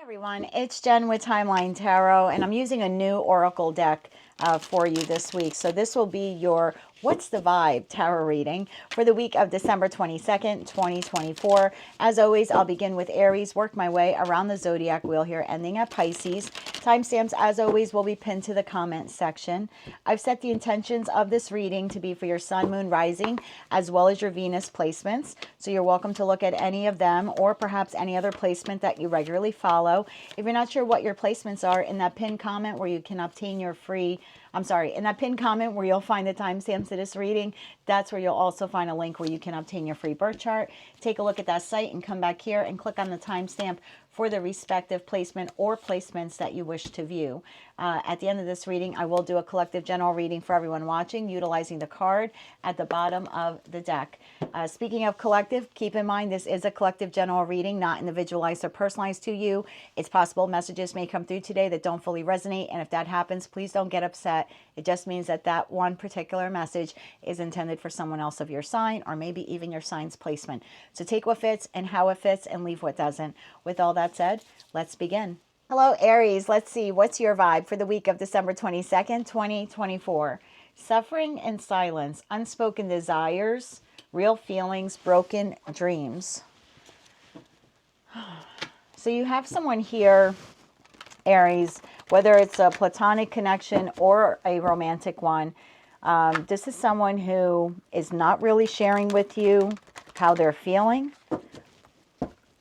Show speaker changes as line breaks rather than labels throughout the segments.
Everyone, it's Jen with Timeline Tarot, and I'm using a new Oracle deck for you this week. So this will be your What's the Vibe tarot reading for the week of December 22nd, 2024. As always, I'll begin with Aries, work my way around the zodiac wheel here, ending at Pisces. Timestamps, as always, will be pinned to the comment section. I've set the intentions of this reading to be for your sun, moon, rising, as well as your Venus placements. So you're welcome to look at any of them or perhaps any other placement that you regularly follow. If you're not sure what your placements are, in that pinned comment where you can obtain your free, in that pinned comment where you'll find the timestamps of this reading, that's where you'll also find a link where you can obtain your free birth chart. Take a look at that site and come back here and click on the timestamp for the respective placement or placements that you wish to view. At the end of this reading, I will do a collective general reading for everyone watching, utilizing the card at the bottom of the deck. Speaking of collective, keep in mind this is a collective general reading, not individualized or personalized to you. It's possible messages may come through today that don't fully resonate, and if that happens, please don't get upset. It just means that that one particular message is intended for someone else of your sign, or maybe even your sign's placement. So take what fits and how it fits and leave what doesn't. With all that said, let's begin. Hello, Aries. Let's see. What's your vibe for the week of December 22nd, 2024? Suffering and silence, unspoken desires, real feelings, broken dreams. So you have someone here, Aries, whether it's a platonic connection or a romantic one. This is someone who is not really sharing with you how they're feeling.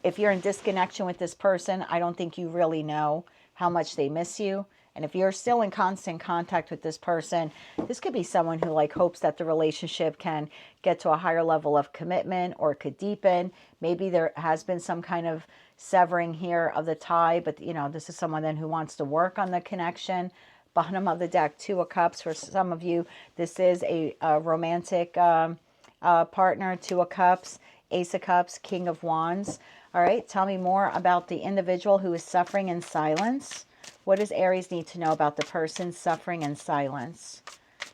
If you're in disconnection with this person, I don't think you really know how much they miss you. And if you're still in constant contact with this person, this could be someone who hopes that the relationship can get to a higher level of commitment or could deepen. Maybe there has been some kind of severing here of the tie, but this is someone then who wants to work on the connection. Bottom of the deck, Two of Cups. For some of you, this is a romantic partner. Two of Cups, Ace of Cups, King of Wands. All right, tell me more about the individual who is suffering in silence. What does Aries need to know about the person suffering in silence?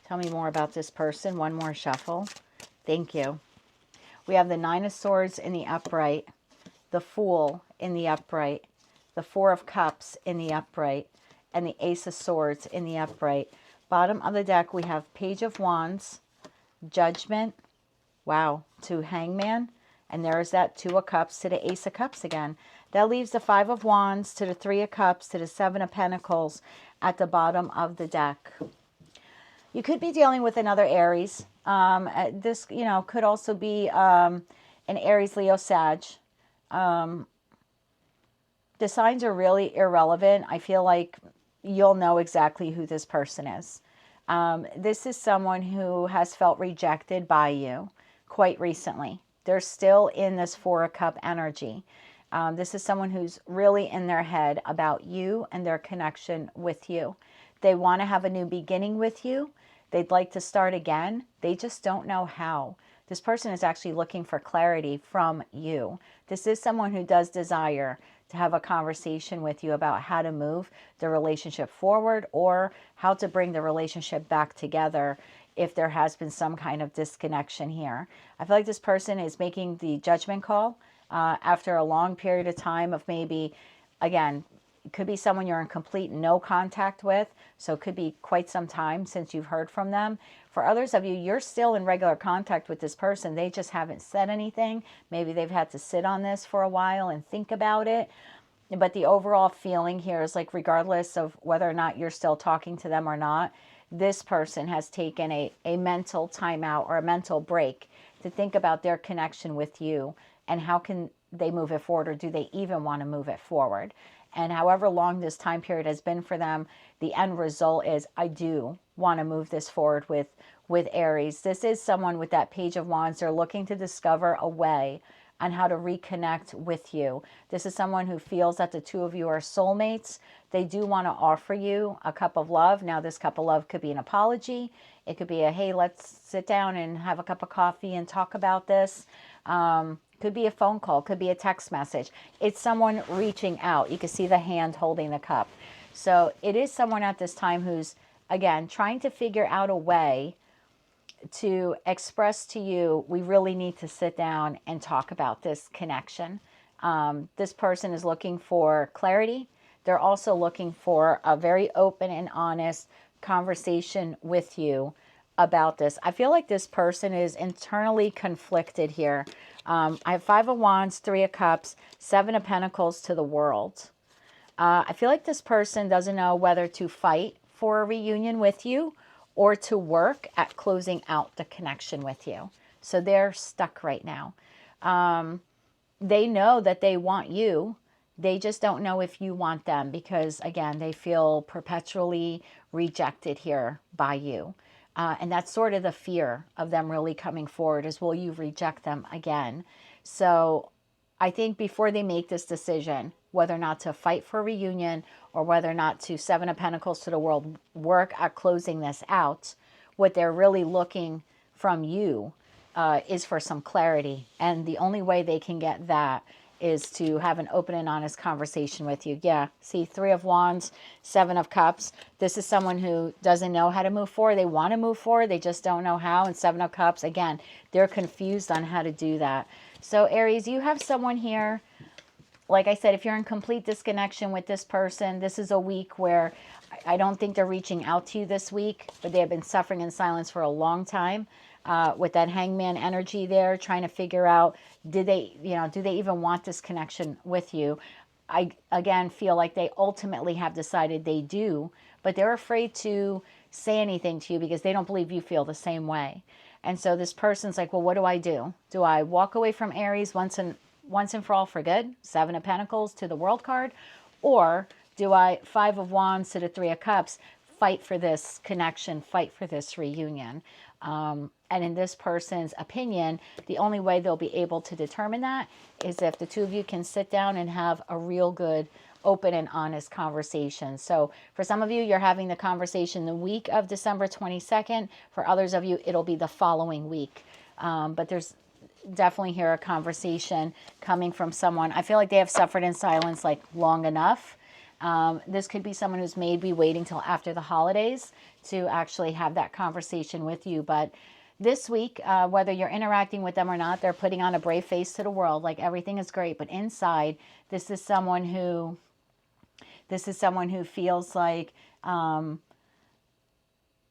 Tell me more about this person. One more shuffle. Thank you. We have the Nine of Swords in the upright, the Fool in the upright, the Four of Cups in the upright, and the Ace of Swords in the upright. Bottom of the deck, we have Page of Wands, Judgment, wow, to Hangman, and there's that Two of Cups to the Ace of Cups again. That leaves the Five of Wands to the Three of Cups to the Seven of Pentacles at the bottom of the deck. You could be dealing with another Aries. This, could also be an Aries, Leo, Sag. The signs are really irrelevant. I feel like you'll know exactly who this person is. This is someone who has felt rejected by you quite recently. They're still in this Four of Cup energy. This is someone who's really in their head about you and their connection with you. They want to have a new beginning with you. They'd like to start again. They just don't know how. This person is actually looking for clarity from you. This is someone who does desire to have a conversation with you about how to move the relationship forward or how to bring the relationship back together if there has been some kind of disconnection here. I feel like this person is making the judgment call after a long period of time of maybe, again, it could be someone you're in complete no contact with, so it could be quite some time since you've heard from them. For others of you, you're still in regular contact with this person. They just haven't said anything. Maybe they've had to sit on this for a while and think about it. But the overall feeling here is regardless of whether or not you're still talking to them or not, this person has taken a mental timeout or a mental break to think about their connection with you and how can they move it forward, or do they even want to move it forward? And however long this time period has been for them, the end result is, I do want to move this forward with Aries. This is someone with that Page of Wands. They're looking to discover a way on how to reconnect with you. This is someone who feels that the two of you are soulmates. They do want to offer you a cup of love. Now, this cup of love could be an apology. It could be a, hey, let's sit down and have a cup of coffee and talk about this. Could be a phone call, could be a text message. It's someone reaching out. You can see the hand holding the cup. So it is someone at this time who's, again, trying to figure out a way to express to you, we really need to sit down and talk about this connection. This person is looking for clarity. They're also looking for a very open and honest conversation with you about this. I feel like this person is internally conflicted here. I have 5 of Wands, 3 of Cups, 7 of Pentacles to the World. I feel like this person doesn't know whether to fight for a reunion with you or to work at closing out the connection with you. So they're stuck right now. They know that they want you. They just don't know if you want them because, again, they feel perpetually rejected here by you. And that's sort of the fear of them really coming forward is, will you reject them again? So I think before they make this decision, whether or not to fight for a reunion or whether or not to, 7 of Pentacles to the World, work at closing this out, what they're really looking from you is for some clarity. And the only way they can get that is to have an open and honest conversation with you. Yeah, see, 3 of Wands, 7 of Cups. This is someone who doesn't know how to move forward. They want to move forward. They just don't know how. And 7 of Cups, again, they're confused on how to do that. So Aries, you have someone here. Like I said, if you're in complete disconnection with this person, this is a week where I don't think they're reaching out to you this week, but they have been suffering in silence for a long time. With that hangman energy there, trying to figure out, do they even want this connection with you? I, again, feel like they ultimately have decided they do, but they're afraid to say anything to you because they don't believe you feel the same way. And so this person's like, well, what do I do? Do I walk away from Aries once and for all for good? 7 of Pentacles to the World card. Or do I, 5 of Wands to the 3 of Cups, fight for this connection, fight for this reunion? And in this person's opinion, the only way they'll be able to determine that is if the two of you can sit down and have a real good, open and honest conversation. So for some of you, you're having the conversation the week of December 22nd. For others of you, it'll be the following week. But there's definitely here a conversation coming from someone. I feel like they have suffered in silence like long enough. This could be someone who's maybe waiting till after the holidays to actually have that conversation with you. But this week, whether you're interacting with them or not, they're putting on a brave face to the world, like everything is great. But inside, this is someone who feels like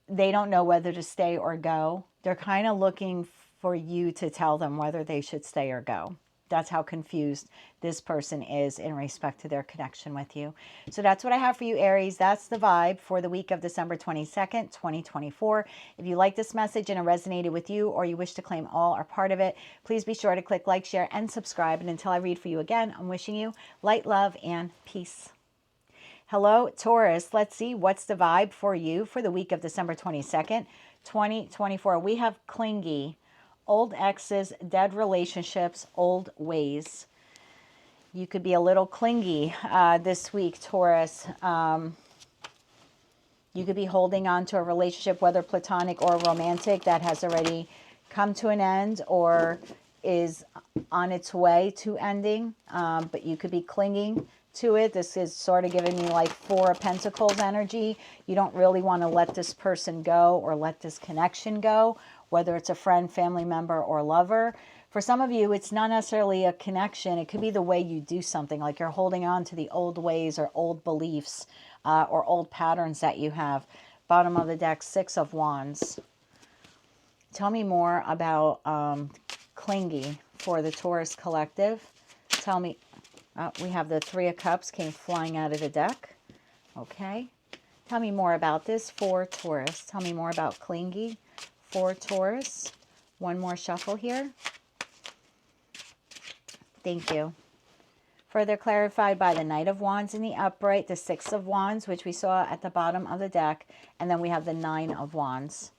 they don't know whether to stay or go. They're kind of looking for you to tell them whether they should stay or go. That's how confused this person is in respect to their connection with you. So that's what I have for you, Aries. That's the vibe for the week of December 22nd, 2024. If you like this message and it resonated with you, or you wish to claim all or part of it, please be sure to click like, share, and subscribe. And until I read for you again, I'm wishing you light, love, and peace. Hello, Taurus. Let's see what's the vibe for you for the week of December 22nd, 2024. We have clingy, old exes, dead relationships, old ways. You could be a little clingy this week, Taurus. You could be holding on to a relationship, whether platonic or romantic, that has already come to an end or is on its way to ending. But you could be clinging to it. This is sort of giving me like 4 of Pentacles energy. You don't really want to let this person go or let this connection go, whether it's a friend, family member, or lover. For some of you, it's not necessarily a connection. It could be the way you do something, like you're holding on to the old ways or old beliefs or old patterns that you have. Bottom of the deck, 6 of Wands. Tell me more about clingy for the Taurus collective. Tell me, we have the 3 of Cups came flying out of the deck. Okay. Tell me more about this for Taurus. Tell me more about clingy for Taurus. One more shuffle here. Thank you. Further clarified by the Knight of Wands in the upright, the 6 of Wands, which we saw at the bottom of the deck, and then we have the 9 of Wands.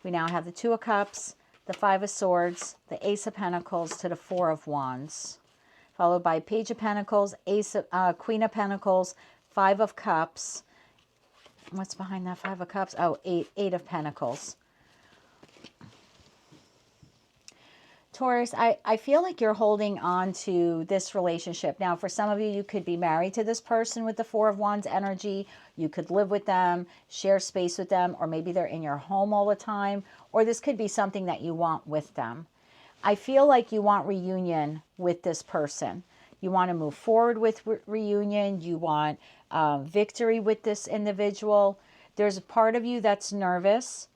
We now have the 2 of Cups, the 5 of Swords, the Ace of Pentacles to the 4 of Wands, followed by Page of Pentacles, Queen of Pentacles, 5 of Cups. What's behind that 5 of Cups? Oh, 8 of Pentacles. Taurus, I feel like you're holding on to this relationship. Now, for some of you, you could be married to this person with the 4 of Wands energy. You could live with them, share space with them, or maybe they're in your home all the time. Or this could be something that you want with them. I feel like you want reunion with this person. You want to move forward with reunion. You want victory with this individual. There's a part of you that's nervous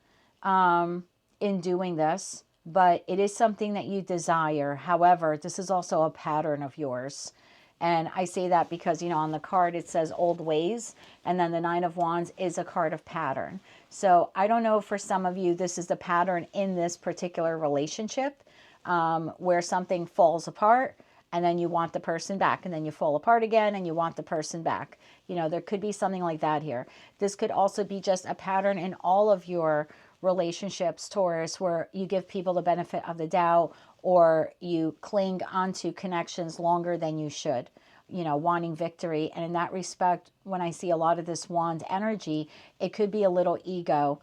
in doing this, but it is something that you desire. However, this is also a pattern of yours. And I say that because, you know, on the card it says old ways, and then the Nine of Wands is a card of pattern. So I don't know, for some of you, this is the pattern in this particular relationship, where something falls apart and then you want the person back, and then you fall apart again and you want the person back. You know, there could be something like that here. This could also be just a pattern in all of your relationships, Taurus, where you give people the benefit of the doubt, or you cling onto connections longer than you should, you know, wanting victory. And in that respect, when I see a lot of this wand energy, it could be a little ego.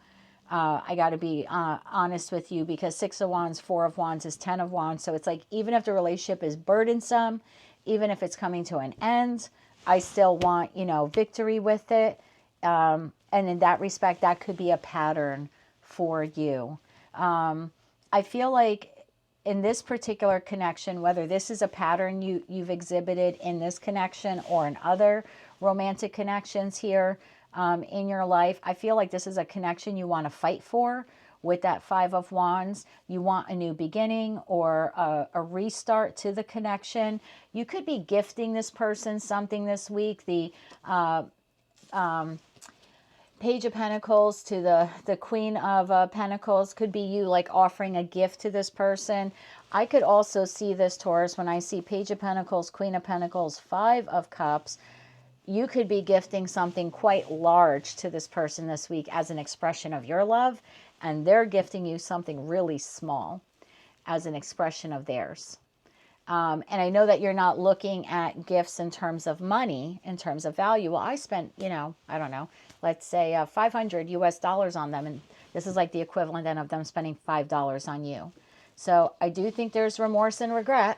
I got to be honest with you, because 6 of Wands, 4 of Wands is 10 of Wands. So it's like, even if the relationship is burdensome, even if it's coming to an end, I still want, you know, victory with it. And in that respect, that could be a pattern for you. I feel like in this particular connection, whether this is a pattern you've exhibited in this connection or in other romantic connections here in your life, I feel like this is a connection you want to fight for with that 5 of Wands. You want a new beginning or a restart to the connection. You could be gifting this person something this week. The Page of Pentacles to the Queen of Pentacles could be you like offering a gift to this person. I could also see this, Taurus, when I see Page of Pentacles, Queen of Pentacles, 5 of Cups. You could be gifting something quite large to this person this week as an expression of your love, and they're gifting you something really small as an expression of theirs. And I know that you're not looking at gifts in terms of money, in terms of value. Well, I spent, you know, I don't know, let's say $500 on them. And this is like the equivalent then of them spending $5 on you. So I do think there's remorse and regret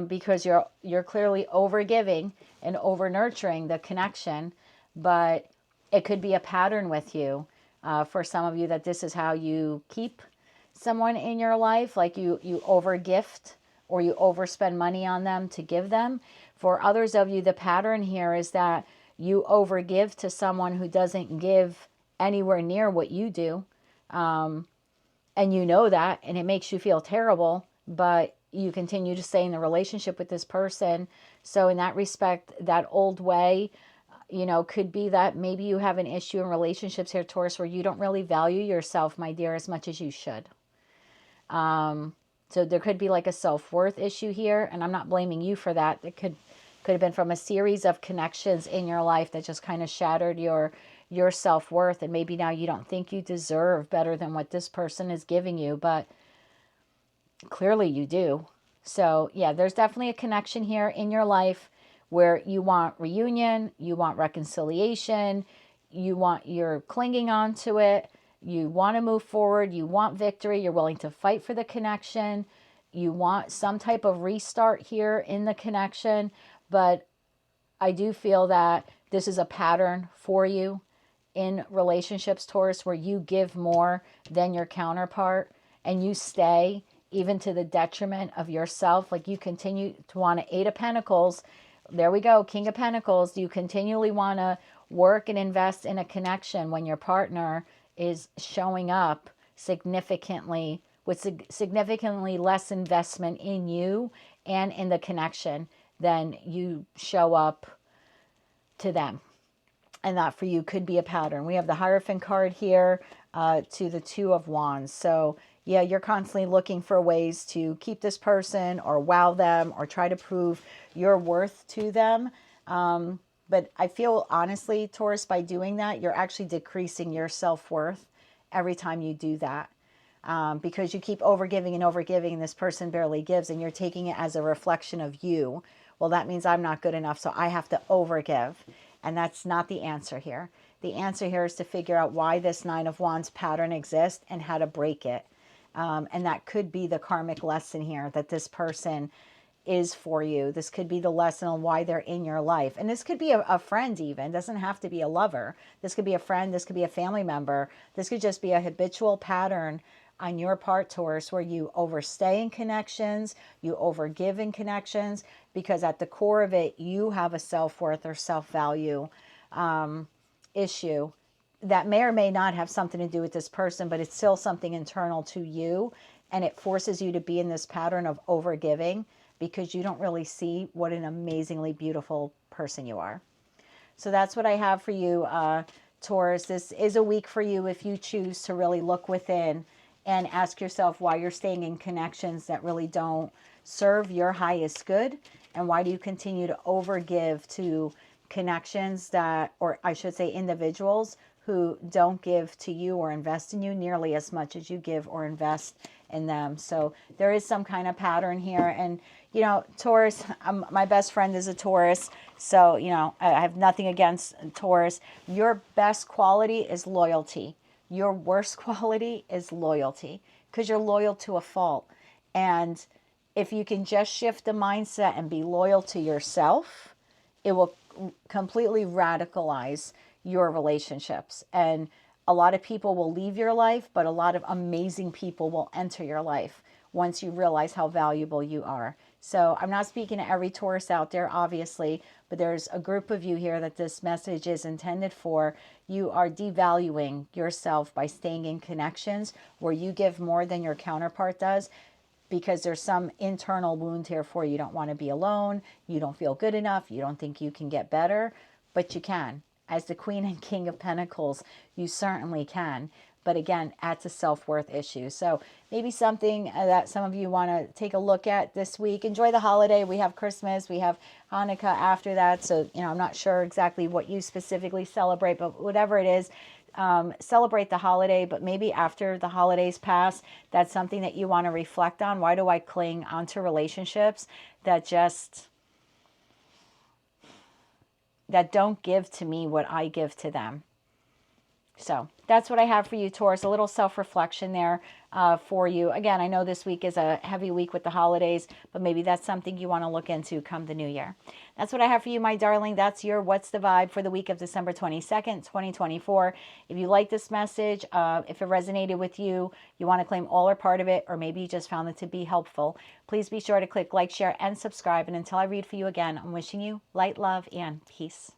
because you're clearly over giving and over nurturing the connection. But it could be a pattern with you for some of you, that this is how you keep someone in your life. Like you over gift, or you overspend money on them to give them. For others of you, the pattern here is that you overgive to someone who doesn't give anywhere near what you do. And you know that, and it makes you feel terrible, but you continue to stay in the relationship with this person. So in that respect, that old way, you know, could be that maybe you have an issue in relationships here, Taurus, where you don't really value yourself, my dear, as much as you should. So there could be like a self-worth issue here, and I'm not blaming you for that. It could have been from a series of connections in your life that just kind of shattered your self-worth, and maybe now you don't think you deserve better than what this person is giving you, but clearly you do. So yeah, there's definitely a connection here in your life where you want reunion, you want reconciliation, you're clinging on to it. You want to move forward. You want victory. You're willing to fight for the connection. You want some type of restart here in the connection. But I do feel that this is a pattern for you in relationships, Taurus, where you give more than your counterpart, and you stay even to the detriment of yourself. Like you continue to want to 8 of Pentacles. There we go. King of Pentacles. You continually want to work and invest in a connection when your partner is showing up significantly with significantly less investment in you and in the connection than you show up to them. And that for you could be a pattern. We have the Hierophant card here to the 2 of Wands. So yeah, you're constantly looking for ways to keep this person or wow them or try to prove your worth to them. But I feel honestly, Taurus, by doing that, you're actually decreasing your self-worth every time you do that. Because you keep overgiving and this person barely gives, and you're taking it as a reflection of you. Well, that means I'm not good enough, so I have to overgive. And that's not the answer here. The answer here is to figure out why this 9 of Wands pattern exists and how to break it. And that could be the karmic lesson here, that this person is for you. This could be the lesson on why they're in your life. And this could be a friend even. It doesn't have to be a lover. This could be a friend. This could be a family member. This could just be a habitual pattern on your part, Taurus, where you overstay in connections, you overgive in connections, because at the core of it, you have a self-worth or self-value issue that may or may not have something to do with this person, but it's still something internal to you. And it forces you to be in this pattern of overgiving because you don't really see what an amazingly beautiful person you are. So that's what I have for you, Taurus. This is a week for you if you choose to really look within and ask yourself why you're staying in connections that really don't serve your highest good. And why do you continue to overgive to connections that, or I should say individuals who don't give to you or invest in you nearly as much as you give or invest in them. So there is some kind of pattern here. And, you know, Taurus, my best friend is a Taurus. So, you know, I have nothing against Taurus. Your best quality is loyalty. Your worst quality is loyalty, because you're loyal to a fault. And if you can just shift the mindset and be loyal to yourself, it will completely radicalize your relationships. And a lot of people will leave your life, but a lot of amazing people will enter your life once you realize how valuable you are. So I'm not speaking to every Taurus out there, obviously, but there's a group of you here that this message is intended for. You are devaluing yourself by staying in connections where you give more than your counterpart does, because there's some internal wound here for you. You don't want to be alone. You don't feel good enough. You don't think you can get better, but you can. As the Queen and King of Pentacles, you certainly can. But again, that's a self-worth issue. So maybe something that some of you want to take a look at this week. Enjoy the holiday. We have Christmas. We have Hanukkah after that. So, you know, I'm not sure exactly what you specifically celebrate, but whatever it is, celebrate the holiday. But maybe after the holidays pass, that's something that you want to reflect on. Why do I cling onto relationships that don't give to me what I give to them? So that's what I have for you, Taurus. A little self-reflection there for you. Again, I know this week is a heavy week with the holidays, but maybe that's something you want to look into come the new year. That's what I have for you, my darling. That's your What's the Vibe for the week of December 22nd, 2024. If you like this message, if it resonated with you, you want to claim all or part of it, or maybe you just found it to be helpful, please be sure to click like, share, and subscribe. And until I read for you again, I'm wishing you light, love, and peace.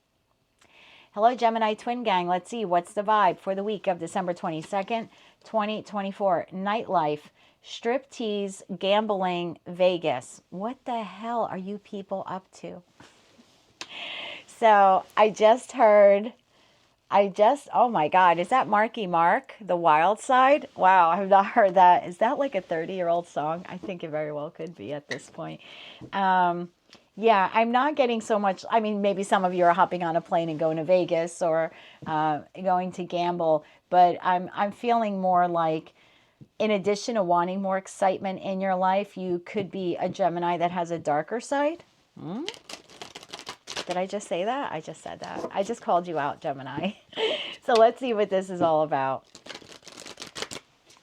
Hello, Gemini Twin Gang. Let's see. What's the vibe for the week of December 22nd, 2024? Nightlife, striptease, gambling, Vegas. What the hell are you people up to? So I just heard, oh my God, is that Marky Mark, The Wild Side? Wow, I've not heard that. Is that like a 30-year-old song? I think it very well could be at this point. Yeah, I'm not getting so much. I mean, maybe some of you are hopping on a plane and going to Vegas or going to gamble, but I'm feeling more like, in addition to wanting more excitement in your life, you could be a Gemini that has a darker side. Did I just say that? I just said that. I just called you out, Gemini. So let's see what this is all about.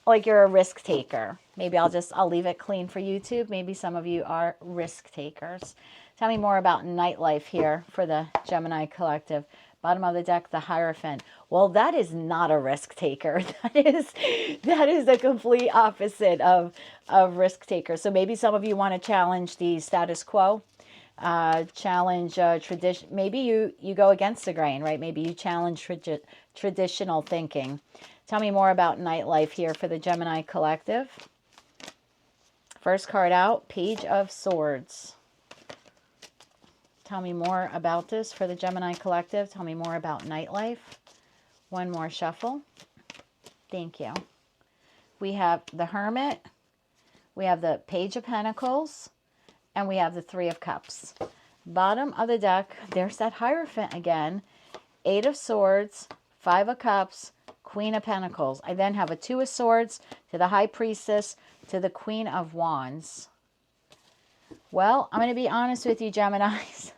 Like you're a risk taker. Maybe I'll leave it clean for YouTube. Maybe some of you are risk takers. Tell me more about nightlife here for the Gemini collective. Bottom of the deck, the Hierophant. Well, that is not a risk taker. That is the complete opposite of risk taker. So maybe some of you want to challenge the status quo, challenge tradition. Maybe you go against the grain, right? Maybe you challenge traditional thinking. Tell me more about nightlife here for the Gemini collective. First card out, Page of Swords. Tell me more about this for the Gemini collective. Tell me more about nightlife. One more shuffle. Thank you. We have the Hermit. We have the Page of Pentacles. And we have the Three of Cups. Bottom of the deck, there's that Hierophant again. Eight of Swords, Five of Cups, Queen of Pentacles. I then have a Two of Swords to the High Priestess to the Queen of Wands. Well, I'm going to be honest with you, Geminis.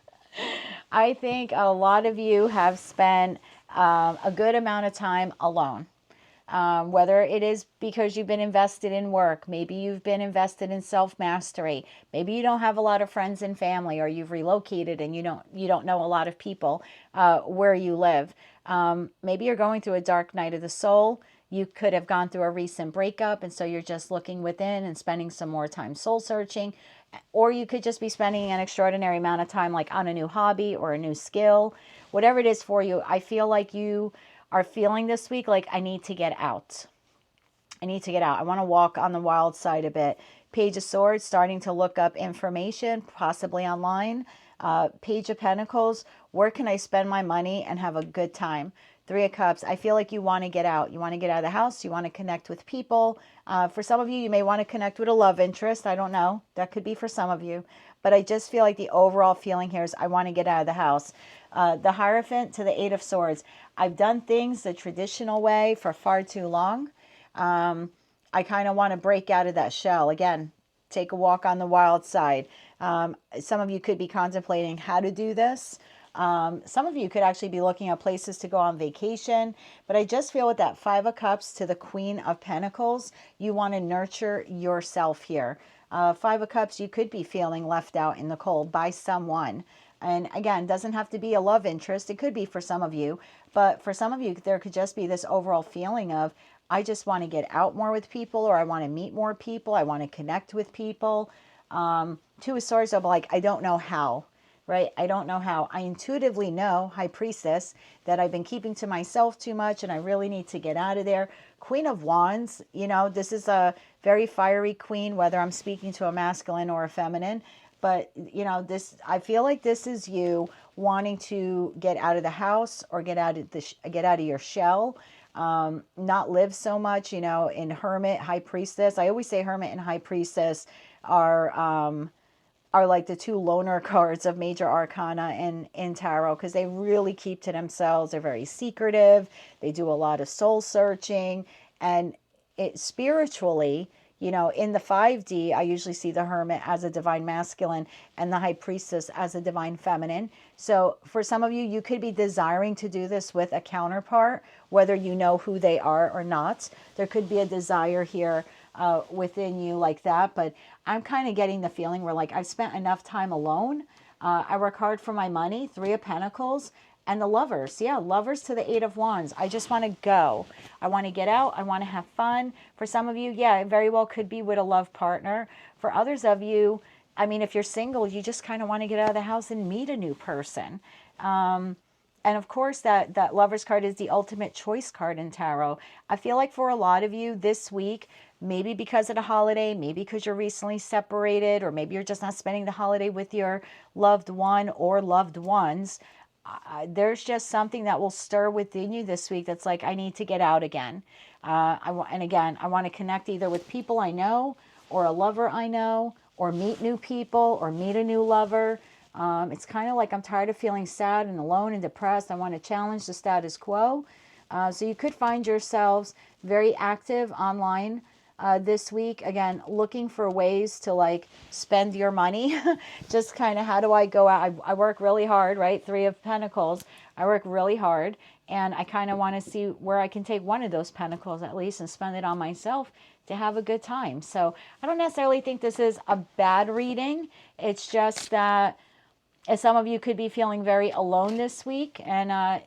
I think a lot of you have spent a good amount of time alone. Whether it is because you've been invested in work, maybe you've been invested in self-mastery, maybe you don't have a lot of friends and family, or you've relocated and you don't know a lot of people where you live. Maybe you're going through a dark night of the soul. You could have gone through a recent breakup, and so you're just looking within and spending some more time soul searching. Or you could just be spending an extraordinary amount of time like on a new hobby or a new skill. Whatever it is for you, I feel like you are feeling this week like, I need to get out. I need to get out. I want to walk on the wild side a bit. Page of Swords, starting to look up information, possibly online. Page of Pentacles, where can I spend my money and have a good time? Three of Cups, I feel like you want to get out. You want to get out of the house. You want to connect with people. For some of you, you may want to connect with a love interest. I don't know. That could be for some of you. But I just feel like the overall feeling here is I want to get out of the house. The Hierophant to the Eight of Swords. I've done things the traditional way for far too long. I kind of want to break out of that shell. Again, take a walk on the wild side. Some of you could be contemplating how to do this. Some of you could actually be looking at places to go on vacation. But I just feel with that Five of Cups to the Queen of Pentacles, you want to nurture yourself here. Five of Cups, you could be feeling left out in the cold by someone. And again, doesn't have to be a love interest. It could be for some of you. But for some of you, there could just be this overall feeling of, I just want to get out more with people, or I want to meet more people. I want to connect with people. Two of Swords, I'm like, I don't know how, right? I don't know how. I intuitively know, High Priestess, that I've been keeping to myself too much and I really need to get out of there. Queen of Wands, you know, this is a very fiery queen, whether I'm speaking to a masculine or a feminine. But, you know, this, I feel like this is you wanting to get out of the house or get out of your shell. Not live so much, you know, in Hermit, High Priestess. I always say Hermit and High Priestess are like the two loner cards of major arcana in tarot, because they really keep to themselves. They're very secretive. They do a lot of soul searching, and it spiritually, you know, in the 5D, I usually see the Hermit as a divine masculine and the High Priestess as a divine feminine. So for some of you, you could be desiring to do this with a counterpart, whether you know who they are or not. There could be a desire here within you like that. But I'm kind of getting the feeling where like I've spent enough time alone. I work hard for my money. Three of Pentacles. And the Lovers, yeah, Lovers to the Eight of Wands. I just want to go. I want to get out. I want to have fun. For some of you, yeah, it very well could be with a love partner. For others of you, I mean, if you're single, you just kind of want to get out of the house and meet a new person. And of course, that Lovers card is the ultimate choice card in tarot. I feel like for a lot of you this week, maybe because of the holiday, maybe because you're recently separated, or maybe you're just not spending the holiday with your loved one or loved ones, there's just something that will stir within you this week that's like, I need to get out again. I want to connect either with people I know, or a lover I know, or meet new people, or meet a new lover. It's kind of like I'm tired of feeling sad and alone and depressed. I want to challenge the status quo. So you could find yourselves very active online this week, again, looking for ways to like spend your money. Just kind of, how do I go out? I work really hard, right? Three of Pentacles. I work really hard, and I kind of want to see where I can take one of those pentacles at least and spend it on myself to have a good time. So I don't necessarily think this is a bad reading. It's just that some of you could be feeling very alone this week, and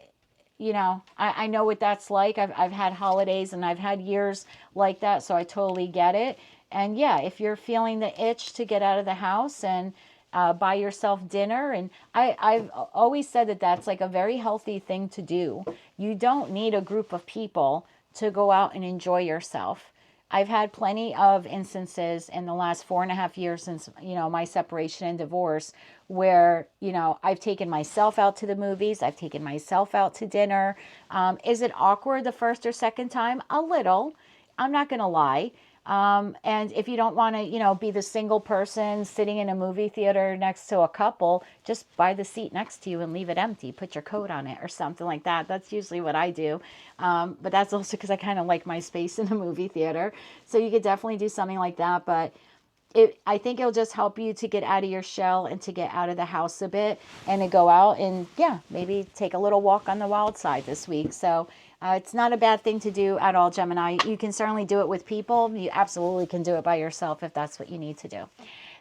you know, I know what that's like. I've had holidays and I've had years like that, so I totally get it. And yeah, if you're feeling the itch to get out of the house and buy yourself dinner, and I've always said that that's like a very healthy thing to do. You don't need a group of people to go out and enjoy yourself. I've had plenty of instances in the last 4.5 years since, you know, my separation and divorce, where, you know, I've taken myself out to the movies. I've taken myself out to dinner. Is it awkward the first or second time? A little. I'm not going to lie. And if you don't want to, you know, be the single person sitting in a movie theater next to a couple, just buy the seat next to you and leave it empty. Put your coat on it or something like that. That's usually what I do. But that's also because I kind of like my space in a movie theater. So you could definitely do something like that. But I think it'll just help you to get out of your shell and to get out of the house a bit and to go out and, yeah, maybe take a little walk on the wild side this week. So it's not a bad thing to do at all, Gemini. You can certainly do it with people. You absolutely can do it by yourself if that's what you need to do.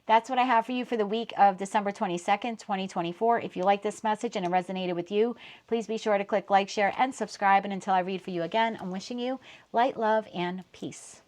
That's what I have for you for the week of December 22nd, 2024. If you like this message and it resonated with you, please be sure to click like, share, and subscribe. And until I read for you again, I'm wishing you light, love, and peace.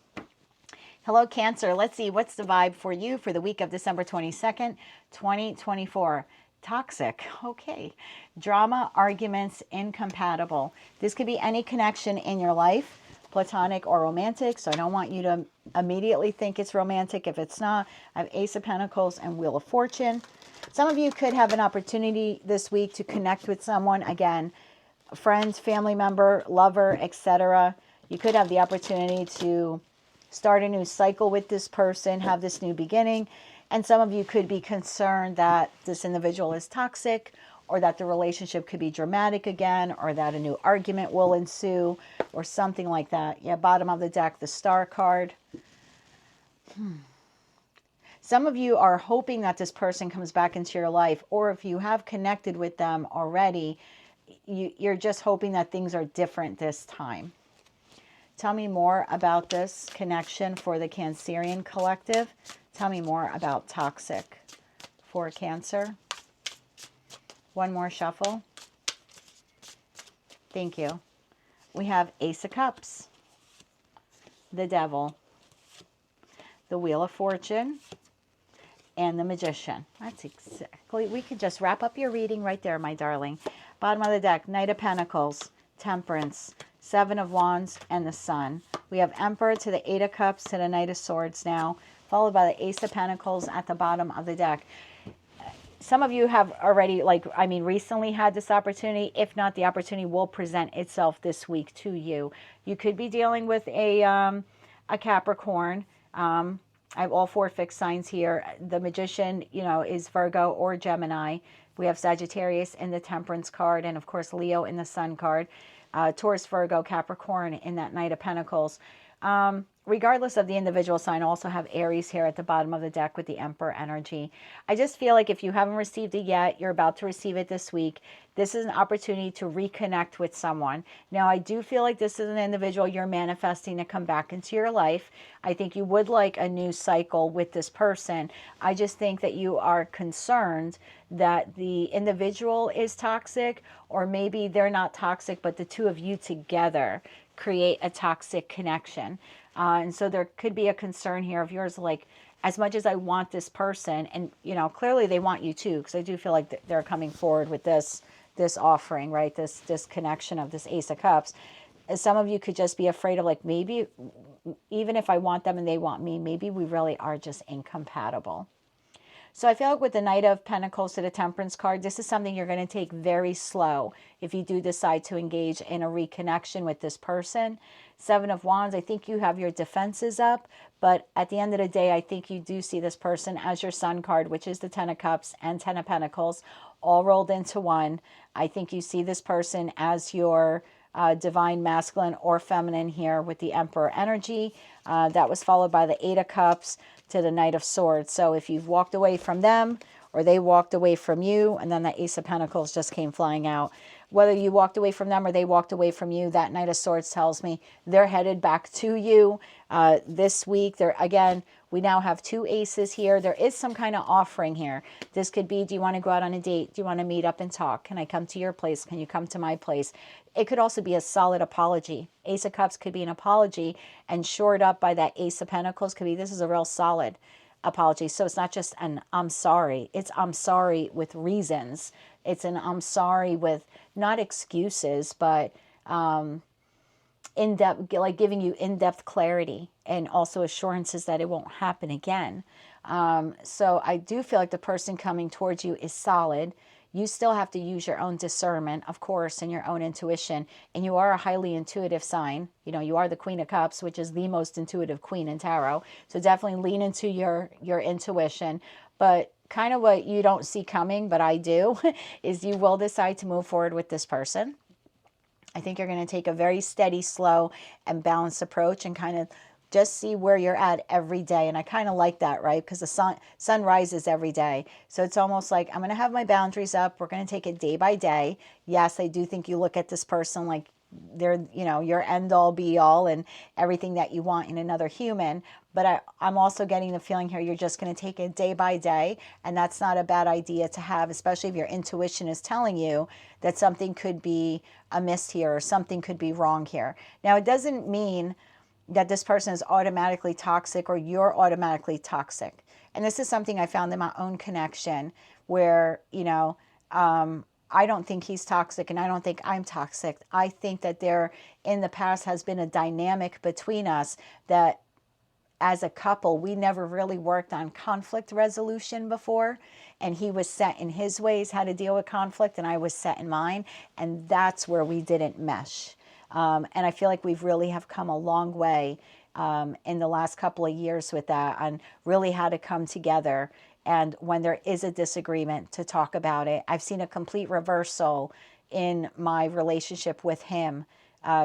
Hello, Cancer. Let's see what's the vibe for you for the week of December 22nd, 2024. Toxic. Okay. Drama, arguments, incompatible. This could be any connection in your life, platonic or romantic. So I don't want you to immediately think it's romantic if it's not. I have Ace of Pentacles and Wheel of Fortune. Some of you could have an opportunity this week to connect with someone. Again, friends, family member, lover, etc. You could have the opportunity to start a new cycle with this person, have this new beginning. And some of you could be concerned that this individual is toxic, or that the relationship could be dramatic again, or that a new argument will ensue, or something like that. Yeah, bottom of the deck, the Star card. Some of you are hoping that this person comes back into your life, or if you have connected with them already, you're just hoping that things are different this time. Tell me more about this connection for the Cancerian collective. Tell me more about toxic for Cancer. One more shuffle. Thank you. We have Ace of Cups, the Devil, the Wheel of Fortune, and the Magician. That's exactly, we could just wrap up your reading right there, my darling. Bottom of the deck, Knight of Pentacles, Temperance, Seven of Wands, and the Sun. We have Emperor to the Eight of Cups to the Knight of Swords now, followed by the Ace of Pentacles at the bottom of the deck. Some of you have already, recently had this opportunity. If not, the opportunity will present itself this week to you. You could be dealing with a Capricorn. I have all four fixed signs here. The Magician, is Virgo or Gemini. We have Sagittarius in the Temperance card, and of course Leo in the Sun card. Taurus, Virgo, Capricorn in that Knight of Pentacles. Regardless of the individual sign, I also have Aries here at the bottom of the deck with the Emperor energy. I just feel like if you haven't received it yet, you're about to receive it this week. This is an opportunity to reconnect with someone. Now, I do feel like this is an individual you're manifesting to come back into your life. I think you would like a new cycle with this person. I just think that you are concerned that the individual is toxic, or maybe they're not toxic, but the two of you together create a toxic connection. And so there could be a concern here of yours, like, as much as I want this person, and clearly they want you too, because I do feel like they're coming forward with this offering, right? This connection of this Ace of Cups. Some of you could just be afraid of, like, maybe even if I want them and they want me, maybe we really are just incompatible. So I feel like with the Knight of Pentacles to the Temperance card, this is something you're going to take very slow if you do decide to engage in a reconnection with this person. Seven of Wands, I think you have your defenses up, but at the end of the day, I think you do see this person as your Sun card, which is the Ten of Cups and Ten of Pentacles, all rolled into one. I think you see this person as your divine masculine or feminine here with the Emperor energy. That was followed by the Eight of Cups to the Knight of Swords. So if you've walked away from them, or they walked away from you, and then the Ace of Pentacles just came flying out. Whether you walked away from them or they walked away from you, that Knight of Swords tells me they're headed back to you this week. Again, we now have two aces here. There is some kind of offering here. This could be, do you want to go out on a date? Do you want to meet up and talk? Can I come to your place? Can you come to my place? It could also be a solid apology. Ace of Cups could be an apology, and shored up by that Ace of Pentacles could be, this is a real solid apology. So it's not just an I'm sorry. It's I'm sorry with reasons. It's an I'm sorry with not excuses, but in-depth, like giving you in-depth clarity and also assurances that it won't happen again. So I do feel like the person coming towards you is solid. You still have to use your own discernment, of course, and your own intuition. And you are a highly intuitive sign. You are the Queen of Cups, which is the most intuitive queen in tarot. So definitely lean into your intuition. But kind of what you don't see coming, but I do, is you will decide to move forward with this person. I think you're going to take a very steady, slow, and balanced approach and kind of just see where you're at every day. And I kind of like that, right? Because the sun rises every day. So it's almost like I'm going to have my boundaries up. We're going to take it day by day. Yes, I do think you look at this person like they're, you know, your end all be all and everything that you want in another human. But I'm also getting the feeling here you're just going to take it day by day. And that's not a bad idea to have, especially if your intuition is telling you that something could be amiss here or something could be wrong here. Now, it doesn't mean that this person is automatically toxic or you're automatically toxic. And this is something I found in my own connection where, you know, I don't think he's toxic and I don't think I'm toxic. I think that there in the past has been a dynamic between us that as a couple, we never really worked on conflict resolution before. And he was set in his ways how to deal with conflict and I was set in mine. And that's where we didn't mesh. And I feel like we've really have come a long way in the last couple of years with that on really how to come together. And when there is a disagreement, to talk about it. I've seen a complete reversal in my relationship with him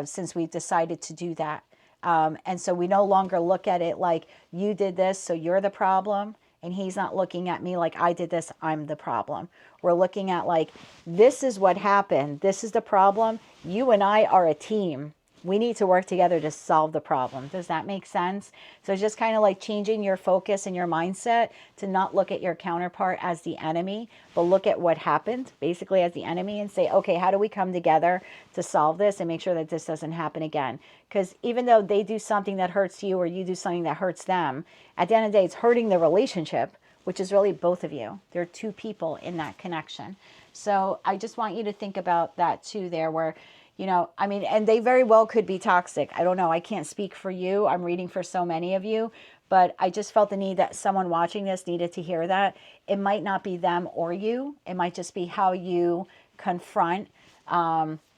since we've decided to do that. And so we no longer look at it like you did this, so you're the problem. And he's not looking at me like I did this, I'm the problem. We're looking at like, this is what happened. This is the problem. You and I are a team. We need to work together to solve the problem. Does that make sense? So it's just kind of like changing your focus and your mindset to not look at your counterpart as the enemy, but look at what happened basically as the enemy and say, okay, how do we come together to solve this and make sure that this doesn't happen again? Because even though they do something that hurts you or you do something that hurts them, at the end of the day, it's hurting the relationship, which is really both of you. There are two people in that connection. So I just want you to think about that too there where, you know, I mean, and they very well could be toxic. I don't know. I can't speak for you. I'm reading for so many of you, but I just felt the need that someone watching this needed to hear that. It might not be them or you. It might just be how you confront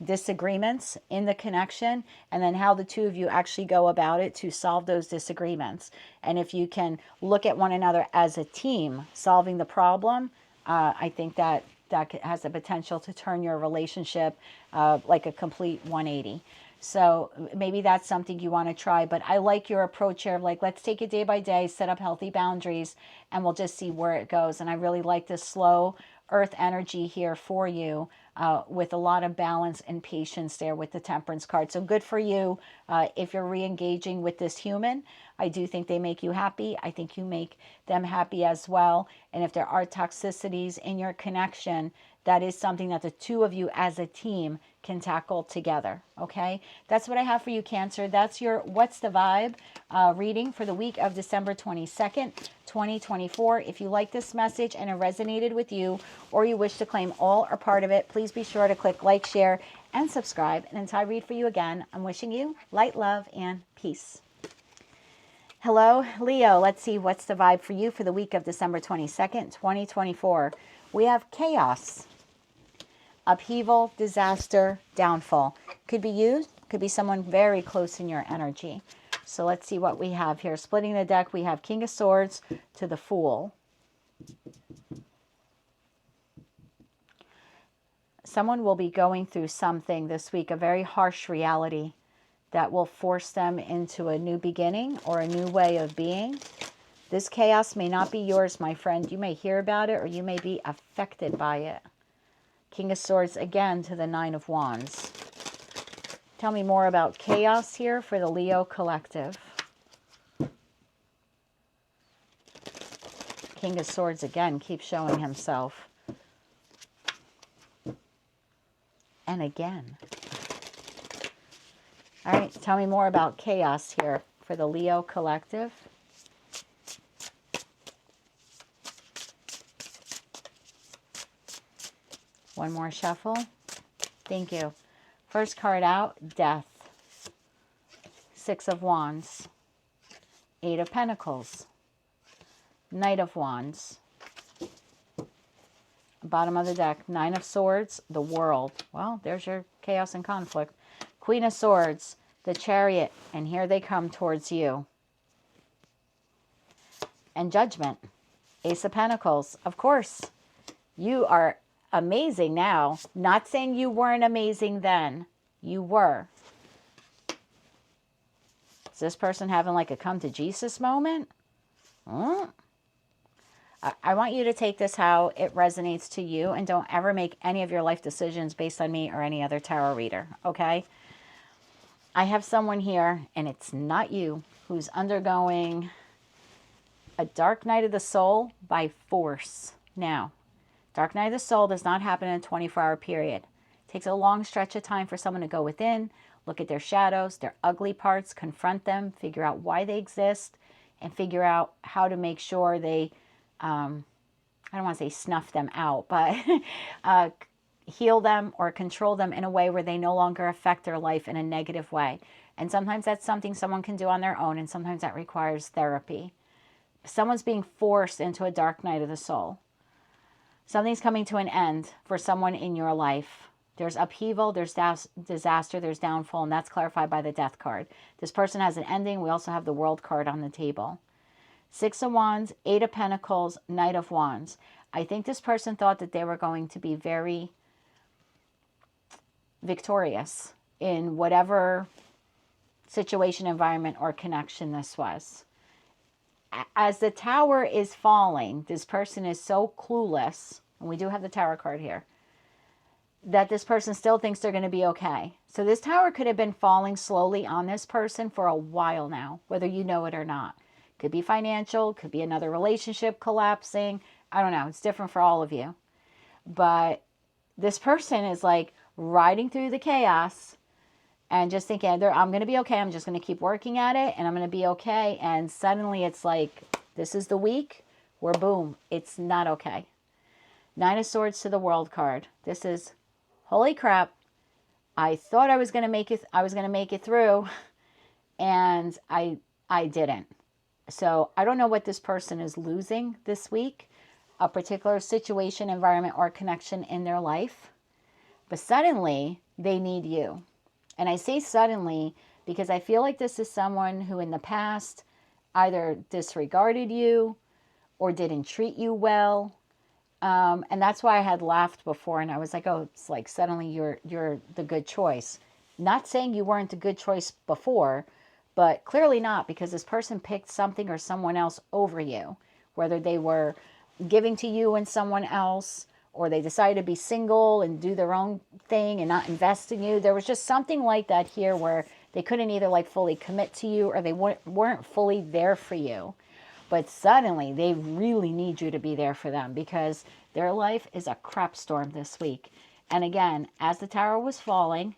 disagreements in the connection and then how the two of you actually go about it to solve those disagreements. And if you can look at one another as a team solving the problem, I think that has the potential to turn your relationship like a complete 180. So maybe that's something you want to try. But I like your approach here of like, let's take it day by day, set up healthy boundaries, and we'll just see where it goes. And I really like this slow earth energy here for you with a lot of balance and patience there with the Temperance card. So good for you if you're re-engaging with this human. I do think they make you happy. I think you make them happy as well. And if there are toxicities in your connection, that is something that the two of you as a team can tackle together. Okay, that's what I have for you, Cancer. That's your What's the Vibe reading for the week of December 22nd, 2024. If you like this message and it resonated with you, or you wish to claim all or part of it, please be sure to click like, share, and subscribe. And until I read for you again, I'm wishing you light, love, and peace. Hello, Leo. Let's see what's the vibe for you for the week of December 22nd, 2024. We have chaos, upheaval, disaster, downfall. Could be you, could be someone very close in your energy. So let's see what we have here. Splitting the deck, we have King of Swords to the Fool. Someone will be going through something this week, a very harsh reality that will force them into a new beginning or a new way of being. This chaos may not be yours, my friend. You may hear about it or you may be affected by it. King of Swords again to the Nine of Wands. Tell me more about chaos here for the Leo collective. King of Swords again keeps showing himself. And again. All right, tell me more about chaos here for the Leo collective. One more shuffle. Thank you. First card out, Death. Six of Wands. Eight of Pentacles. Knight of Wands. Bottom of the deck, Nine of Swords, the World. Well, there's your chaos and conflict. Queen of Swords, the Chariot, and here they come towards you. And Judgment, Ace of Pentacles. Of course, you are amazing now. Not saying you weren't amazing then. You were. Is this person having like a come to Jesus moment? I want you to take this how it resonates to you and don't ever make any of your life decisions based on me or any other tarot reader, okay? I have someone here, and it's not you, who's undergoing a dark night of the soul by force. Now, dark night of the soul does not happen in a 24-hour period. It takes a long stretch of time for someone to go within, look at their shadows, their ugly parts, confront them, figure out why they exist, and figure out how to make sure they, I don't want to say snuff them out, but heal them or control them in a way where they no longer affect their life in a negative way. And sometimes that's something someone can do on their own, and sometimes that requires therapy. Someone's being forced into a dark night of the soul. Something's coming to an end for someone in your life. There's upheaval, there's disaster, there's downfall, and that's clarified by the Death card. This person has an ending. We also have the World card on the table. 6 of Wands, 8 of Pentacles, Knight of Wands. I think this person thought that they were going to be very victorious in whatever situation, environment, or connection this was. As the Tower is falling, this person is so clueless, and we do have the Tower card here, that this person still thinks they're going to be okay. So this Tower could have been falling slowly on this person for a while now, whether you know it or not. Could be financial, could be another relationship collapsing. I don't know. It's different for all of you. But this person is like riding through the chaos and just thinking, I'm going to be okay. I'm just going to keep working at it, and I'm going to be okay. And suddenly it's like, this is the week where boom, it's not okay. 9 of Swords to the World card. This is, holy crap, I thought I was going to make it. I was going to make it through, and I didn't. So I don't know what this person is losing this week, a particular situation, environment, or connection in their life. But suddenly they need you. And I say suddenly because I feel like this is someone who in the past either disregarded you or didn't treat you well. And that's why I had laughed before, and I was like, oh, it's like suddenly you're the good choice. Not saying you weren't a good choice before, but clearly not, because this person picked something or someone else over you, whether they were giving to you and someone else, or they decided to be single and do their own thing and not invest in you. There was just something like that here where they couldn't either like fully commit to you, or they weren't fully there for you. But suddenly they really need you to be there for them, because their life is a crap storm this week. And again, as the Tower was falling,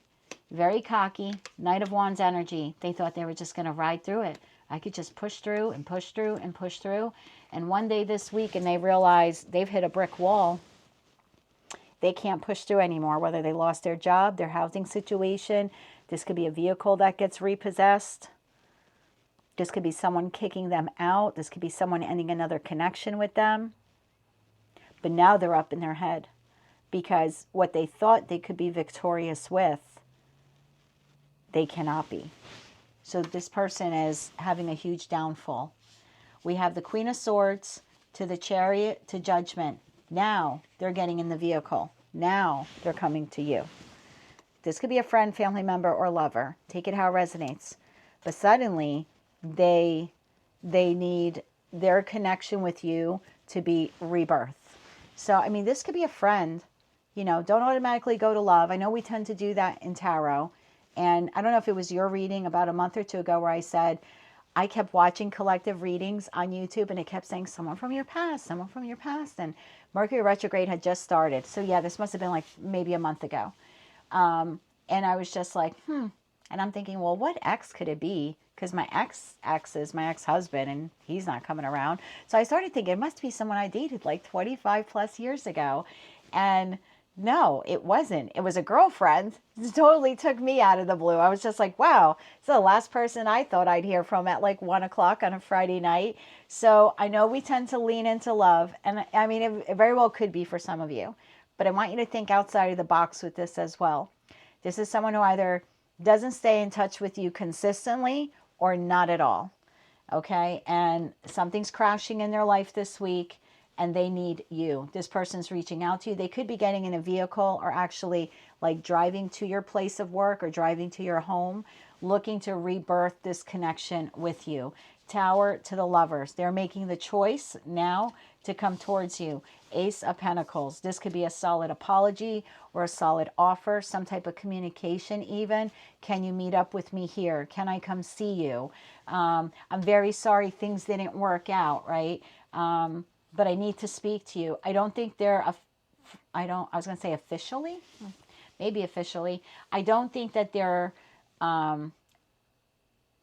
very cocky, Knight of Wands energy, they thought they were just going to ride through it. I could just push through and push through and push through. And one day this week, and they realize they've hit a brick wall. They can't push through anymore, whether they lost their job, their housing situation. This could be a vehicle that gets repossessed. This could be someone kicking them out. This could be someone ending another connection with them. But now they're up in their head, because what they thought they could be victorious with, they cannot be. So this person is having a huge downfall. We have the Queen of Swords to the Chariot to Judgment. Now they're getting in the vehicle. Now they're coming to you. This could be a friend, family member, or lover. Take it how it resonates. But suddenly they need their connection with you to be rebirth. So, I mean, this could be a friend. You know, don't automatically go to love. I know we tend to do that in tarot. And I don't know if it was your reading about a month or two ago where I said, I kept watching collective readings on YouTube, and it kept saying, someone from your past, someone from your past. And Mercury retrograde had just started. So yeah, this must have been like maybe a month ago. And I was just like, And I'm thinking, well, what ex could it be? Because my ex is my ex-husband, and he's not coming around. So I started thinking it must be someone I dated like 25 plus years ago. And no, it wasn't. It was a girlfriend. It totally took me out of the blue. I was just like, wow, it's the last person I thought I'd hear from at like 1 o'clock on a Friday night. So I know we tend to lean into love. And I mean, it very well could be for some of you. But I want you to think outside of the box with this as well. This is someone who either doesn't stay in touch with you consistently or not at all. Okay? And something's crashing in their life this week, and they need you. This person's reaching out to you. They could be getting in a vehicle, or actually like driving to your place of work or driving to your home, looking to rebirth this connection with you. Tower to the Lovers. They're making the choice now to come towards you. Ace of Pentacles. This could be a solid apology or a solid offer, some type of communication even. Can you meet up with me here? Can I come see you? I'm very sorry things didn't work out, right? But I need to speak to you. I don't think they're, I was going to say officially, maybe officially. I don't think that they're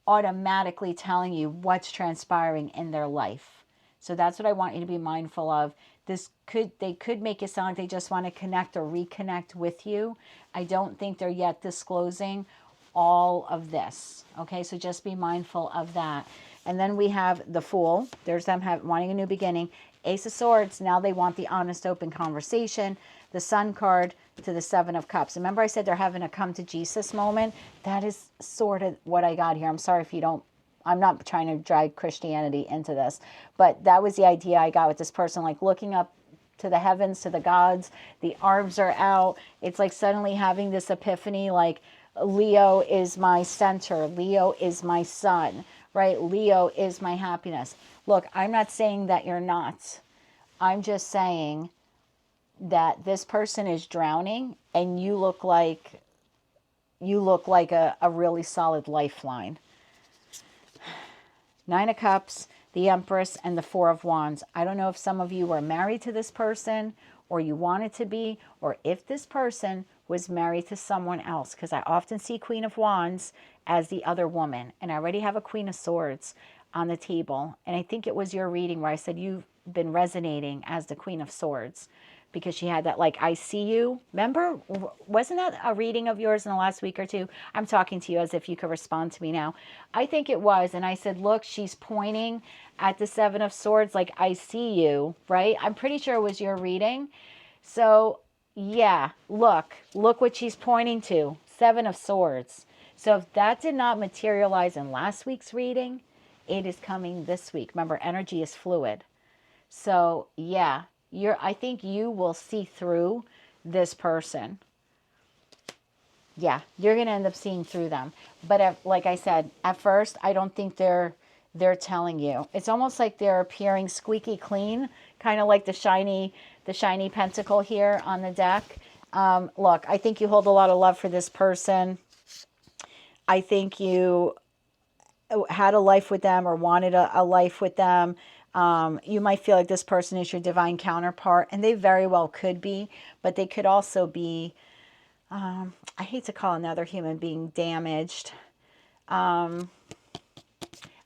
automatically telling you what's transpiring in their life. So that's what I want you to be mindful of. They could make it sound like they just want to connect or reconnect with you. I don't think they're yet disclosing all of this. Okay, so just be mindful of that. And then we have the Fool. There's them wanting a new beginning. Ace of Swords. Now they want the honest, open conversation. The Sun card to the Seven of Cups. Remember I said they're having a come to Jesus moment? That is sort of what I got here. I'm sorry if you don't, I'm not trying to drag Christianity into this, but that was the idea I got with this person, like looking up to the heavens, to the gods. The arms are out. It's like suddenly having this epiphany, like Leo is my center. Leo is my sun, right? Leo is my happiness. Look, I'm not saying that you're not. I'm just saying that this person is drowning and you look like a really solid lifeline. Nine of Cups, the Empress, and the Four of Wands. I don't know if some of you were married to this person or you wanted to be, or if this person was married to someone else, because I often see Queen of Wands as the other woman, and I already have a Queen of Swords on the table. And I think it was your reading where I said you've been resonating as the Queen of Swords, because she had that, like, I see you. Remember, wasn't that a reading of yours in the last week or two? I'm talking to you as if you could respond to me now. I think it was. And I said, look, she's pointing at the Seven of Swords, like, I see you, right? I'm pretty sure it was your reading. So, yeah, look what she's pointing to. Seven of Swords. So if that did not materialize in last week's reading, it is coming this week. Remember, energy is fluid. So, yeah. I think you will see through this person. Yeah, you're going to end up seeing through them. But like I said, at first, I don't think they're telling you. It's almost like they're appearing squeaky clean, kind of like the shiny pentacle here on the deck. Look, I think you hold a lot of love for this person. I think you had a life with them or wanted a life with them. You might feel like this person is your divine counterpart, and they very well could be, but they could also be, I hate to call another human being damaged,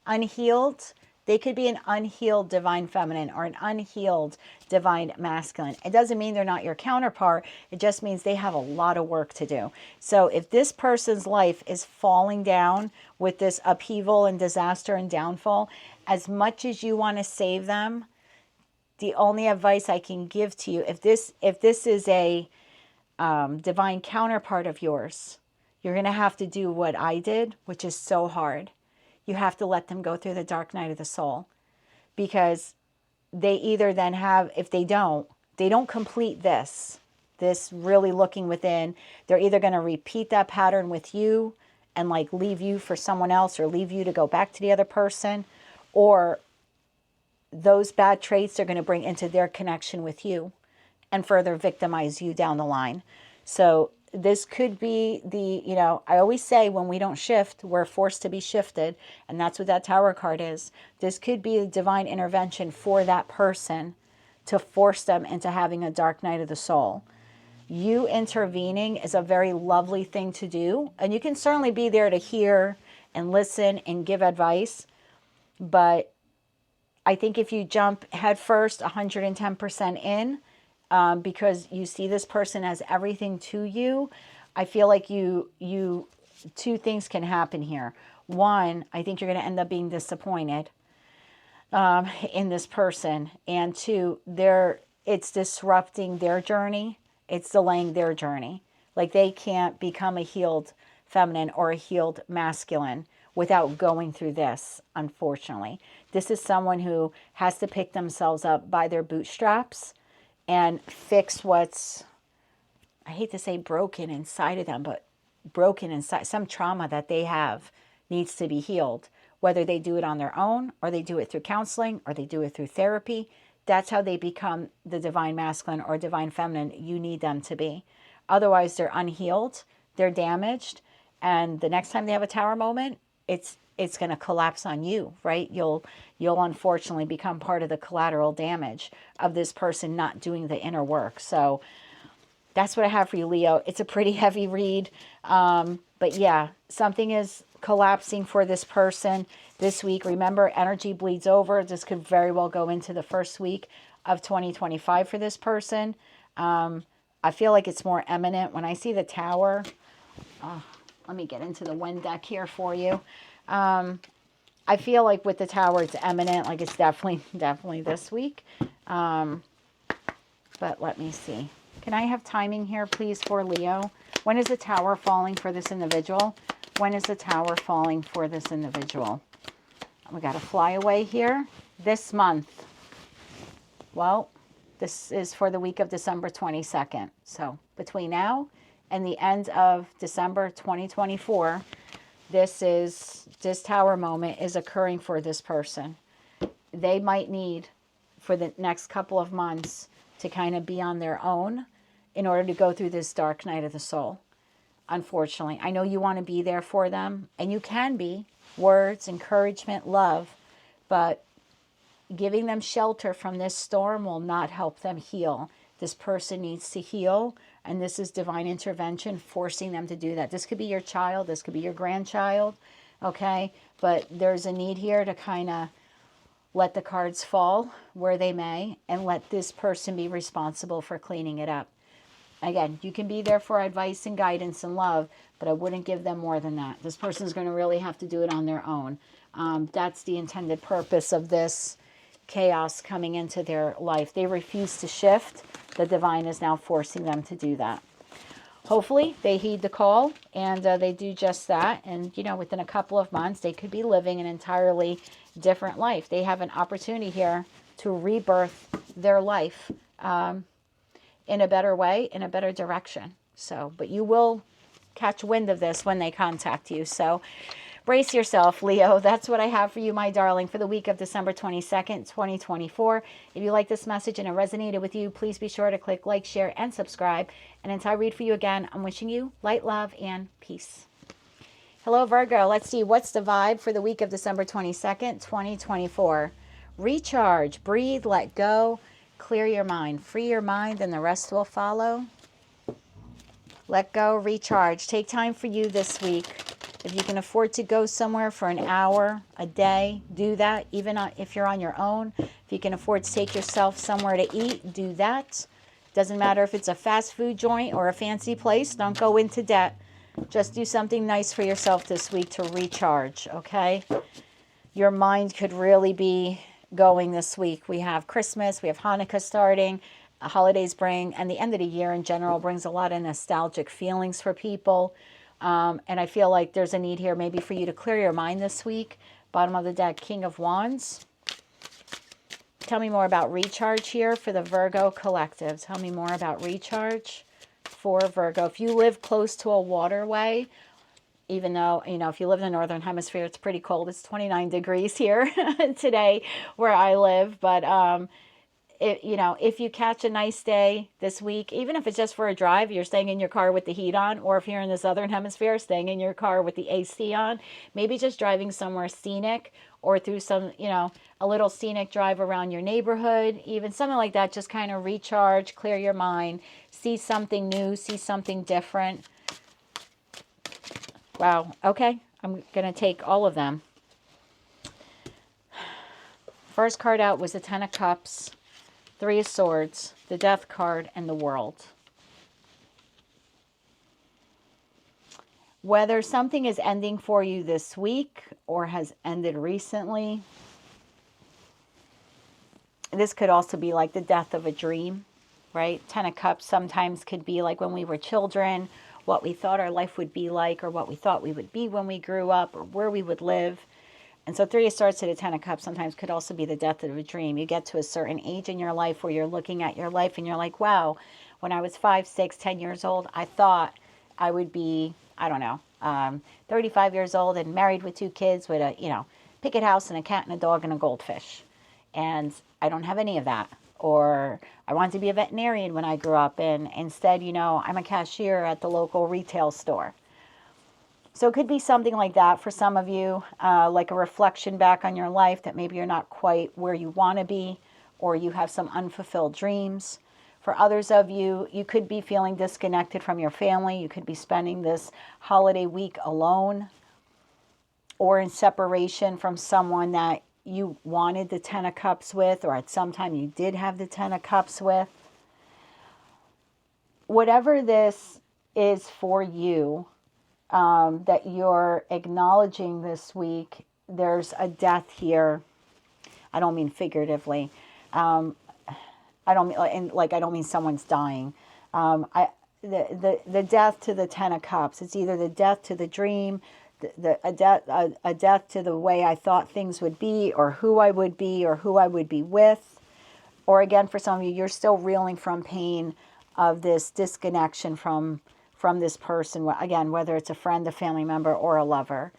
unhealed. They could be an unhealed divine feminine or an unhealed divine masculine. It doesn't mean they're not your counterpart. It just means they have a lot of work to do. So if this person's life is falling down with this upheaval and disaster and downfall, as much as you want to save them, the only advice I can give to you, if this is a divine counterpart of yours, you're going to have to do what I did, which is so hard. You have to let them go through the dark night of the soul, because they either then have, if they don't complete this really looking within, they're either going to repeat that pattern with you and like leave you for someone else, or leave you to go back to the other person, or those bad traits they're going to bring into their connection with you and further victimize you down the line. So this could be I always say when we don't shift, we're forced to be shifted. And that's what that Tower card is. This could be a divine intervention for that person to force them into having a dark night of the soul. You intervening is a very lovely thing to do. And you can certainly be there to hear and listen and give advice. But I think if you jump headfirst 110% in, because you see this person as everything to you, I feel like two things can happen here. One, I think you're going to end up being disappointed in this person. And two, it's disrupting their journey. It's delaying their journey. Like they can't become a healed feminine or a healed masculine without going through this, unfortunately. This is someone who has to pick themselves up by their bootstraps and fix what's, I hate to say broken inside of them, but broken inside, some trauma that they have needs to be healed. Whether they do it on their own, or they do it through counseling, or they do it through therapy, That's how they become the divine masculine or divine feminine you need them to be. Otherwise, they're unhealed, they're damaged, and the next time they have a tower moment, it's going to collapse on you, right? You'll unfortunately become part of the collateral damage of this person not doing the inner work. So that's what I have for you, Leo. It's a pretty heavy read. But yeah, something is collapsing for this person this week. Remember, energy bleeds over. This could very well go into the first week of 2025 for this person. I feel like it's more imminent. When I see the tower, let me get into the wind deck here for you. I feel like with the tower, it's imminent. Like it's definitely this week. But let me see. Can I have timing here, please, for Leo? When is the tower falling for this individual? When is the tower falling for this individual? We got to fly away here. This month. Well, this is for the week of December 22nd. So between now and the end of December 2024, this tower moment is occurring for this person. They might need for the next couple of months to kind of be on their own in order to go through this dark night of the soul. Unfortunately, I know you want to be there for them, and you can be. Words, encouragement, love, but giving them shelter from this storm will not help them heal. This person needs to heal, and this is divine intervention forcing them to do that. This could be your child, this could be your grandchild, okay? But there's a need here to kind of let the cards fall where they may and let this person be responsible for cleaning it up. Again, you can be there for advice and guidance and love, but I wouldn't give them more than that. This person's going to really have to do it on their own. That's the intended purpose of this chaos coming into their life. They refuse to shift. The divine is now forcing them to do that. Hopefully, they heed the call and they do just that. And, you know, within a couple of months, they could be living an entirely different life. They have an opportunity here to rebirth their life in a better way, in a better direction. So, but you will catch wind of this when they contact you. So brace yourself, Leo. That's what I have for you, my darling, for the week of December 22nd, 2024. If you like this message and it resonated with you, please be sure to click like, share, and subscribe. And until I read for you again, I'm wishing you light, love, and peace. Hello, Virgo. Let's see. What's the vibe for the week of December 22nd, 2024? Recharge, breathe, let go. Clear your mind. Free your mind and the rest will follow. Let go, recharge. Take time for you this week. If you can afford to go somewhere for an hour, a day, do that. Even if you're on your own. If you can afford to take yourself somewhere to eat, do that. Doesn't matter if it's a fast food joint or a fancy place. Don't go into debt. Just do something nice for yourself this week to recharge, okay? Your mind could really be going this week. We have Christmas, we have Hanukkah starting, holidays bring, and the end of the year in general brings a lot of nostalgic feelings for people. And I feel like there's a need here maybe for you to clear your mind this week. Bottom of the deck, King of Wands. Tell me more about recharge here for the Virgo collective. Tell me more about recharge for Virgo. If you live close to a waterway, even though, you know, if you live in the Northern Hemisphere, it's pretty cold. It's 29 degrees here today where I live. But, you know, if you catch a nice day this week, even if it's just for a drive, you're staying in your car with the heat on, or if you're in the Southern Hemisphere, staying in your car with the AC on, maybe just driving somewhere scenic or through some, you know, a little scenic drive around your neighborhood, even something like that. Just kind of recharge, clear your mind, see something new, see something different. Wow. Okay. I'm going to take all of them. First card out was the Ten of Cups, Three of Swords, the Death card, and the World. Whether something is ending for you this week or has ended recently, this could also be like the death of a dream, right? Ten of Cups sometimes could be like when we were children, what we thought our life would be like, or what we thought we would be when we grew up, or where we would live. And so Three of Swords to the Ten of Cups sometimes could also be the death of a dream. You get to a certain age in your life where you're looking at your life and you're like, wow, when I was 5, 6, 10 years old, I thought I would be, I don't know, 35 years old and married with 2 kids with a, you know, picket house and a cat and a dog and a goldfish. and I don't have any of that. Or I wanted to be a veterinarian when I grew up, and instead, you know, I'm a cashier at the local retail store. So it could be something like that for some of you, like a reflection back on your life that maybe you're not quite where you want to be, or you have some unfulfilled dreams. For others of you, you could be feeling disconnected from your family. You could be spending this holiday week alone or in separation from someone that you wanted the Ten of Cups with, or at some time you did have the Ten of Cups with. Whatever this is for you, that you're acknowledging this week, there's a death here. I don't mean figuratively. I don't mean, and like, I don't mean someone's dying. The death to the Ten of Cups. It's either the death to the dream, a death to the way I thought things would be, or who I would be, or who I would be with. Or again, for some of you, you're still reeling from pain of this disconnection from this person. Again, whether it's a friend, a family member, or a lover.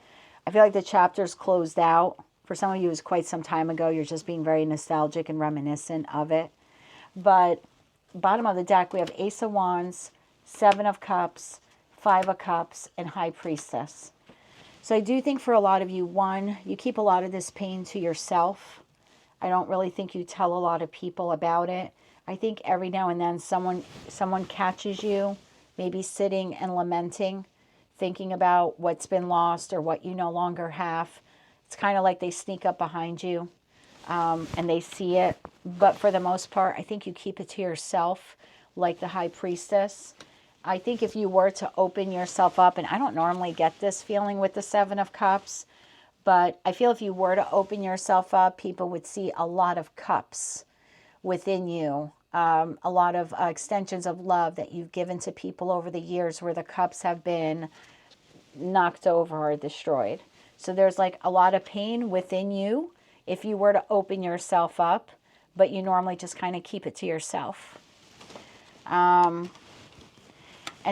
I feel like the chapter's closed out. For some of you, it was quite some time ago. You're just being very nostalgic and reminiscent of it. But bottom of the deck, we have Ace of Wands, Seven of Cups, Five of Cups, and High Priestess. So I do think for a lot of you, one, you keep a lot of this pain to yourself. I don't really think you tell a lot of people about it. I think every now and then someone catches you, maybe sitting and lamenting, thinking about what's been lost or what you no longer have. It's kind of like they sneak up behind you and they see it. But for the most part, I think you keep it to yourself, like the High Priestess. I think if you were to open yourself up, and I don't normally get this feeling with the Seven of Cups, but I feel if you were to open yourself up, people would see a lot of cups within you. A lot of extensions of love that you've given to people over the years where the cups have been knocked over or destroyed. So there's like a lot of pain within you if you were to open yourself up, but you normally just kind of keep it to yourself. And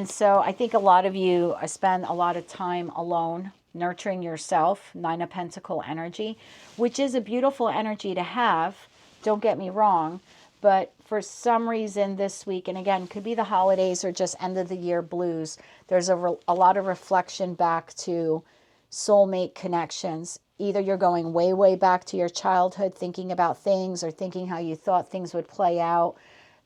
so I think a lot of you spend a lot of time alone, nurturing yourself, Nine of Pentacles energy, which is a beautiful energy to have. Don't get me wrong. But for some reason this week, and again, could be the holidays or just end of the year blues, there's a lot of reflection back to soulmate connections. Either you're going way, way back to your childhood, thinking about things or thinking how you thought things would play out.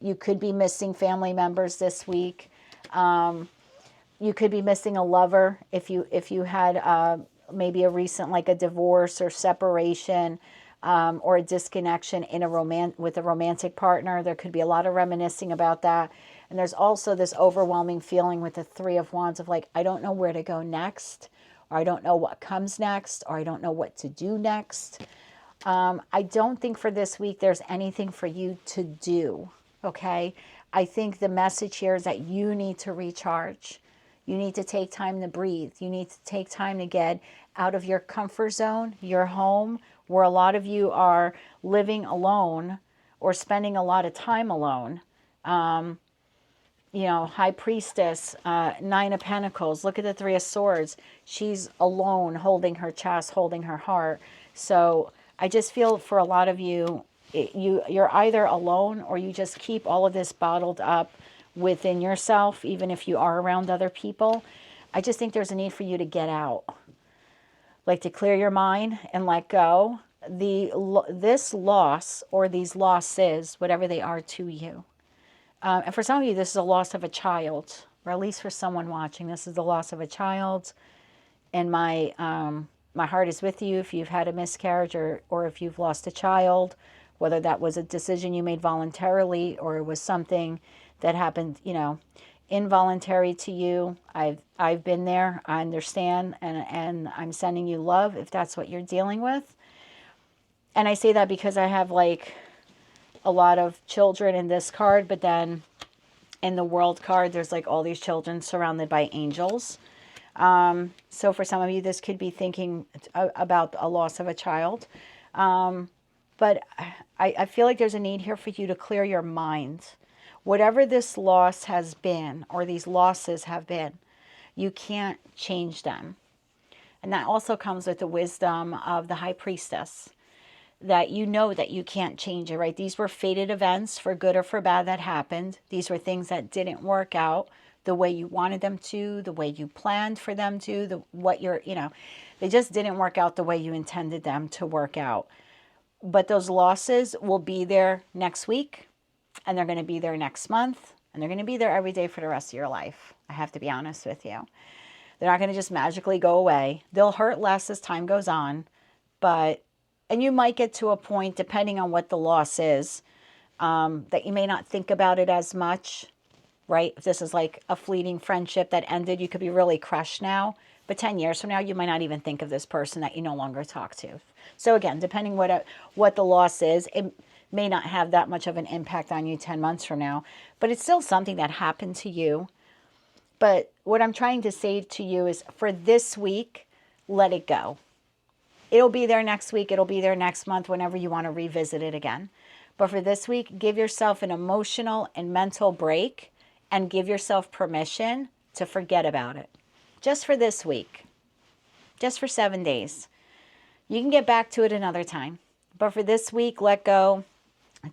You could be missing family members this week. You could be missing a lover if you had maybe a recent, like a divorce or separation. Or a disconnection in with a romantic partner. There could be a lot of reminiscing about that. And there's also this overwhelming feeling with the Three of Wands of like, I don't know where to go next, or I don't know what comes next, or I don't know what to do next. I don't think for this week there's anything for you to do, okay? I think the message here is that you need to recharge. You need to take time to breathe. You need to take time to get out of your comfort zone, your home, where a lot of you are living alone or spending a lot of time alone. You know, High Priestess, Nine of Pentacles. Look at the Three of Swords. She's alone, holding her chest, holding her heart. So I just feel for a lot of you, you're either alone or you just keep all of this bottled up within yourself, even if you are around other people. I just think there's a need for you to get out. Like to clear your mind and let go. This loss or these losses, whatever they are to you. And for some of you, this is a loss of a child, or at least for someone watching, this is the loss of a child. And my heart is with you if you've had a miscarriage or if you've lost a child, whether that was a decision you made voluntarily or it was something that happened, you know, involuntary to you. I've been there. I understand, and I'm sending you love if that's what you're dealing with. And I say that because I have like a lot of children in this card, but then in the World card, there's like all these children surrounded by angels. So for some of you, this could be thinking about a loss of a child. But I feel like there's a need here for you to clear your mind. Whatever this loss has been, or these losses have been, you can't change them. And that also comes with the wisdom of the High Priestess. that you know that you can't change it, right? These were fated events for good or for bad that happened. These were things that didn't work out the way you wanted them to, the way you planned for them to, they just didn't work out the way you intended them to work out. But those losses will be there next week, and they're going to be there next month, and they're going to be there every day for the rest of your life. I have to be honest with you. They're not going to just magically go away. They'll hurt less as time goes on, and you might get to a point, depending on what the loss is, that you may not think about it as much, right? If this is like a fleeting friendship that ended, you could be really crushed now. But 10 years from now, you might not even think of this person that you no longer talk to. So again, depending what the loss is, it may not have that much of an impact on you 10 months from now. But it's still something that happened to you. But what I'm trying to say to you is, for this week, let it go. It'll be there next week. It'll be there next month, whenever you want to revisit it again. But for this week, give yourself an emotional and mental break and give yourself permission to forget about it. Just for this week. Just for 7 days. You can get back to it another time. But for this week, let go,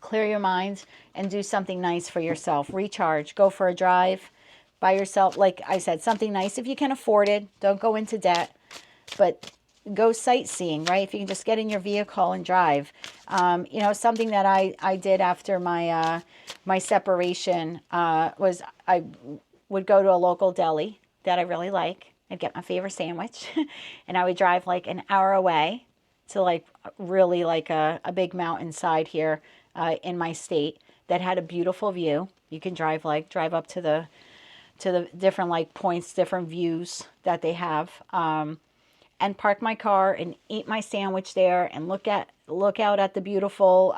clear your mind, and do something nice for yourself. Recharge. Go for a drive by yourself. Like I said, something nice if you can afford it. Don't go into debt. But go sightseeing, right? If you can just get in your vehicle and drive. Something that I did after my my separation was I would go to a local deli that I really like. I'd get my favorite sandwich, and I would drive like an hour away to like really like a big mountainside here in my state that had a beautiful view. You can drive up to the different like points, different views that they have. And park my car and eat my sandwich there and look out at the beautiful,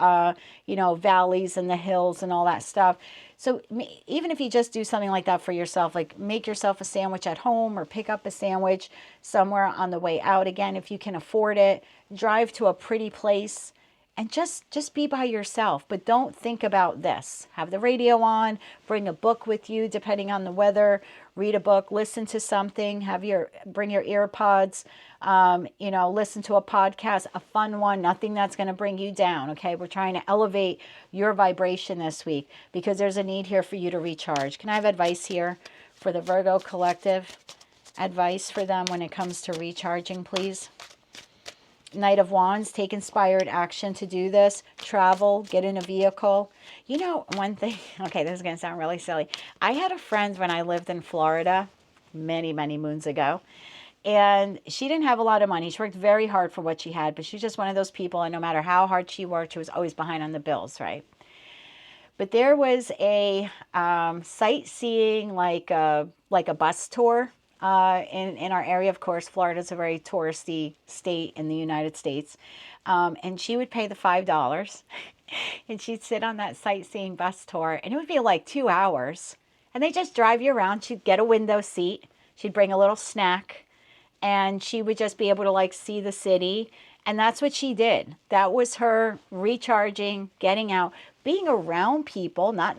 valleys and the hills and all that stuff. So even if you just do something like that for yourself, like make yourself a sandwich at home or pick up a sandwich somewhere on the way out. Again, if you can afford it, drive to a pretty place and just be by yourself. But don't think about this. Have the radio on, bring a book with you, depending on the weather. Read a book, listen to something, bring your earpods, listen to a podcast, a fun one, nothing that's going to bring you down, okay? We're trying to elevate your vibration this week because there's a need here for you to recharge. Can I have advice here for the Virgo collective? Advice for them when it comes to recharging, please. Knight of Wands, take inspired action to do this. Travel, get in a vehicle. One thing, okay, this is going to sound really silly. I had a friend when I lived in Florida many, many moons ago, and she didn't have a lot of money. She worked very hard for what she had, but she's just one of those people, and no matter how hard she worked, she was always behind on the bills, right? But there was a sightseeing, like a bus tour in our area. Of course, Florida is a very touristy state in the United States. And she would pay the $5 and she'd sit on that sightseeing bus tour, and it would be like 2 hours. And they just drive you around. She'd get a window seat. She'd bring a little snack, and she would just be able to like see the city. And that's what she did. That was her recharging, getting out, being around people, not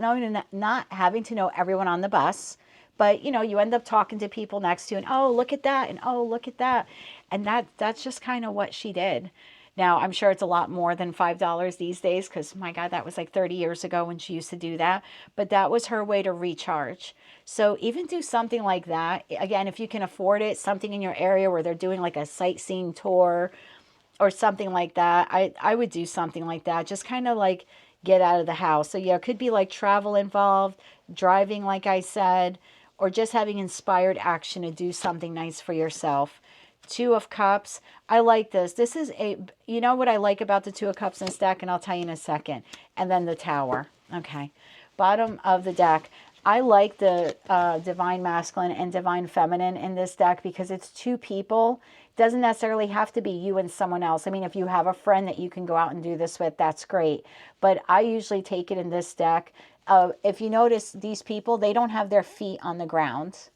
having to know everyone on the bus. But, you end up talking to people next to you, and, oh, look at that, and, oh, look at that. And that's just kind of what she did. Now, I'm sure it's a lot more than $5 these days because, my God, that was like 30 years ago when she used to do that. But that was her way to recharge. So even do something like that. Again, if you can afford it, something in your area where they're doing like a sightseeing tour or something like that. I would do something like that. Just kind of like get out of the house. So, yeah, it could be like travel involved, driving, like I said, or just having inspired action to do something nice for yourself. Two of Cups. I like this. This is what I like about the Two of Cups in this deck, and I'll tell you in a second. And then the Tower. Okay. Bottom of the deck. I like the Divine Masculine and Divine Feminine in this deck because it's two people. It doesn't necessarily have to be you and someone else. I mean, if you have a friend that you can go out and do this with, that's great. But I usually take it in this deck. If you notice, these people, they don't have their feet on the ground.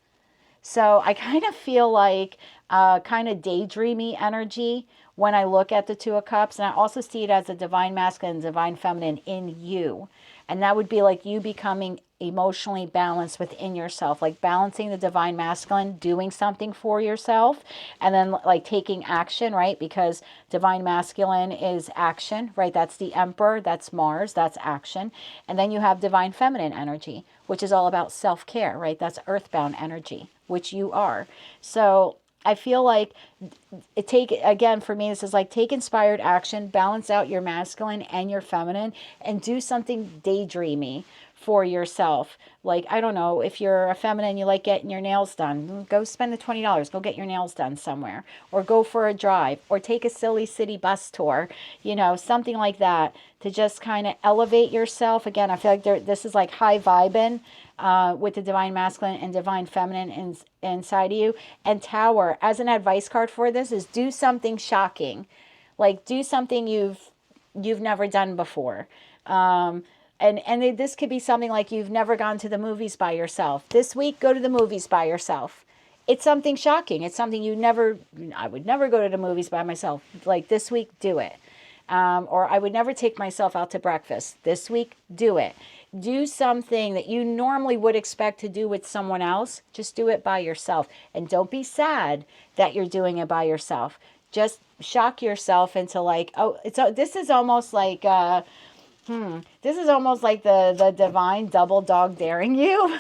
So I kind of feel like kind of daydreamy energy when I look at the Two of Cups. And I also see it as a Divine Masculine and Divine Feminine in you. And that would be like you becoming emotionally balanced within yourself, like balancing the divine masculine, doing something for yourself, and then like taking action, right? Because divine masculine is action, right? That's the emperor, that's Mars, that's action. And then you have divine feminine energy, which is all about self-care, right? That's earthbound energy, which you are. So I feel like again, for me, this is like take inspired action, balance out your masculine and your feminine, and do something daydreamy for yourself. Like, I don't know, if you're a feminine, you like getting your nails done, go spend the $20, go get your nails done somewhere, or go for a drive, or take a silly city bus tour, you know, something like that, to just kind of elevate yourself. Again, I feel like this is like high vibing with the divine masculine and divine feminine inside of you. And Tower, as an advice card for this, is do something shocking. Like, do something you've never done before. And this could be something like you've never gone to the movies by yourself. This week, go to the movies by yourself. It's something shocking. It's something I would never go to the movies by myself. Like, this week, do it. Or I would never take myself out to breakfast. This week, do it. Do something that you normally would expect to do with someone else. Just do it by yourself. And don't be sad that you're doing it by yourself. Just shock yourself into like, oh, this is almost like... this is almost like the divine double dog daring you.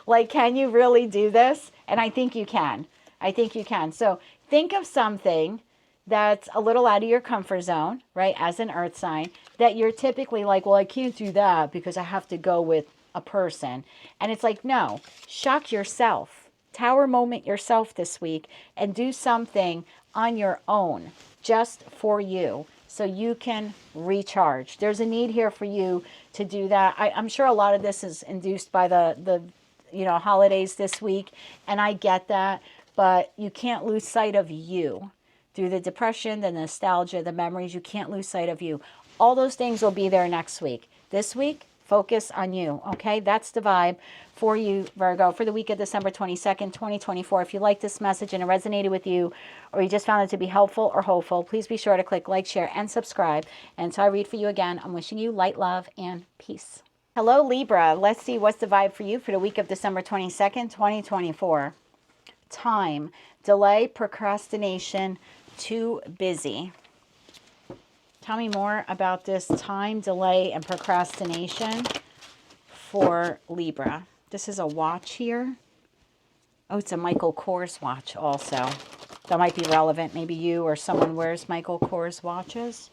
Like, can you really do this? And I think you can. I think you can. So think of something that's a little out of your comfort zone, right? As an earth sign, that you're typically like, well, I can't do that because I have to go with a person. And it's like, no, shock yourself. Tower moment yourself this week and do something on your own, just for you, so you can recharge. There's a need here for you to do that. I'm sure a lot of this is induced by the holidays this week, and I get that, but you can't lose sight of you. Through the depression, the nostalgia, the memories, you can't lose sight of you. All those things will be there next week. This week, focus on you, okay? That's the vibe for you, Virgo, for the week of December 22nd, 2024. If you like this message and it resonated with you, or you just found it to be helpful or hopeful, please be sure to click like, share, and subscribe. And until I read for you again, I'm wishing you light, love, and peace. Hello, Libra. Let's see what's the vibe for you for the week of December 22nd, 2024. Time, delay, procrastination, too busy. Tell me more about this time, delay, and procrastination for Libra. This is a watch here. Oh, it's a Michael Kors watch also. That might be relevant. Maybe you or someone wears Michael Kors watches.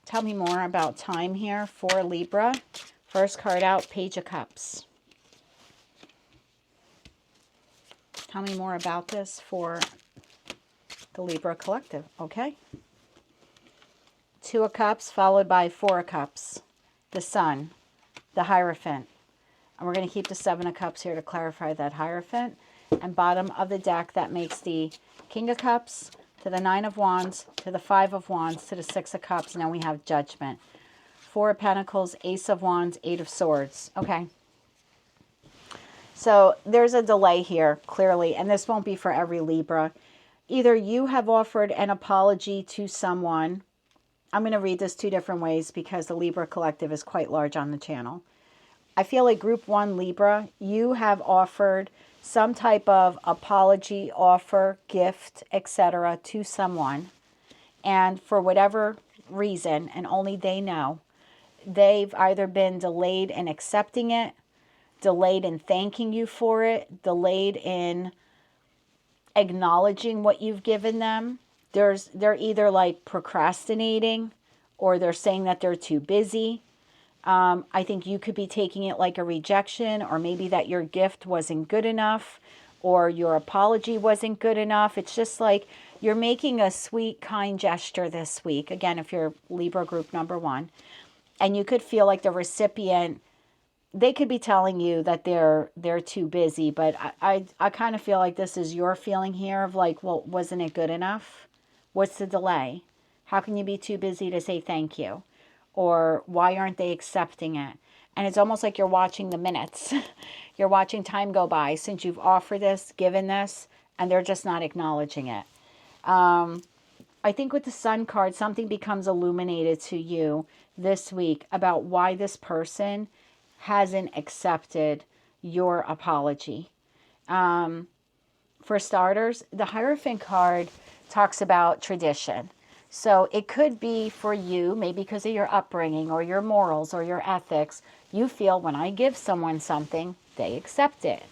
Tell me more about time here for Libra. First card out, Page of Cups. Tell me more about this for the Libra collective, okay? Two of Cups followed by Four of Cups. The Sun, the Hierophant. And we're going to keep the Seven of Cups here to clarify that Hierophant. And bottom of the deck, that makes the King of Cups to the Nine of Wands, to the Five of Wands, to the Six of Cups. Now we have Judgment. Four of Pentacles, Ace of Wands, Eight of Swords. Okay. So there's a delay here, clearly, and this won't be for every Libra. Either you have offered an apology to someone. I'm going to read this two different ways because the Libra collective is quite large on the channel. I feel like Group 1 Libra, you have offered some type of apology, offer, gift, etc. to someone. And for whatever reason, and only they know, they've either been delayed in accepting it, delayed in thanking you for it, delayed in acknowledging what you've given them. They're either like procrastinating, or they're saying that they're too busy. I think you could be taking it like a rejection, or maybe that your gift wasn't good enough, or your apology wasn't good enough. It's just like you're making a sweet, kind gesture this week. Again, if you're Libra group number 1, and you could feel like the recipient, they could be telling you that they're too busy, but I kind of feel like this is your feeling here of like, well, wasn't it good enough? What's the delay? How can you be too busy to say thank you? Or why aren't they accepting it? And it's almost like you're watching the minutes. You're watching time go by since you've offered this, given this, and they're just not acknowledging it. I think with the Sun card, something becomes illuminated to you this week about why this person hasn't accepted your apology. For starters, the Hierophant card talks about tradition. So it could be for you, maybe because of your upbringing or your morals or your ethics, you feel when I give someone something, they accept it.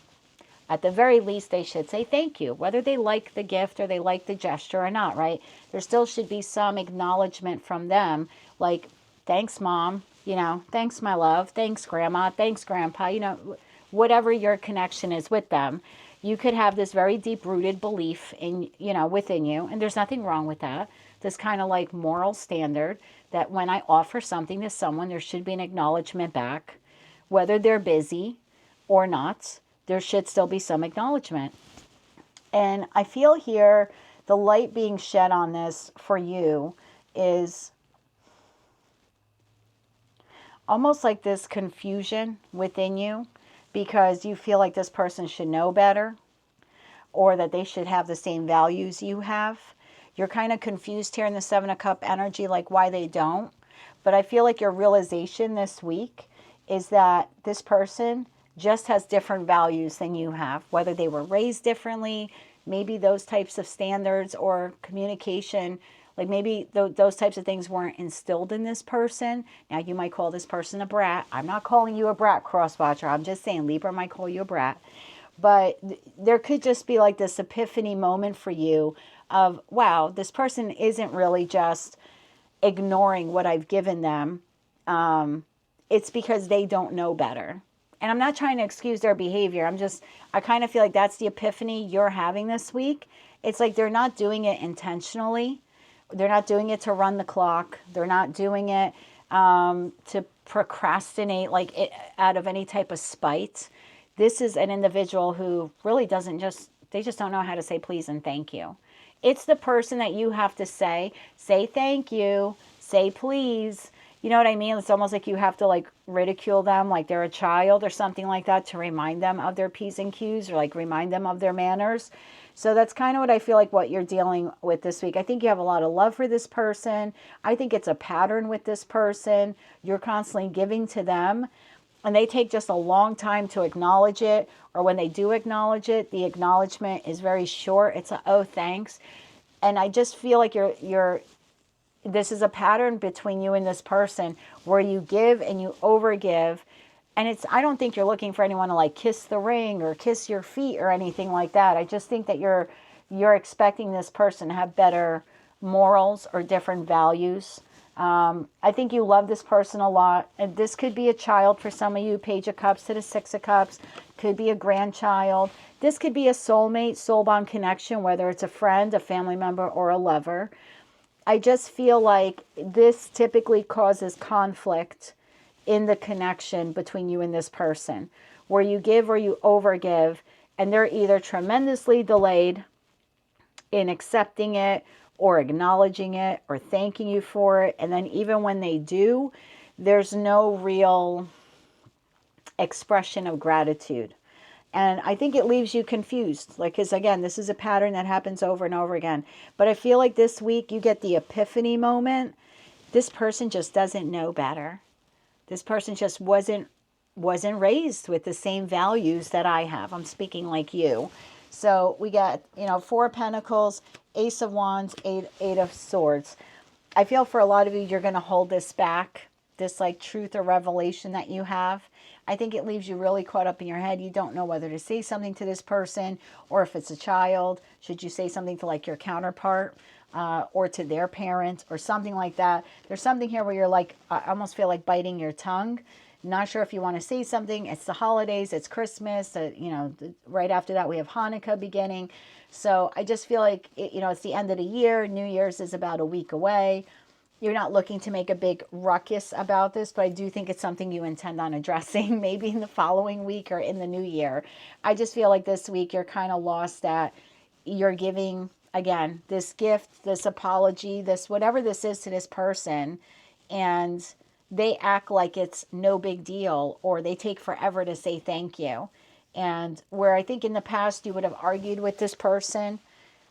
At the very least, they should say thank you, whether they like the gift or they like the gesture or not, right? There still should be some acknowledgement from them, like, thanks, Mom, thanks, my love, thanks, Grandma, thanks, Grandpa, whatever your connection is with them. You could have this very deep-rooted belief in, within you, and there's nothing wrong with that. This kind of like moral standard that when I offer something to someone, there should be an acknowledgement back, whether they're busy or not. There should still be some acknowledgement. And I feel here the light being shed on this for you is almost like this confusion within you because you feel like this person should know better or that they should have the same values you have. You're kind of confused here in the Seven of Cups energy, like why they don't. But I feel like your realization this week is that this person just has different values than you have, whether they were raised differently, maybe those types of standards or communication, like maybe those types of things weren't instilled in this person. Now you might call this person a brat. I'm not calling you a brat, cross-watcher. I'm just saying Libra might call you a brat. But there could just be like this epiphany moment for you of, wow, this person isn't really just ignoring what I've given them. It's because they don't know better. And I'm not trying to excuse their behavior. I kind of feel like that's the epiphany you're having this week. It's like they're not doing it intentionally. They're not doing it to run the clock. They're not doing it to procrastinate out of any type of spite. This is an individual who really they just don't know how to say please and thank you. It's the person that you have to say thank you, say please. You know what I mean? It's almost like you have to ridicule them like they're a child or something like that to remind them of their P's and Q's or remind them of their manners. So that's kind of what I feel like what you're dealing with this week. I think you have a lot of love for this person. I think it's a pattern with this person. You're constantly giving to them and they take just a long time to acknowledge it, or when they do acknowledge it, the acknowledgement is very short. It's a, oh, thanks. And I just feel like this is a pattern between you and this person where you give and you overgive. And I don't think you're looking for anyone to kiss the ring or kiss your feet or anything like that. I just think that you're expecting this person to have better morals or different values. I think you love this person a lot. And this could be a child for some of you, Page of Cups to the Six of Cups, could be a grandchild. This could be a soulmate, soul bond connection, whether it's a friend, a family member, or a lover. I just feel like this typically causes conflict in the connection between you and this person, where you give or you overgive, and they're either tremendously delayed in accepting it or acknowledging it or thanking you for it. And then even when they do, there's no real expression of gratitude. And I think it leaves you confused. Because again, this is a pattern that happens over and over again. But I feel like this week you get the epiphany moment. This person just doesn't know better. This person just wasn't raised with the same values that I have. I'm speaking like you. So we got, Four of Pentacles, Ace of Wands, Eight of Swords. I feel for a lot of you, you're going to hold this back, this truth or revelation that you have. I think it leaves you really caught up in your head. You don't know whether to say something to this person, or if it's a child, should you say something to your counterpart or to their parent or something like that. There's something here where you're I almost feel like biting your tongue. Not sure if you want to say something. It's the holidays. It's Christmas. Right after that, we have Hanukkah beginning. So I just feel like, it's the end of the year. New Year's is about a week away. You're not looking to make a big ruckus about this, but I do think it's something you intend on addressing maybe in the following week or in the new year. I just feel like this week you're kind of lost at, you're giving, again, this gift, this apology, this whatever this is to this person, and they act like it's no big deal, or they take forever to say thank you. And where I think in the past you would have argued with this person,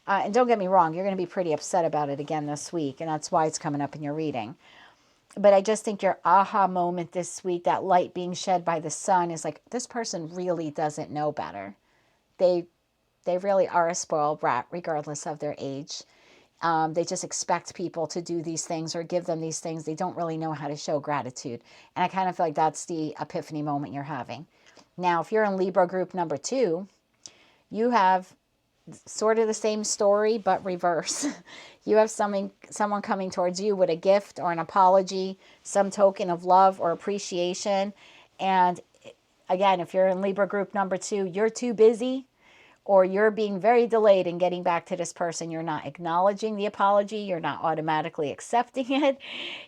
And don't get me wrong, you're going to be pretty upset about it again this week, and that's why it's coming up in your reading. But I just think your aha moment this week, that light being shed by the sun, is like, this person really doesn't know better. They really are a spoiled brat, regardless of their age. They just expect people to do these things or give them these things. They don't really know how to show gratitude. And I kind of feel like that's the epiphany moment you're having. Now, if you're in Libra group number 2, you have sort of the same story, but reverse. You have someone coming towards you with a gift or an apology, some token of love or appreciation. And again, if you're in Libra group number 2, you're too busy, or you're being very delayed in getting back to this person. You're not acknowledging the apology. You're not automatically accepting it.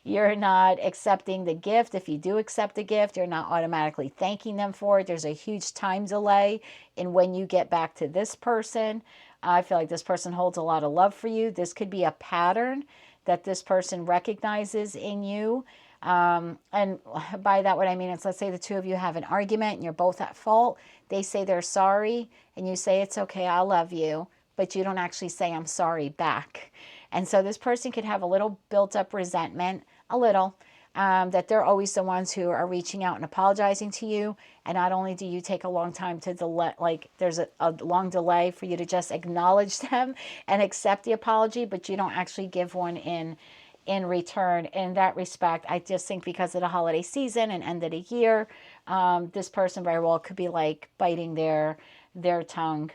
You're not accepting the gift. If you do accept a gift, you're not automatically thanking them for it. There's a huge time delay in when you get back to this person. I feel like this person holds a lot of love for you. This could be a pattern that this person recognizes in you. And by that, what I mean is, let's say the two of you have an argument and you're both at fault. They say they're sorry and you say, it's okay, I love you, but you don't actually say, I'm sorry back. And so this person could have a little built up resentment, a little, that they're always the ones who are reaching out and apologizing to you. And not only do you take a long time to delay, like there's a long delay for you to just acknowledge them and accept the apology, but you don't actually give one in return. In that respect, I just think because of the holiday season and end of the year, this person very well could be like biting their tongue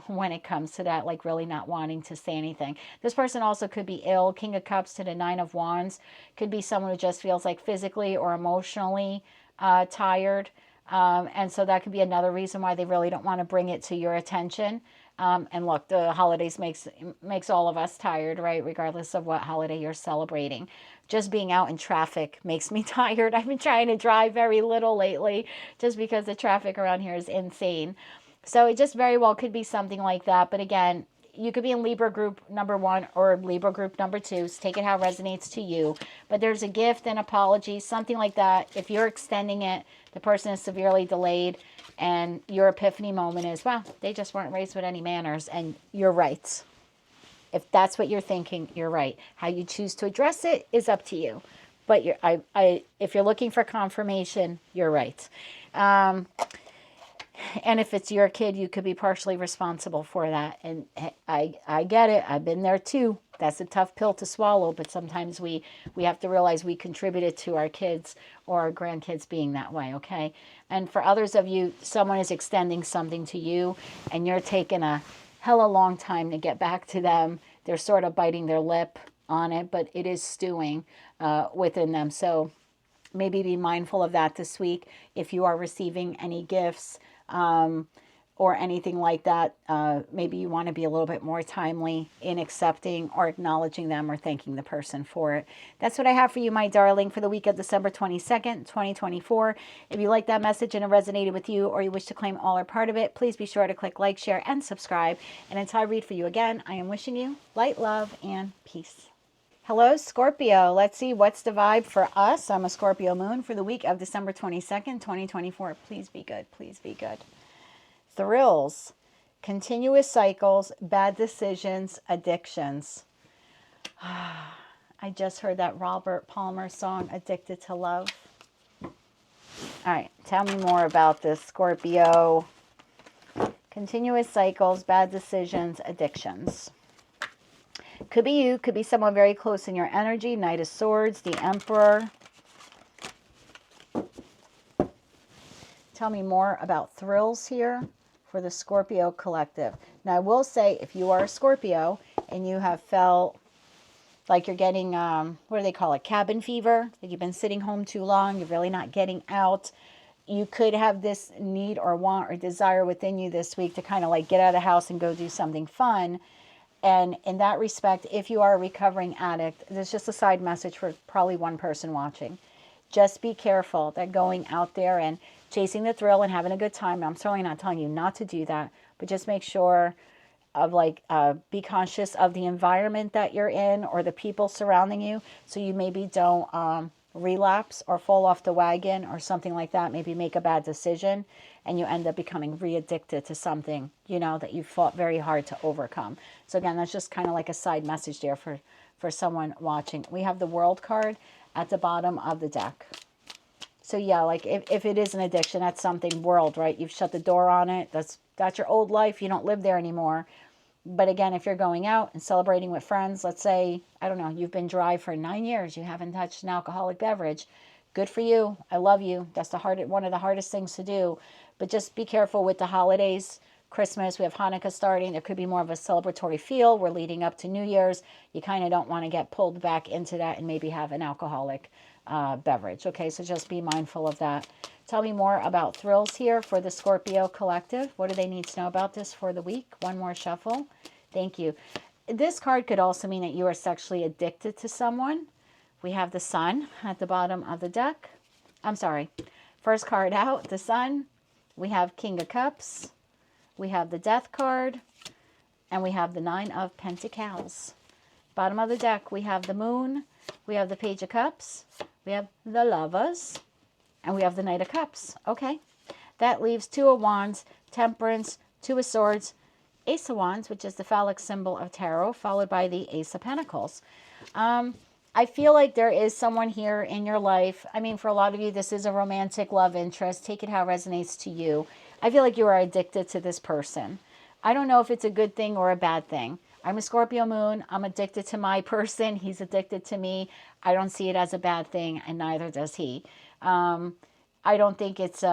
when it comes to that, like really not wanting to say anything. This person also could be ill. King of Cups to the Nine of Wands could be someone who just feels like physically or emotionally tired. And so that could be another reason why they really don't want to bring it to your attention. And look, the holidays makes all of us tired, right? Regardless of what holiday you're celebrating. Just being out in traffic makes me tired. I've been trying to drive very little lately just because the traffic around here is insane. So it just very well could be something like that. But again, you could be in Libra group number 1 or Libra group number 2. So take it how it resonates to you. But there's a gift, an apology, something like that. If you're extending it, the person is severely delayed. And your epiphany moment is, well, they just weren't raised with any manners. And you're right. If that's what you're thinking, you're right. How you choose to address it is up to you. But if you're looking for confirmation, you're right. And if it's your kid, you could be partially responsible for that. And I get it. I've been there too. That's a tough pill to swallow. But sometimes we have to realize we contributed to our kids or our grandkids being that way, okay? And for others of you, someone is extending something to you and you're taking a hella long time to get back to them. They're sort of biting their lip on it, but it is stewing within them. So maybe be mindful of that this week. If you are receiving any gifts or anything like that, maybe you want to be a little bit more timely in accepting or acknowledging them or thanking the person for it. That's what I have for you, my darling, for the week of December 22nd, 2024. If you like that message and it resonated with you, or you wish to claim all or part of it, please be sure to click like, share, and subscribe. And until I read for you again, I am wishing you light, love, and peace. Hello, Scorpio. Let's see what's the vibe for us. I'm a Scorpio moon for the week of December 22nd, 2024. Please be good. Please be good. Thrills, continuous cycles, bad decisions, addictions. I just heard that Robert Palmer song, Addicted to Love. All right, tell me more about this, Scorpio. Continuous cycles, bad decisions, addictions. Could be you, could be someone very close in your energy. Knight of Swords, the Emperor. Tell me more about thrills here for the Scorpio collective. Now, I will say, if you are a Scorpio and you have felt like you're getting, what do they call it, cabin fever, like you've been sitting home too long, you're really not getting out, you could have this need or want or desire within you this week to kind of like get out of the house and go do something fun. And in that respect, if you are a recovering addict, there's just a side message for probably one person watching. Just be careful that going out there and chasing the thrill and having a good time. I'm certainly not telling you not to do that, but just make sure of like, be conscious of the environment that you're in or the people surrounding you. So you maybe don't relapse or fall off the wagon or something like that, maybe make a bad decision, and you end up becoming re-addicted to something, you know, that you fought very hard to overcome. So again, that's just kind of like a side message there for someone watching. We have the World card at the bottom of the deck. So yeah, like if it is an addiction, that's something, World, right? You've shut the door on it. That's your old life. You don't live there anymore. But again, if you're going out and celebrating with friends, let's say, I don't know, you've been dry for 9 years. You haven't touched an alcoholic beverage. Good for you. I love you. That's one of the hardest things to do. But just be careful with the holidays. Christmas, we have Hanukkah starting. There could be more of a celebratory feel. We're leading up to New Year's. You kind of don't want to get pulled back into that and maybe have an alcoholic beverage. Okay, so just be mindful of that. Tell me more about thrills here for the Scorpio collective. What do they need to know about this for the week? One more shuffle. Thank you. This card could also mean that you are sexually addicted to someone. We have the Sun at the bottom of the deck. I'm sorry. First card out, the Sun. We have King of Cups. We have the Death card. And we have the Nine of Pentacles. Bottom of the deck, we have the Moon. We have the Page of Cups. We have the Lovers. And we have the Knight of Cups. Okay. That leaves Two of Wands, Temperance, Two of Swords, Ace of Wands, which is the phallic symbol of tarot, followed by the Ace of Pentacles. I feel like there is someone here in your life. I mean, for a lot of you, this is a romantic love interest. Take it how it resonates to you. I feel like you are addicted to this person. I don't know if it's a good thing or a bad thing. I'm a Scorpio moon. I'm addicted to my person. He's addicted to me. I don't see it as a bad thing, and neither does he. I don't think it's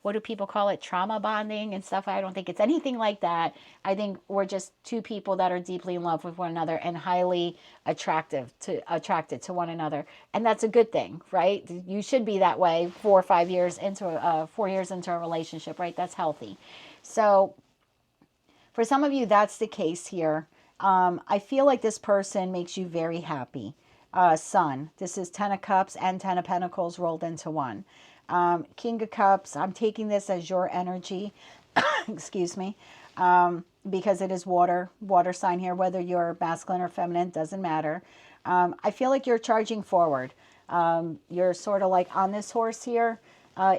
what do people call it? Trauma bonding and stuff. I don't think it's anything like that. I think we're just two people that are deeply in love with one another and highly attracted to one another. And that's a good thing, right? You should be that way 4 or 5 years into 4 years into a relationship, right? That's healthy. So for some of you, that's the case here. I feel like this person makes you very happy. Sun. This is 10 of Cups and 10 of Pentacles rolled into one. King of Cups. I'm taking this as your energy. Excuse me. Because it is water sign here, whether you're masculine or feminine, doesn't matter. I feel like you're charging forward. You're sort of like on this horse here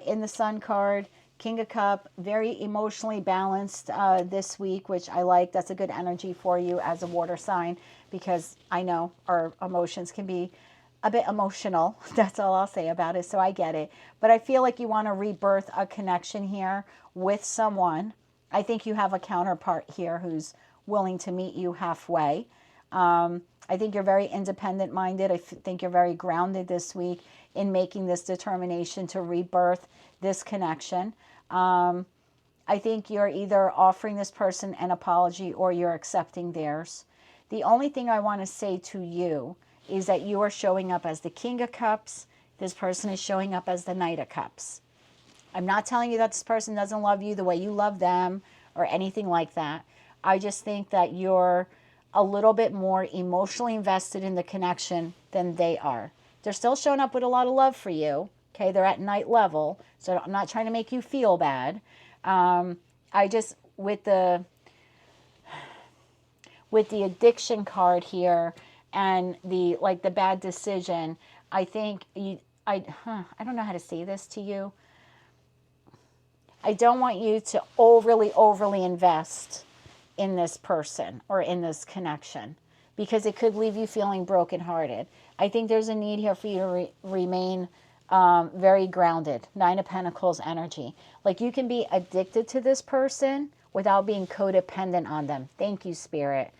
in the Sun card. King of Cup, very emotionally balanced this week, which I like. That's a good energy for you as a water sign, because I know our emotions can be a bit emotional. That's all I'll say about it. So I get it. But I feel like you want to rebirth a connection here with someone. I think you have a counterpart here who's willing to meet you halfway. I think you're very independent minded. I think you're very grounded this week in making this determination to rebirth this connection. I think you're either offering this person an apology or you're accepting theirs. The only thing I want to say to you is that you are showing up as the King of Cups. This person is showing up as the Knight of Cups. I'm not telling you that this person doesn't love you the way you love them or anything like that. I just think that you're a little bit more emotionally invested in the connection than they are. They're still showing up with a lot of love for you. Okay, they're at night level, so I'm not trying to make you feel bad. I just, with the addiction card here and the bad decision, I think I don't know how to say this to you. I don't want you to overly invest in this person or in this connection, because it could leave you feeling brokenhearted. I think there's a need here for you to remain very grounded. 9 of Pentacles energy. Like, you can be addicted to this person without being codependent on them. Thank you, Spirit.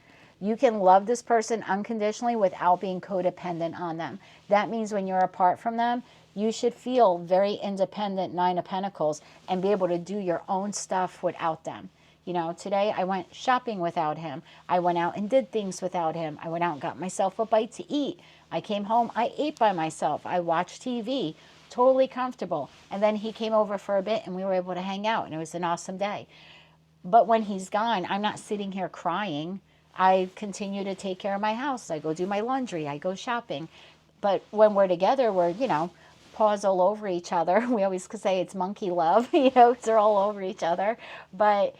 You can love this person unconditionally without being codependent on them. That means when you're apart from them, you should feel very independent, 9 of Pentacles, and be able to do your own stuff without them. You know, today I went shopping without him. I went out and did things without him. I went out and got myself a bite to eat. I came home, I ate by myself. I watched TV, totally comfortable. And then he came over for a bit and we were able to hang out, and it was an awesome day. But when he's gone, I'm not sitting here crying. I continue to take care of my house. I go do my laundry. I go shopping. But when we're together, we're, paws all over each other. We always say it's monkey love, they're all over each other. But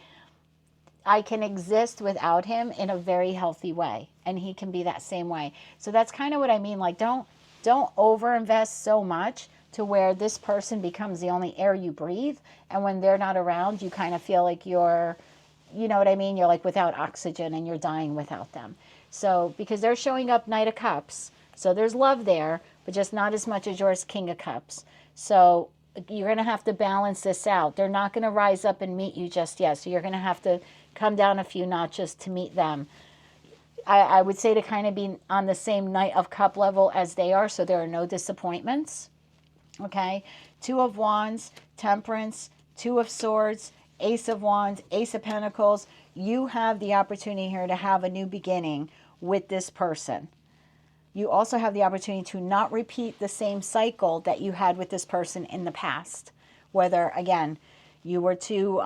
I can exist without him in a very healthy way, and he can be that same way. So that's kind of what I mean. Like, don't don't overinvest so much to where this person becomes the only air you breathe. And when they're not around, you kind of feel like you're, you know what I mean? You're like without oxygen and you're dying without them. So because they're showing up Knight of Cups, so there's love there, but just not as much as yours King of Cups. So you're going to have to balance this out. They're not going to rise up and meet you just yet. So you're going to have to come down a few notches to meet them. I would say to kind of be on the same Knight of Cup level as they are, so there are no disappointments. Okay, Two of Wands, Temperance, Two of Swords, Ace of Wands, Ace of Pentacles. You have the opportunity here to have a new beginning with this person. You also have the opportunity to not repeat the same cycle that you had with this person in the past. Whether, again, you were too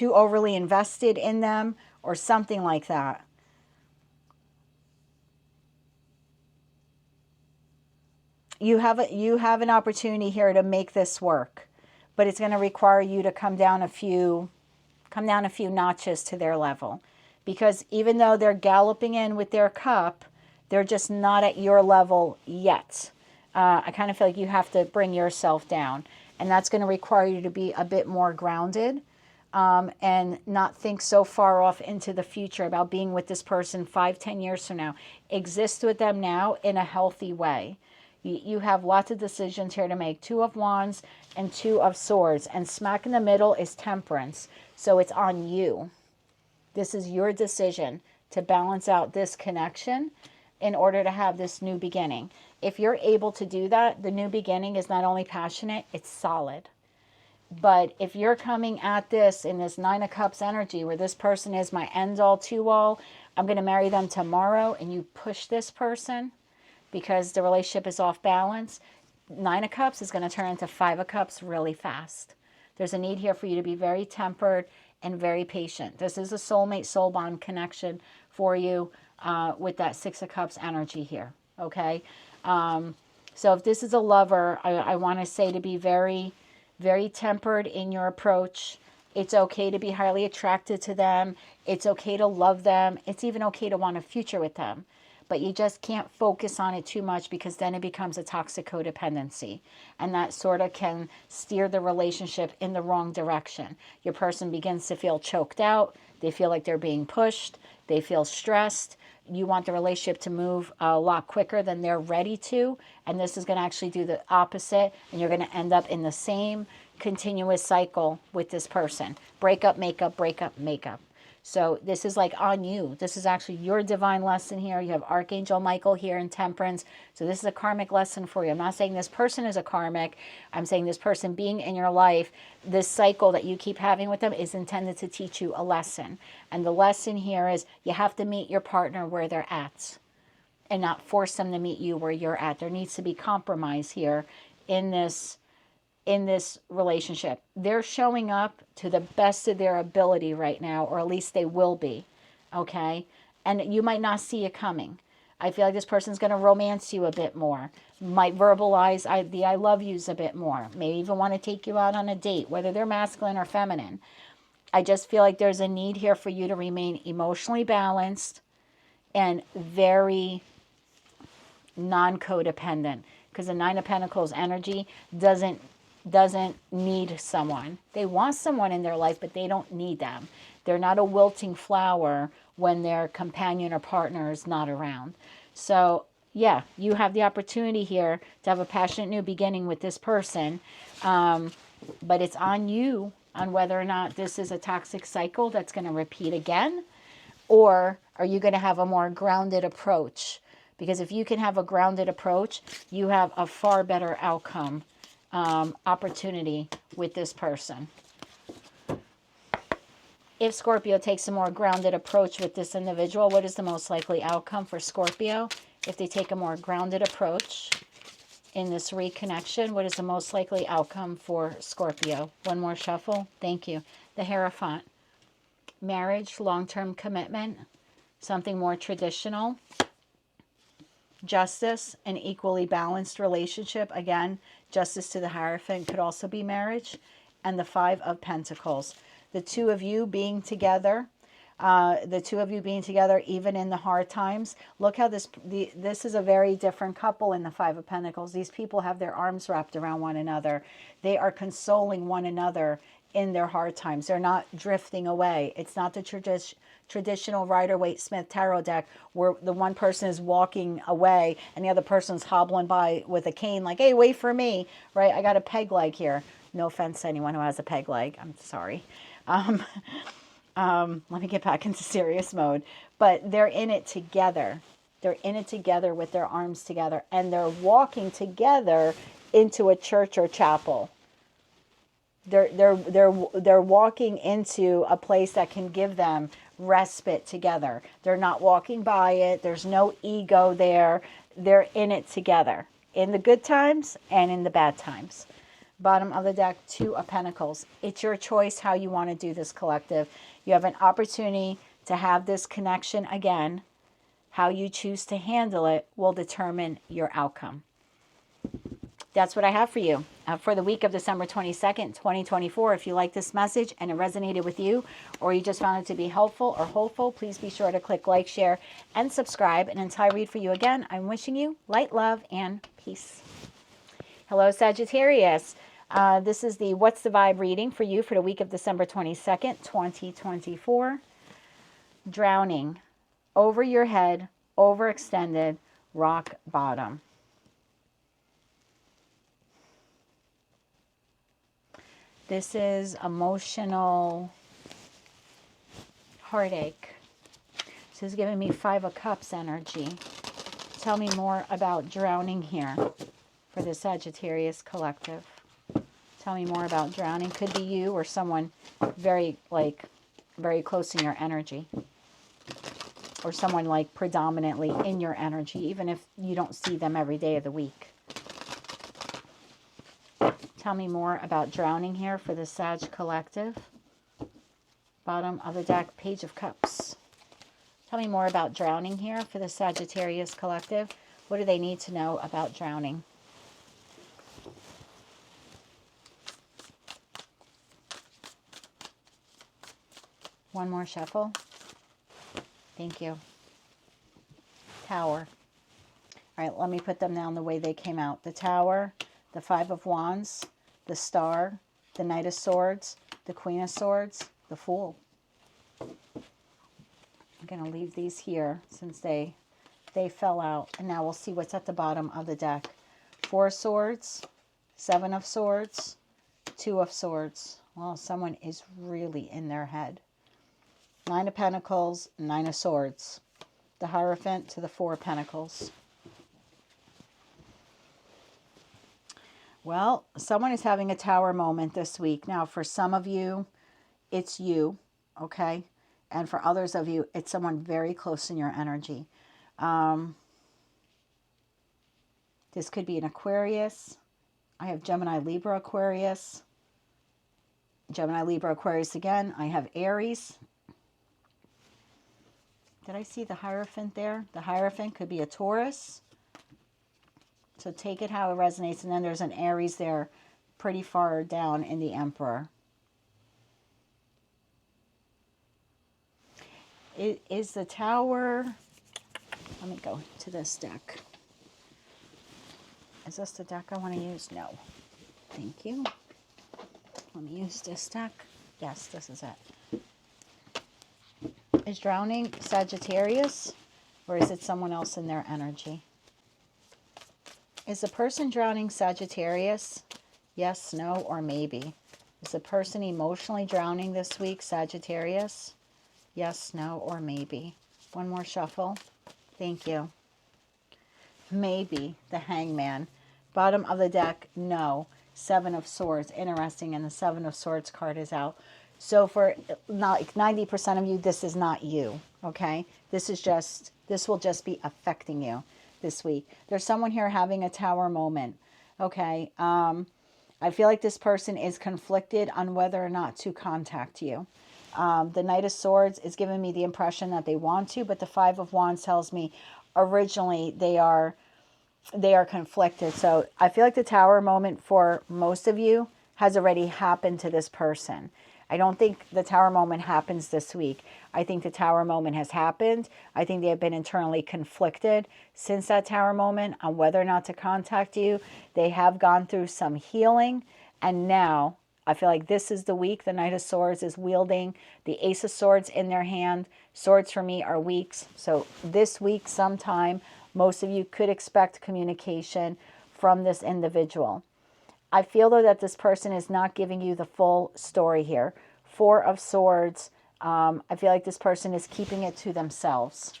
overly invested in them or something like that. You have an opportunity here to make this work, but it's going to require you to come down a few notches to their level, because even though they're galloping in with their cup, they're just not at your level yet. I kind of feel like you have to bring yourself down, and that's going to require you to be a bit more grounded. And not think so far off into the future about being with this person 5-10 years from now. Exist with them now in a healthy way. You have lots of decisions here to make. Two of Wands and Two of Swords. And smack in the middle is Temperance. So it's on you. This is your decision to balance out this connection in order to have this new beginning. If you're able to do that, the new beginning is not only passionate, it's solid. But if you're coming at this in this Nine of Cups energy where this person is my end all to all, I'm going to marry them tomorrow, and you push this person because the relationship is off balance, Nine of Cups is going to turn into Five of Cups really fast. There's a need here for you to be very tempered and very patient. This is a soulmate, soul bond connection for you with that Six of Cups energy here, okay? So if this is a lover, I want to say to be very tempered in your approach. It's okay to be highly attracted to them. It's okay to love them. It's even okay to want a future with them. But you just can't focus on it too much, because then it becomes a toxic codependency. And that sort of can steer the relationship in the wrong direction. Your person begins to feel choked out. They feel like they're being pushed. They feel stressed. You want the relationship to move a lot quicker than they're ready to. And this is going to actually do the opposite. And you're going to end up in the same continuous cycle with this person. Breakup, makeup, breakup, makeup. So this is like on you. This is actually your divine lesson here. You have Archangel Michael here in Temperance. So this is a karmic lesson for you. I'm not saying this person is a karmic. I'm saying this person being in your life, this cycle that you keep having with them is intended to teach you a lesson. And the lesson here is you have to meet your partner where they're at and not force them to meet you where you're at. There needs to be compromise here in this relationship. They're showing up to the best of their ability right now, or at least they will be, okay? And you might not see it coming. I feel like this person's going to romance you a bit more, might verbalize the I love yous a bit more, maybe even want to take you out on a date, whether they're masculine or feminine. I just feel like there's a need here for you to remain emotionally balanced and very non-codependent, because the Nine of Pentacles energy doesn't need someone. They want someone in their life, but they don't need them. They're not a wilting flower when their companion or partner is not around. So yeah, you have the opportunity here to have a passionate new beginning with this person, but it's on you on whether or not this is a toxic cycle that's going to repeat again, or are you going to have a more grounded approach? Because if you can have a grounded approach, you have a far better outcome opportunity with this person. If Scorpio takes a more grounded approach with this individual, what is the most likely outcome for Scorpio? If they take a more grounded approach in this reconnection, what is the most likely outcome for Scorpio? One more shuffle. Thank you. The Hierophant. Marriage, long-term commitment, something more traditional. Justice, an equally balanced relationship. Again, justice to the Hierophant could also be marriage. And the Five of Pentacles. The two of you being together, The two of you being together, even in the hard times. Look how this is a very different couple in the Five of Pentacles. These people have their arms wrapped around one another. They are consoling one another in their hard times. They're not drifting away. It's not the traditional Rider-Waite-Smith tarot deck where the one person is walking away and the other person's hobbling by with a cane like, hey, wait for me, right? I got a peg leg here. No offense to anyone who has a peg leg. I'm sorry. Let me get back into serious mode. But they're in it together. They're in it together with their arms together. And they're walking together into a church or chapel. They're walking into a place that can give them respite together. They're not walking by it. There's no ego there. They're in it together. In the good times and in the bad times. Bottom of the deck, Two of Pentacles. It's your choice how you want to do this, collective. You have an opportunity to have this connection again. How you choose to handle it will determine your outcome. That's what I have for you for the week of December 22nd, 2024. If you like this message and it resonated with you, or you just found it to be helpful or hopeful, please be sure to click like, share, and subscribe. And until I read for you again, I'm wishing you light, love, and peace. Hello, Sagittarius. This is the What's the Vibe reading for you for the week of December 22nd, 2024. Drowning. Over your head, overextended, rock bottom. This is emotional heartache. This is giving me Five of Cups energy. Tell me more about drowning here for the Sagittarius collective. Tell me more about drowning. Could be you or someone very close in your energy. Or someone like predominantly in your energy, even if you don't see them every day of the week. Tell me more about drowning here for the Sag collective. Bottom of the deck, Page of Cups. Tell me more about drowning here for the Sagittarius collective. What do they need to know about drowning? One more shuffle. Thank you. Tower. All right, let me put them down the way they came out. The Tower, the Five of Wands, the Star, the Knight of Swords, the Queen of Swords, the Fool. I'm going to leave these here since they fell out. And now we'll see what's at the bottom of the deck. Four of Swords, Seven of Swords, Two of Swords. Well, someone is really in their head. Nine of Pentacles, Nine of Swords. The Hierophant to the Four of Pentacles. Well, someone is having a tower moment this week. Now, for some of you, it's you, okay? And for others of you, it's someone very close in your energy. This could be an Aquarius. I have Gemini, Libra, Aquarius. Gemini, Libra, Aquarius again. I have Aries. Did I see the Hierophant there? The Hierophant could be a Taurus. So take it how it resonates. And then there's an Aries there pretty far down in the Emperor. It is the Tower. Let me go to this deck. Is this the deck I want to use? No. Thank you. Let me use this deck. Yes, this is it. Is drowning Sagittarius, or is it someone else in their energy? Is the person drowning Sagittarius? Yes, no, or maybe. Is the person emotionally drowning this week Sagittarius? Yes, no, or maybe. One more shuffle. Thank you. Maybe the Hangman. Bottom of the deck, no. Seven of Swords. Interesting, and the Seven of Swords card is out. So for like 90% of you, this is not you, okay? This will just be affecting you this week. There's someone here having a tower moment, okay? I feel like this person is conflicted on whether or not to contact you. The Knight of Swords is giving me the impression that they want to, but the Five of Wands tells me originally they are conflicted. So I feel like the tower moment for most of you has already happened to this person. I don't think the Tower moment happens this week. I think the Tower moment has happened. I think they have been internally conflicted since that Tower moment on whether or not to contact you. They have gone through some healing, and now I feel like this is the week the Knight of Swords is wielding the Ace of Swords in their hand. Swords for me are weeks. So this week sometime, most of you could expect communication from this individual. I feel, though, that this person is not giving you the full story here. Four of Swords. I feel like this person is keeping it to themselves.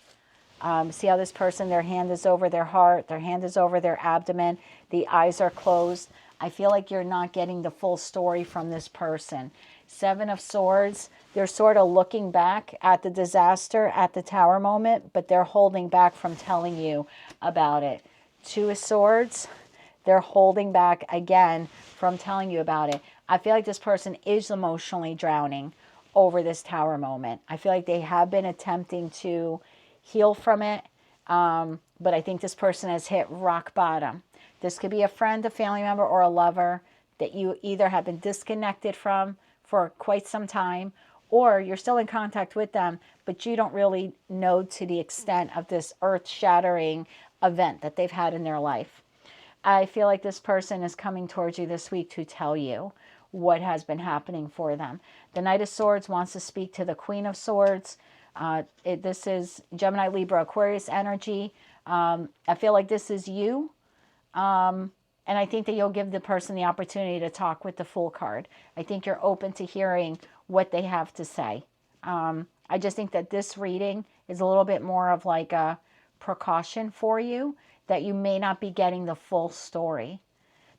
See how this person, their hand is over their heart, their hand is over their abdomen, the eyes are closed. I feel like you're not getting the full story from this person. Seven of Swords, they're sort of looking back at the disaster at the Tower moment, but they're holding back from telling you about it. Two of Swords, they're holding back again from telling you about it. I feel like this person is emotionally drowning over this Tower moment. I feel like they have been attempting to heal from it, but I think this person has hit rock bottom. This could be a friend, a family member, or a lover that you either have been disconnected from for quite some time, or you're still in contact with them, but you don't really know to the extent of this earth-shattering event that they've had in their life. I feel like this person is coming towards you this week to tell you what has been happening for them. The Knight of Swords wants to speak to the Queen of Swords. This is Gemini, Libra, Aquarius energy. I feel like this is you. And I think that you'll give the person the opportunity to talk with the Fool card. I think you're open to hearing what they have to say. I just think that this reading is a little bit more of like a precaution for you, that you may not be getting the full story.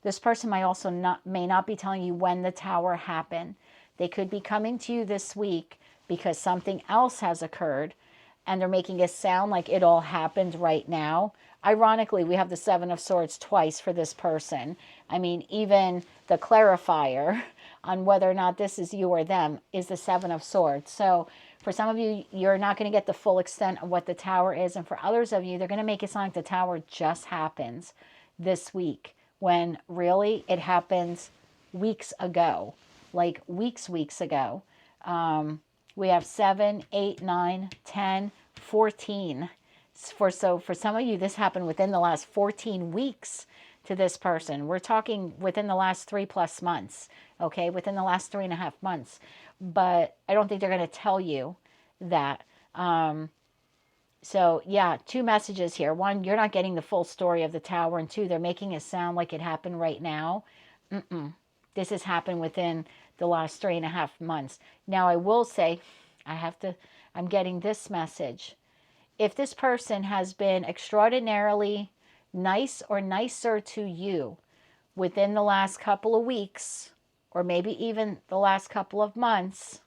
This person may not be telling you when the Tower happened. They could be coming to you this week because something else has occurred, and they're making it sound like it all happened right now. Ironically, we have the Seven of Swords twice for this person. I mean, even the clarifier on whether or not this is you or them is the Seven of Swords. So for some of you, you're not going to get the full extent of what the Tower is. And for others of you, they're going to make it sound like the Tower just happens this week, when really it happens weeks ago, like weeks ago. We have 7, 8, 9, 10, 14. So for some of you, this happened within the last 14 weeks to this person. We're talking within the last 3+ months, okay? Within the last 3.5 months. But I don't think they're going to tell you that. So yeah, two messages here. One, you're not getting the full story of the Tower. And two, they're making it sound like it happened right now. This has happened within the last 3.5 months. Now I will say, I'm getting this message. If this person has been extraordinarily nice or nicer to you within the last couple of weeks, or maybe even the last couple of months,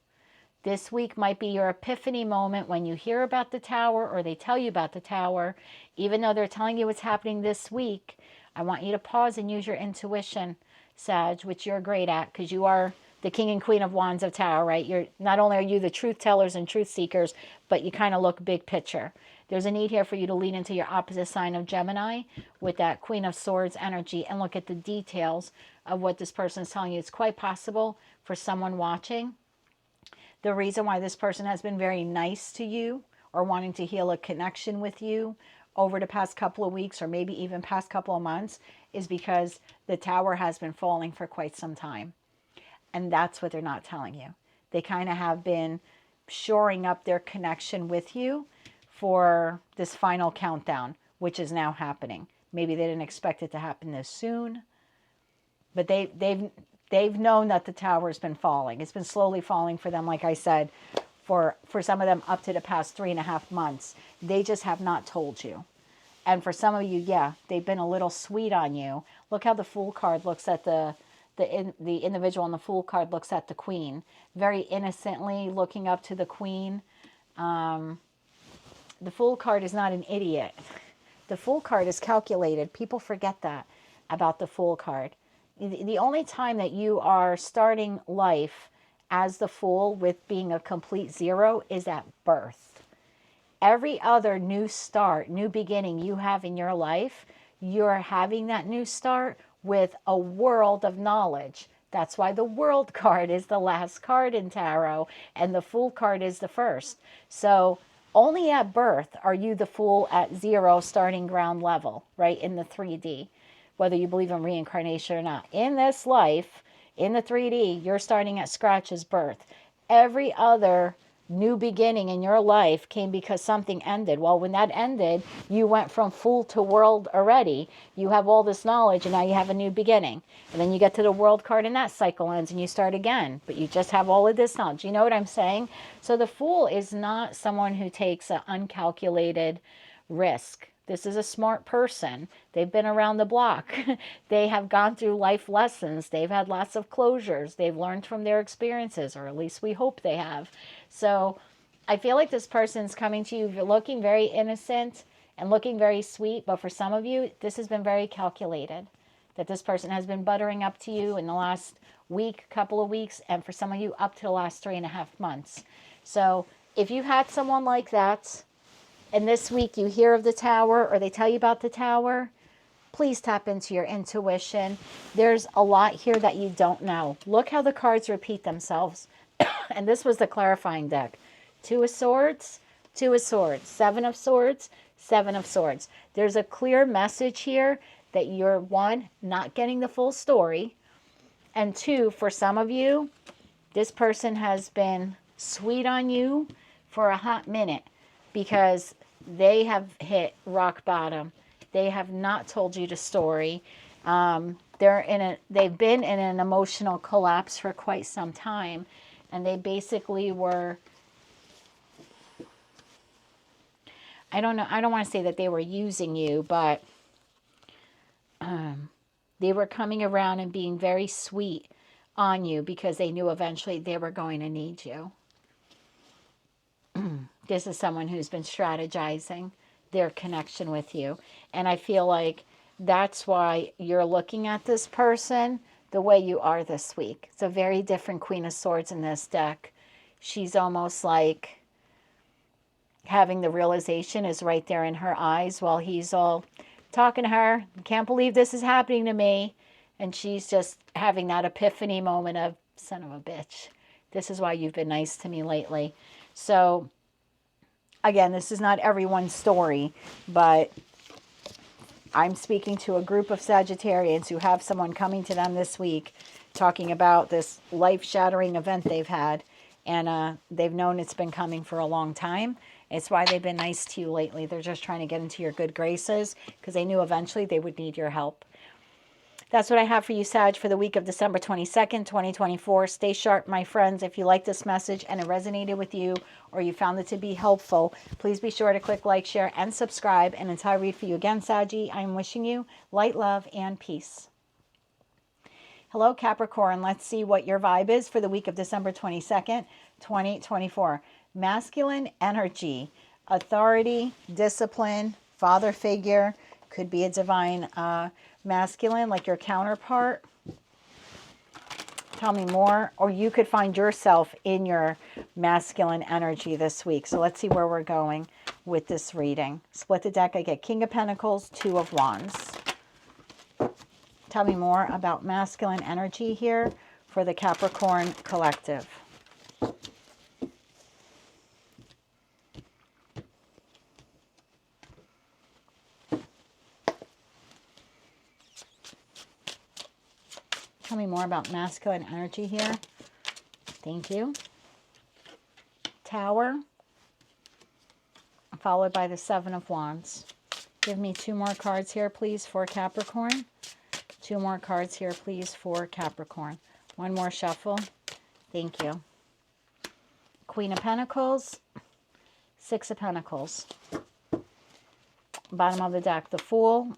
this week might be your epiphany moment when you hear about the Tower or they tell you about the Tower. Even though they're telling you what's happening this week, I want you to pause and use your intuition, Sag, which you're great at because you are the King and Queen of Wands of Tower, right? You're not only are you the truth tellers and truth seekers, but you kind of look big picture. There's a need here for you to lean into your opposite sign of Gemini with that Queen of Swords energy and look at the details of what this person is telling you. It's quite possible for someone watching, the reason why this person has been very nice to you or wanting to heal a connection with you over the past couple of weeks or maybe even past couple of months is because the Tower has been falling for quite some time. And that's what they're not telling you. They kind of have been shoring up their connection with you for this final countdown, which is now happening. Maybe they didn't expect it to happen this soon, but they've known that the Tower has been falling. It's been slowly falling for them, like I said, for some of them up to the past 3.5 months. They just have not told you. And for some of you, yeah, they've been a little sweet on you. Look how the Fool card looks at the individual, and the Fool card looks at the Queen. Very innocently looking up to the Queen. The Fool card is not an idiot. The Fool card is calculated. People forget that about the Fool card. The only time that you are starting life as the Fool with being a complete zero is at birth. Every other new start, new beginning you have in your life, you're having that new start with a world of knowledge That's why the World card is the last card in tarot and the Fool card is the first. So only at birth are you the Fool at 0, starting ground level, right, in the 3D, whether you believe in reincarnation or not. In this life, in the 3D, you're starting at scratch as birth. Every other new beginning in your life came because something ended. Well, when that ended, you went from Fool to World already. You have all this knowledge and now you have a new beginning. And then you get to the World card and that cycle ends and you start again. But you just have all of this knowledge. You know what I'm saying? So the Fool is not someone who takes an uncalculated risk. This is a smart person. They've been around the block. They have gone through life lessons. They've had lots of closures. They've learned from their experiences, or at least we hope they have. So I feel like this person's coming to you looking very innocent and looking very sweet. But for some of you, this has been very calculated. That this person has been buttering up to you in the last week, couple of weeks, and for some of you up to the last 3.5 months. So if you had someone like that, and this week you hear of the Tower or they tell you about the Tower, please tap into your intuition. There's a lot here that you don't know. Look how the cards repeat themselves. And this was the clarifying deck. 2 of Swords, 2 of Swords, 7 of Swords, 7 of Swords. There's a clear message here that you're, 1, not getting the full story. And 2, for some of you, this person has been sweet on you for a hot minute because they have hit rock bottom. They have not told you the story. They've been in an emotional collapse for quite some time, and they basically were, I don't know, I don't want to say that they were using you, but they were coming around and being very sweet on you because they knew eventually they were going to need you. This is someone who's been strategizing their connection with you. And I feel like that's why you're looking at this person the way you are this week. It's a very different Queen of Swords in this deck. She's almost like having the realization is right there in her eyes while he's all talking to her. Can't believe this is happening to me. And she's just having that epiphany moment of, son of a bitch, this is why you've been nice to me lately. So again, this is not everyone's story, but I'm speaking to a group of Sagittarians who have someone coming to them this week talking about this life-shattering event they've had, and they've known it's been coming for a long time. It's why they've been nice to you lately. They're just trying to get into your good graces because they knew eventually they would need your help. That's what I have for you, Sag, for the week of December 22nd, 2024. Stay sharp, my friends. If you like this message and it resonated with you or you found it to be helpful, please be sure to click like, share, and subscribe. And until I read for you again, Saggy, I am wishing you light, love, and peace. Hello, Capricorn. Let's see what your vibe is for the week of December 22nd, 2024. Masculine energy, authority, discipline, father figure, could be a divine masculine, like your counterpart. Tell me more. Or you could find yourself in your masculine energy this week. So let's see where we're going with this reading. Split the deck. I get King of Pentacles, 2 of Wands. Tell me more about masculine energy here for the Capricorn collective. Tell me more about masculine energy here. Thank you. Tower, followed by the 7 of Wands. Give me 2 more cards here, please, for Capricorn. 2 more cards here, please, for Capricorn. 1 more shuffle. Thank you. Queen of Pentacles, 6 of Pentacles. Bottom of the deck, the Fool,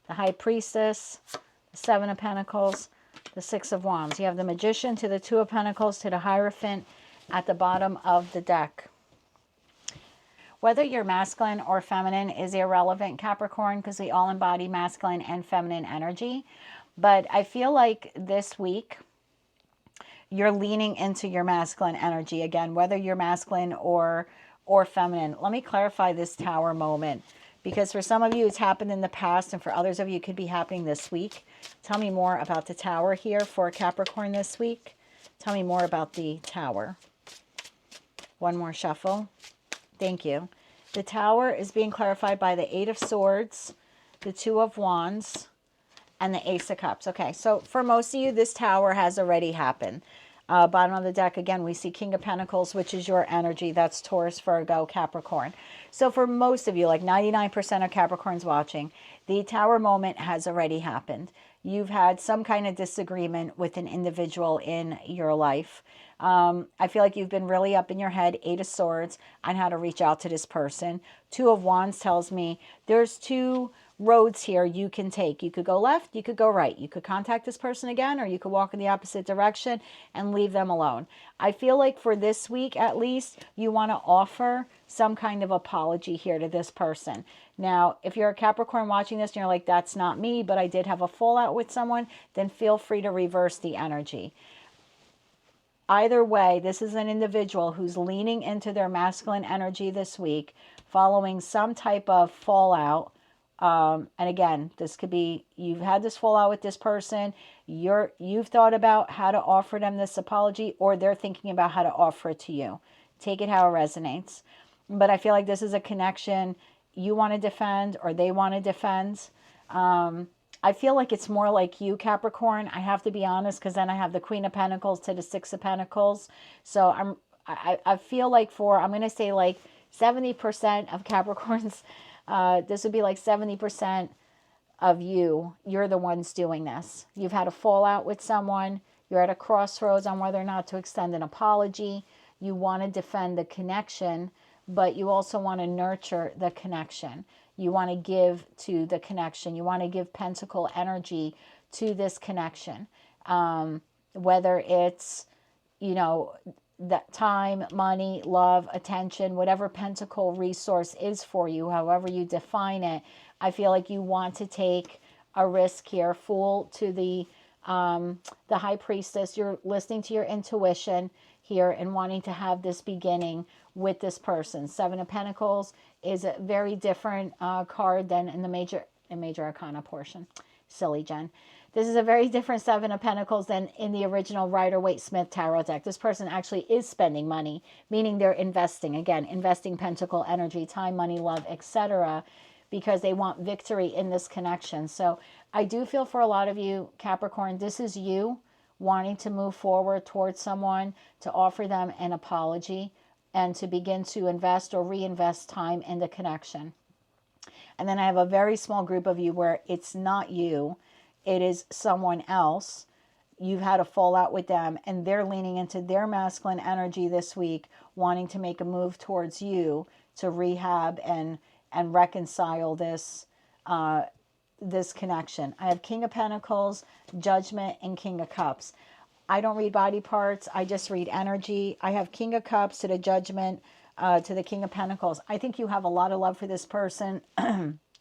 the High Priestess, the 7 of Pentacles, the 6 of Wands. You have the Magician to the 2 of Pentacles to the Hierophant at the bottom of the deck. Whether you're masculine or feminine is irrelevant, Capricorn, because we all embody masculine and feminine energy. But I feel like this week you're leaning into your masculine energy again, whether you're masculine or feminine. Let me clarify this Tower moment, because for some of you it's happened in the past, and for others of you it could be happening this week. Tell me more about the Tower here for Capricorn this week. Tell me more about the Tower. One more shuffle. Thank you. The Tower is being clarified by the Eight of Swords, the Two of Wands, and the Ace of Cups. Okay, so for most of you, this Tower has already happened. Bottom of the deck, again, we see King of Pentacles, which is your energy. That's Taurus, Virgo, Capricorn. So for most of you, like 99% of Capricorns watching, the Tower moment has already happened. You've had some kind of disagreement with an individual in your life. I feel like you've been really up in your head, Eight of Swords, on how to reach out to this person. Two of Wands tells me there's two roads here you can take. You could go left, you could go right. You could contact this person again, or you could walk in the opposite direction and leave them alone. I feel like for this week, at least, you want to offer some kind of apology here to this person. Now, if you're a Capricorn watching this and you're like, that's not me, but I did have a fallout with someone, then feel free to reverse the energy. Either way, this is an individual who's leaning into their masculine energy this week, following some type of fallout. And again, this could be, you've had this fallout with this person, you've thought about how to offer them this apology, or they're thinking about how to offer it to you. Take it how it resonates. But I feel like this is a connection you want to defend, or they want to defend. I feel like it's more like you, Capricorn. I have to be honest, because then I have the Queen of Pentacles to the Six of Pentacles. So I feel like I'm going to say like 70% of Capricorns, this would be like 70% of you. You're the ones doing this. You've had a fallout with someone. You're at a crossroads on whether or not to extend an apology. You want to defend the connection, but you also want to nurture the connection. You want to give to the connection. You want to give pentacle energy to this connection. Whether it's, that time, money, love, attention, whatever pentacle resource is for you, however you define it, I feel like you want to take a risk here. Fool to the High Priestess. You're listening to your intuition here and wanting to have this beginning with this person. Seven of Pentacles is a very different card than in the major arcana portion. Silly Jen. This is a very different Seven of Pentacles than in the original Rider-Waite-Smith tarot deck. This person actually is spending money, meaning they're investing. Again, investing pentacle energy, time, money, love, etc., because they want victory in this connection. So I do feel for a lot of you, Capricorn, this is you wanting to move forward towards someone, to offer them an apology, and to begin to invest or reinvest time in the connection. And then I have a very small group of you where it's not you, it is someone else. You've had a fallout with them, and they're leaning into their masculine energy this week, wanting to make a move towards you to rehab and reconcile this this connection. I have King of Pentacles, Judgment, and King of Cups. I don't read body parts. I just read energy. I have King of Cups to the Judgment, to the King of Pentacles. I think you have a lot of love for this person.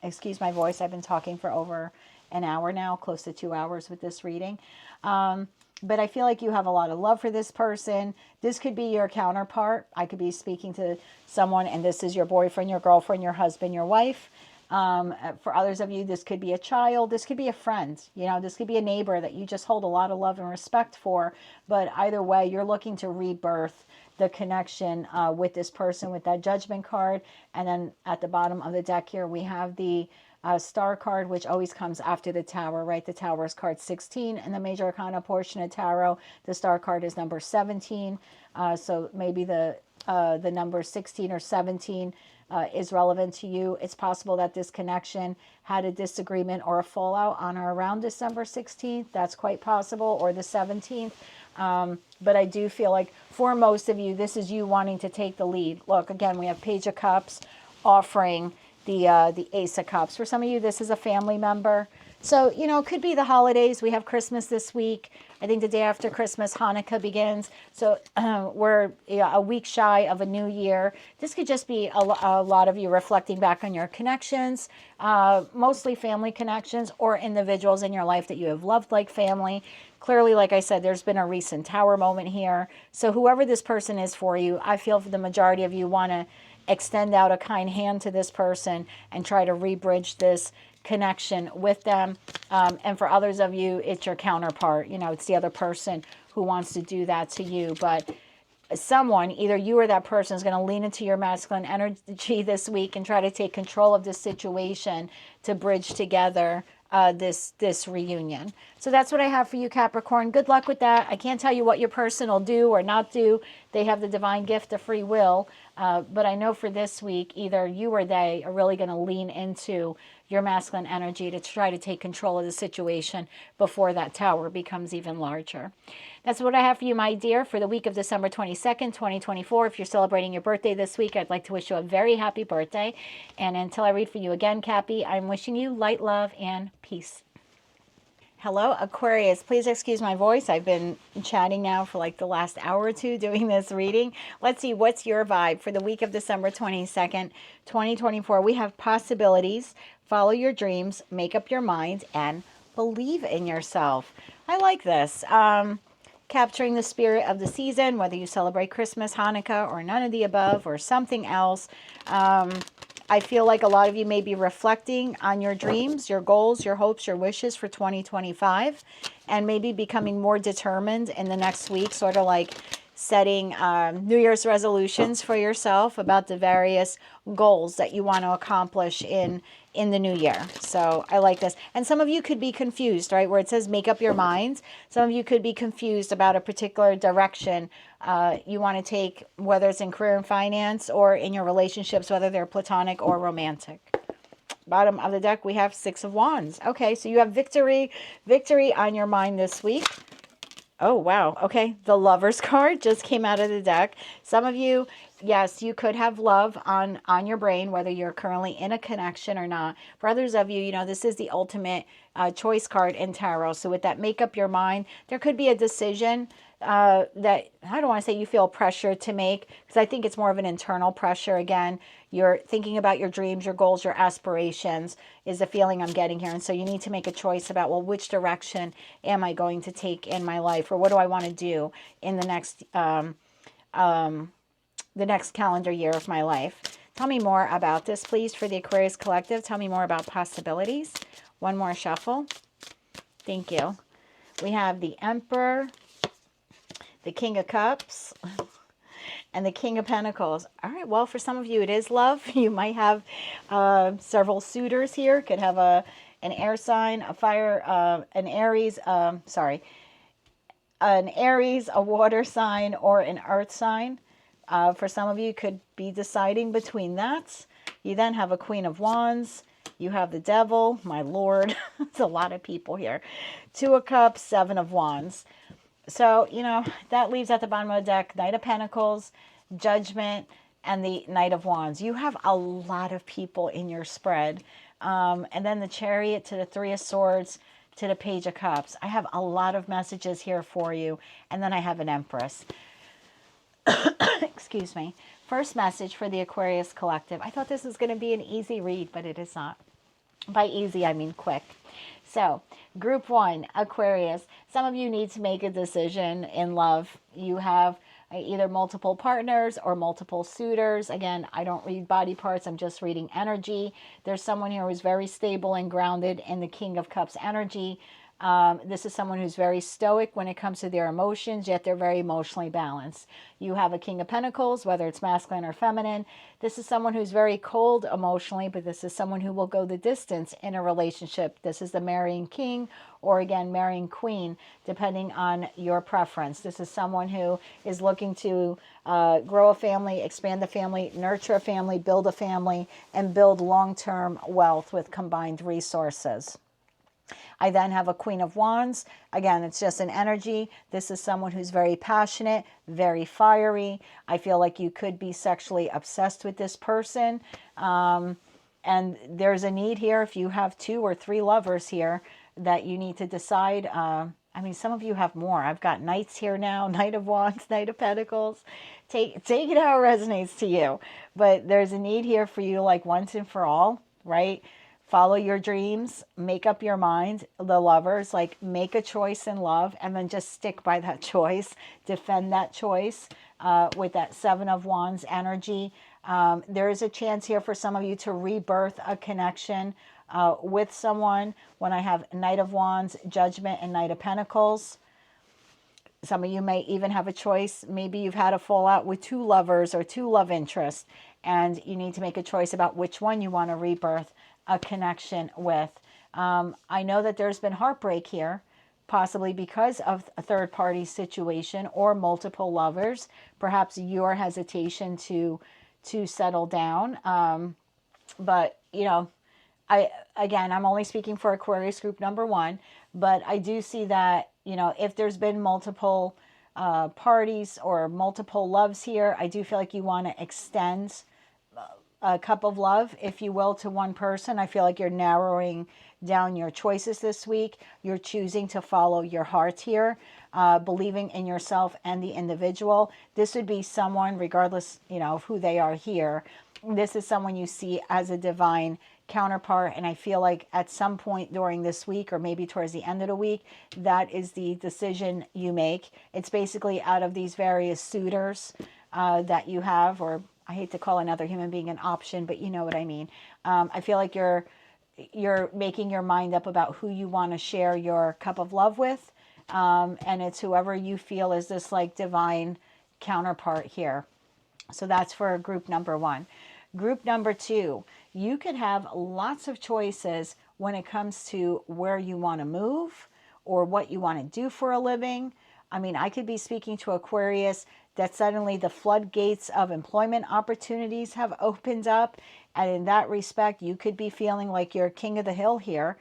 Excuse my voice. I've been talking for over an hour now, close to 2 hours with this reading. But I feel like you have a lot of love for this person. This could be your counterpart. I could be speaking to someone, and this is your boyfriend, your girlfriend, your husband, your wife. For others of you, this could be a child. This could be a friend. This could be a neighbor that you just hold a lot of love and respect for. But either way, you're looking to rebirth the connection with this person with that Judgment card. And then at the bottom of the deck here, we have the Star card, which always comes after the Tower, right? The Tower is card 16 in the major arcana portion of tarot. The Star card is number 17. So maybe the number 16 or 17 is relevant to you. It's possible that this connection had a disagreement or a fallout on or around December 16th. That's quite possible, or the 17th. But I do feel like for most of you, this is you wanting to take the lead. Look, again, we have Page of Cups offering the Ace of Cups. For some of you, this is a family member. So, it could be the holidays. We have Christmas this week. I think the day after Christmas, Hanukkah begins. So we're a week shy of a new year. This could just be a lot of you reflecting back on your connections, mostly family connections or individuals in your life that you have loved like family. Clearly, like I said, there's been a recent Tower moment here. So whoever this person is for you, I feel for the majority of you want to extend out a kind hand to this person and try to rebridge this connection with them. And for others of you, it's your counterpart. You know, it's the other person who wants to do that to you. But someone, either you or that person, is going to lean into your masculine energy this week and try to take control of this situation to bridge together this reunion. So that's what I have for you, Capricorn. Good luck with that. I can't tell you what your person will do or not do. They have the divine gift of free will. But I know for this week, either you or they are really going to lean into your masculine energy to try to take control of the situation before that tower becomes even larger. That's what I have for you, my dear, for the week of December 22nd, 2024. If you're celebrating your birthday this week, I'd like to wish you a very happy birthday. And until I read for you again, Cappy, I'm wishing you light, love, and peace. Hello, Aquarius. Please excuse my voice. I've been chatting now for like the last hour or two doing this reading. Let's see, what's your vibe for the week of December 22nd, 2024? We have possibilities, follow your dreams, make up your mind, and believe in yourself. I like this. Capturing the spirit of the season, whether you celebrate Christmas, Hanukkah, or none of the above, or something else. I feel like a lot of you may be reflecting on your dreams, your goals, your hopes, your wishes for 2025, and maybe becoming more determined in the next week, sort of like setting New Year's resolutions for yourself about the various goals that you want to accomplish in the new year. So I like this. And some of you could be confused, right? Where it says make up your minds. Some of you could be confused about a particular direction you want to take, whether it's in career and finance or in your relationships, whether they're platonic or romantic. Bottom of the deck, we have Six of Wands. Okay, so you have victory on your mind this week. Oh, wow. Okay, the Lovers card just came out of the deck. Some of you, yes, you could have love on your brain, whether you're currently in a connection or not. For others of you, you know, this is the ultimate choice card in tarot. So with that, make up your mind. There could be a decision that, I don't want to say you feel pressure to make, because I think it's more of an internal pressure. Again, you're thinking about your dreams, your goals, your aspirations is the feeling I'm getting here. And so you need to make a choice about, well, which direction am I going to take in my life, or what do I want to do in the next calendar year of my life. Tell me more about this, please, for the Aquarius Collective. Tell me more about possibilities. One more shuffle. Thank you. We have the Emperor, the King of Cups, and the King of Pentacles. All right, well, for some of you, it is love. You might have several suitors here. Could have an air sign, a fire, an Aries, an Aries, a water sign, or an earth sign. For some of you, could be deciding between that. You then have a Queen of Wands. You have the Devil, my Lord. It's a lot of people here. Two of Cups, Seven of Wands. So, you know, that leaves at the bottom of the deck Knight of Pentacles, Judgment, and the Knight of Wands. You have a lot of people in your spread. And then the Chariot to the Three of Swords to the Page of Cups. I have a lot of messages here for you. And then I have an Empress. Excuse me. First message for the Aquarius Collective. I thought this was going to be an easy read, but it is not. By easy, I mean quick. So, group one, Aquarius. Some of you need to make a decision in love. You have either multiple partners or multiple suitors. Again, I don't read body parts. I'm just reading energy. There's someone here who's very stable and grounded in the King of Cups energy. This is someone who's very stoic when it comes to their emotions, yet they're very emotionally balanced. You have a King of Pentacles, whether it's masculine or feminine. This is someone who's very cold emotionally, but this is someone who will go the distance in a relationship. This is the marrying king, or again, marrying queen, depending on your preference. This is someone who is looking to grow a family, expand the family, nurture a family, build a family, and build long-term wealth with combined resources. I then have a Queen of Wands. Again, it's just an energy. This is someone who's very passionate, very fiery. I feel like you could be sexually obsessed with this person. And there's a need here, if you have 2 or 3 lovers here, that you need to decide. I mean, some of you have more. I've got Knights here now, Knight of Wands, Knight of Pentacles. Take it how it resonates to you. But there's a need here for you, like once and for all, right? Follow your dreams, make up your mind, the lovers, like make a choice in love and then just stick by that choice, defend that choice with that Seven of Wands energy. There is a chance here for some of you to rebirth a connection with someone. When I have Knight of Wands, Judgment, and Knight of Pentacles, some of you may even have a choice. Maybe you've had a fallout with two lovers or two love interests, and you need to make a choice about which one you want to rebirth a connection with. I know that there's been heartbreak here, possibly because of a third-party situation or multiple lovers. Perhaps your hesitation to settle down. But, you know, I'm only speaking for Aquarius group number 1, but I do see that, you know, if there's been multiple parties or multiple loves here, I do feel like you want to extend a cup of love, if you will, to one person. I feel like you're narrowing down your choices this week. You're choosing to follow your heart here, believing in yourself and the individual. This would be someone, regardless, you know, of who they are here. This is someone you see as a divine counterpart, and I feel like at some point during this week, or maybe towards the end of the week, that is the decision you make. It's basically out of these various suitors that you have, or I hate to call another human being an option, but you know what I mean. I feel like you're making your mind up about who you want to share your cup of love with, and it's whoever you feel is this like divine counterpart here. So that's for group number 1. Group number 2, you could have lots of choices when it comes to where you want to move or what you want to do for a living. I mean, I could be speaking to Aquarius that suddenly the floodgates of employment opportunities have opened up. And in that respect, you could be feeling like you're king of the hill here,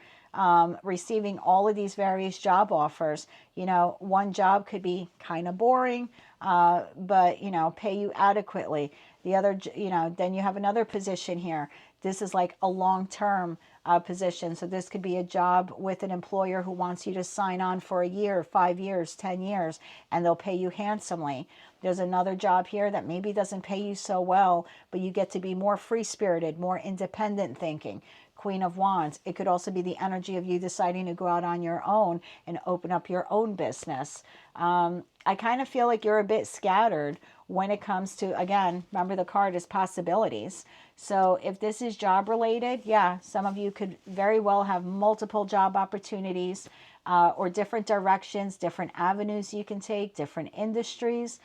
receiving all of these various job offers. You know, one job could be kind of boring, but, you know, pay you adequately. The other, you know, then you have another position here. This is like a long-term position. So this could be a job with an employer who wants you to sign on for a year, 5 years, 10 years, and they'll pay you handsomely. There's another job here that maybe doesn't pay you so well, but you get to be more free-spirited, more independent thinking. Queen of Wands. It could also be the energy of you deciding to go out on your own and open up your own business. I kind of feel like you're a bit scattered when it comes to, again, remember the card is possibilities. So if this is job related, yeah, some of you could very well have multiple job opportunities or different directions, different avenues you can take, different industries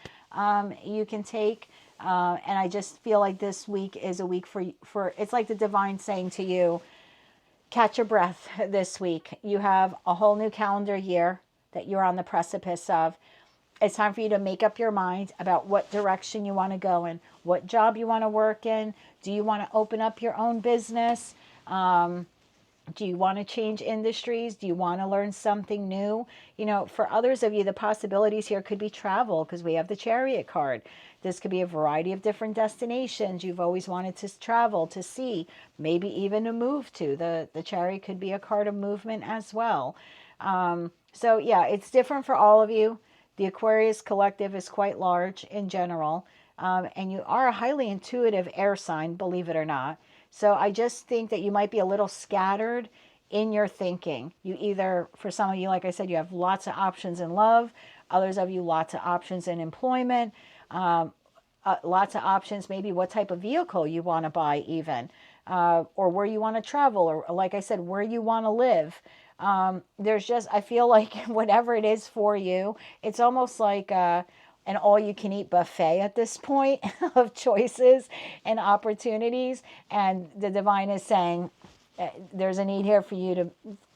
you can take. And I just feel like this week is a week for it's like the divine saying to you, catch your breath this week. You have a whole new calendar year that you're on the precipice of. It's time for you to make up your mind about what direction you want to go in, what job you want to work in. Do you want to open up your own business? Do you want to change industries? Do you want to learn something new? You know, for others of you, the possibilities here could be travel, because we have the Chariot card. This could be a variety of different destinations you've always wanted to travel, to see, maybe even to move to. The Chariot could be a card of movement as well. So yeah, it's different for all of you. The Aquarius collective is quite large in general, and you are a highly intuitive air sign, believe it or not. So I just think that you might be a little scattered in your thinking. You either, for some of you, like I said, you have lots of options in love. Others of you, lots of options in employment. Lots of options, maybe what type of vehicle you want to buy even. Or where you want to travel. Or like I said, where you want to live. There's just, I feel like whatever it is for you, it's almost like an all-you-can-eat buffet at this point of choices and opportunities. And the divine is saying there's a need here for you to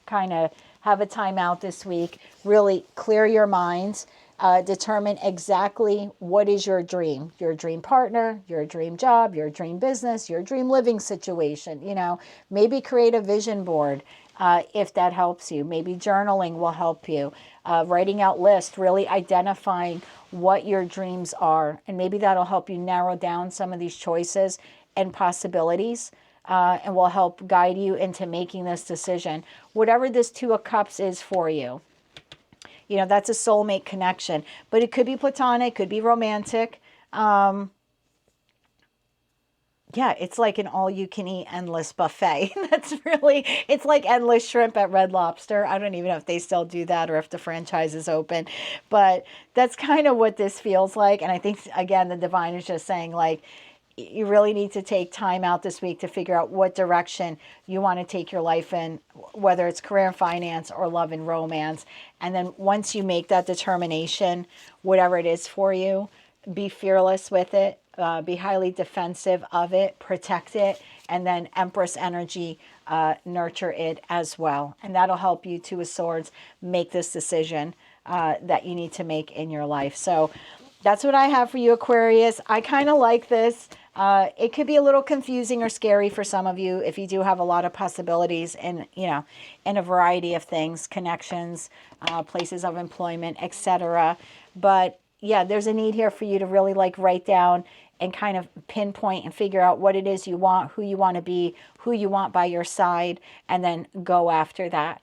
kind of have a timeout this week, really clear your minds, determine exactly what is your dream partner, your dream job, your dream business, your dream living situation. You know, maybe create a vision board. If that helps you. Maybe journaling will help you. Writing out lists, really identifying what your dreams are. And maybe that'll help you narrow down some of these choices and possibilities, and will help guide you into making this decision. Whatever this Two of Cups is for you. You know, that's a soulmate connection. But it could be platonic, could be romantic. Yeah, it's like an all-you-can-eat endless buffet. That's really, it's like endless shrimp at Red Lobster. I don't even know if they still do that or if the franchise is open. But that's kind of what this feels like. And I think, again, the divine is just saying, like, you really need to take time out this week to figure out what direction you want to take your life in, whether it's career and finance or love and romance. And then once you make that determination, whatever it is for you, be fearless with it, be highly defensive of it, protect it, and then Empress energy, nurture it as well. And that'll help you, Two of Swords, make this decision that you need to make in your life. So that's what I have for you, Aquarius. I kind of like this. It could be a little confusing or scary for some of you if you do have a lot of possibilities in, you know, in a variety of things, connections, places of employment, etc. But yeah, there's a need here for you to really like write down and kind of pinpoint and figure out what it is you want, who you want to be, who you want by your side, and then go after that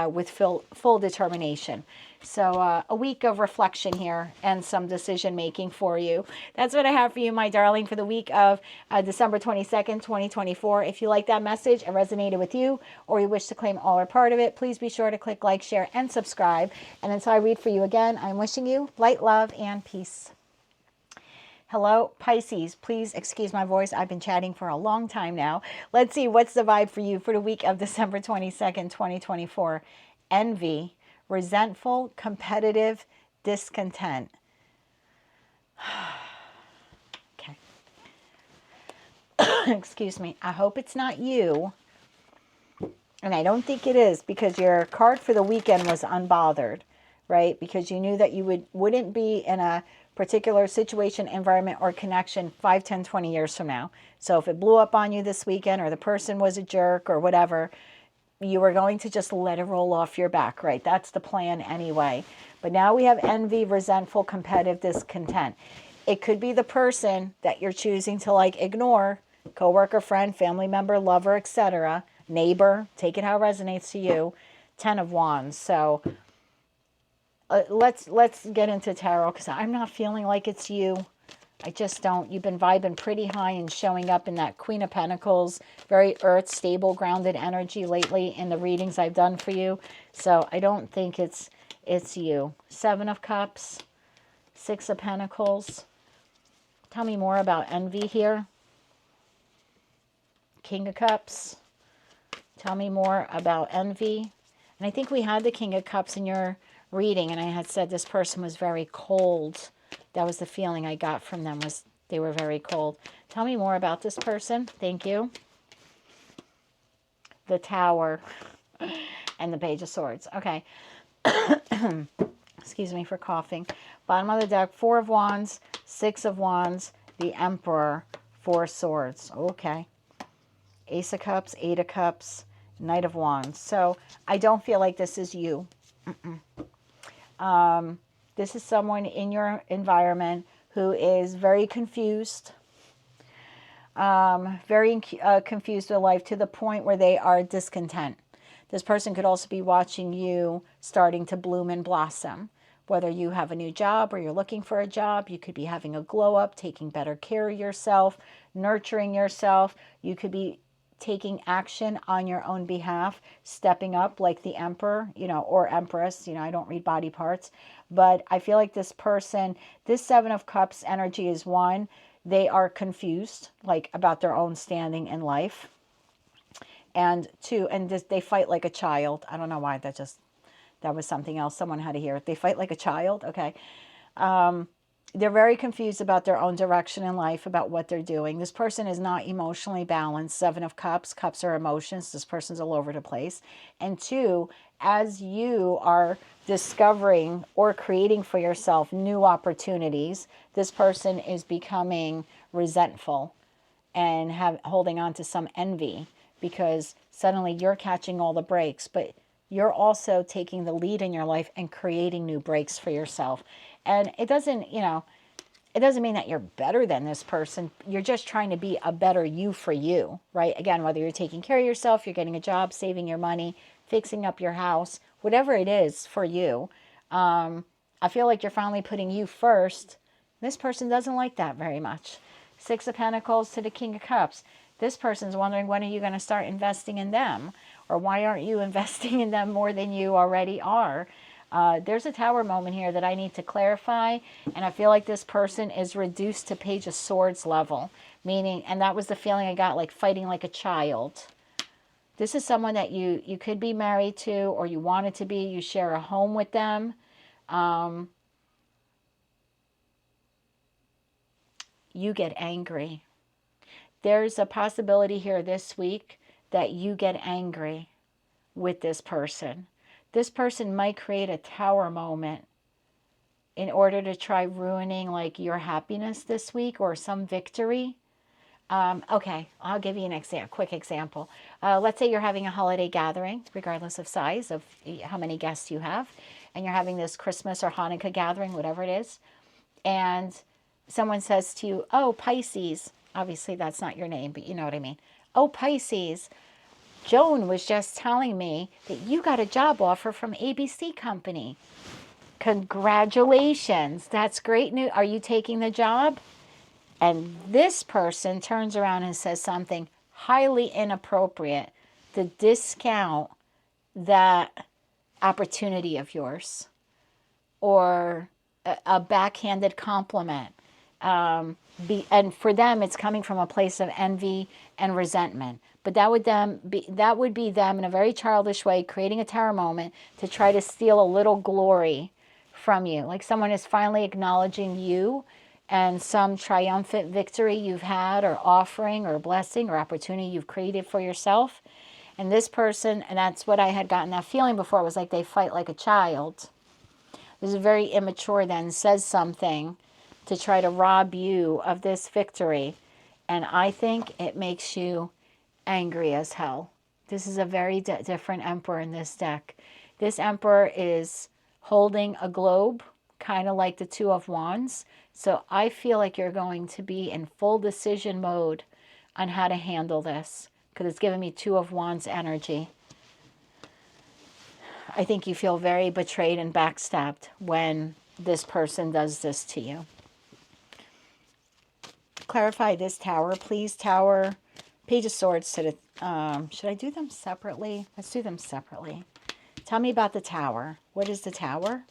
with full determination. So a week of reflection here and some decision making for you. That's what I have for you, my darling, for the week of December 22nd, 2024. If you like that message and resonated with you, or you wish to claim all or part of it, please be sure to click like, share, and subscribe. And until I read for you again, I'm wishing you light, love, and peace. Hello, Pisces. Please excuse my voice. I've been chatting for a long time now. Let's see what's the vibe for you for the week of December 22nd, 2024. Envy, resentful, competitive, discontent. Okay. Excuse me. I hope it's not you. And I don't think it is, because your card for the weekend was unbothered, right? Because you knew that you wouldn't be in a particular situation, environment, or connection 5, 10, 20 years from now. So if it blew up on you this weekend, or the person was a jerk or whatever, you were going to just let it roll off your back, right? That's the plan anyway. But now we have envy, resentful, competitive, discontent. It could be the person that you're choosing to like ignore, coworker, friend, family member, lover, etc., neighbor, take it how it resonates to you. 10 of Wands. So let's get into tarot, because I'm not feeling like it's you. I just don't. You've been vibing pretty high and showing up in that Queen of Pentacles, very earth, stable, grounded energy lately in the readings I've done for you. So I don't think it's you. 7 of Cups, 6 of Pentacles. Tell me more about envy here. King of Cups. Tell me more about envy. And I think we had the King of Cups in your reading, and I had said this person was very cold. That was the feeling I got from them, was they were very cold. Tell me more about this person. Thank you. The Tower and the Page of Swords. Okay. Excuse me for coughing. Bottom of the deck, 4 of Wands, 6 of Wands, the Emperor, 4 Swords. Okay. Ace of Cups, 8 of Cups, Knight of Wands. So I don't feel like this is you. This is someone in your environment who is very confused, confused with life, to the point where they are discontent. This person could also be watching you starting to bloom and blossom. Whether you have a new job or you're looking for a job, you could be having a glow up, taking better care of yourself, nurturing yourself. You could be taking action on your own behalf, stepping up like the Emperor, you know, or Empress. You know, I don't read body parts, but I feel like this person, this 7 of Cups energy is 1, they are confused, like about their own standing in life. And 2, and they fight like a child. I don't know why, that was something else someone had to hear. They fight like a child. Okay. They're very confused about their own direction in life, about what they're doing. This person is not emotionally balanced. 7 of Cups. Cups are emotions. This person's all over the place. And 2, as you are discovering or creating for yourself new opportunities, this person is becoming resentful and holding on to some envy, because suddenly you're catching all the breaks, but you're also taking the lead in your life and creating new breaks for yourself. And it doesn't, you know, it doesn't mean that you're better than this person. You're just trying to be a better you for you, right? Again, whether you're taking care of yourself, you're getting a job, saving your money, fixing up your house, whatever it is for you. I feel like you're finally putting you first. This person doesn't like that very much. 6 of Pentacles to the King of Cups. This person's wondering, when are you going to start investing in them? Or why aren't you investing in them more than you already are? There's a Tower moment here that I need to clarify, and I feel like this person is reduced to Page of Swords level, meaning, and that was the feeling I got, like fighting like a child. This is someone that you could be married to, or you wanted to be. You share a home with them. You get angry. There's a possibility here this week that you get angry with this person. This person might create a Tower moment in order to try ruining like your happiness this week or some victory. Okay, I'll give you a quick example. Let's say you're having a holiday gathering, regardless of size, of how many guests you have, and you're having this Christmas or Hanukkah gathering, whatever it is, and someone says to you, oh, Pisces, obviously that's not your name, but you know what I mean. Oh, Pisces, Joan was just telling me that you got a job offer from ABC Company. Congratulations. That's great news. Are you taking the job? And this person turns around and says something highly inappropriate to discount that opportunity of yours, or a backhanded compliment. And for them, it's coming from a place of envy and resentment. But that would be them in a very childish way, creating a Tower moment to try to steal a little glory from you. Like someone is finally acknowledging you and some triumphant victory you've had, or offering, or blessing, or opportunity you've created for yourself. And this person, and that's what I had gotten that feeling before, it was like they fight like a child. This is very immature then, says something to try to rob you of this victory. And I think it makes you angry as hell. This is a very different Emperor in this deck. This Emperor is holding a globe, kind of like the Two of Wands. So I feel like you're going to be in full decision mode on how to handle this, because it's giving me Two of Wands energy. I think you feel very betrayed and backstabbed when this person does this to you. Clarify this Tower, please. Tower, Page of Swords to the... should I do them separately? Let's do them separately. Tell me about the Tower. What is the Tower?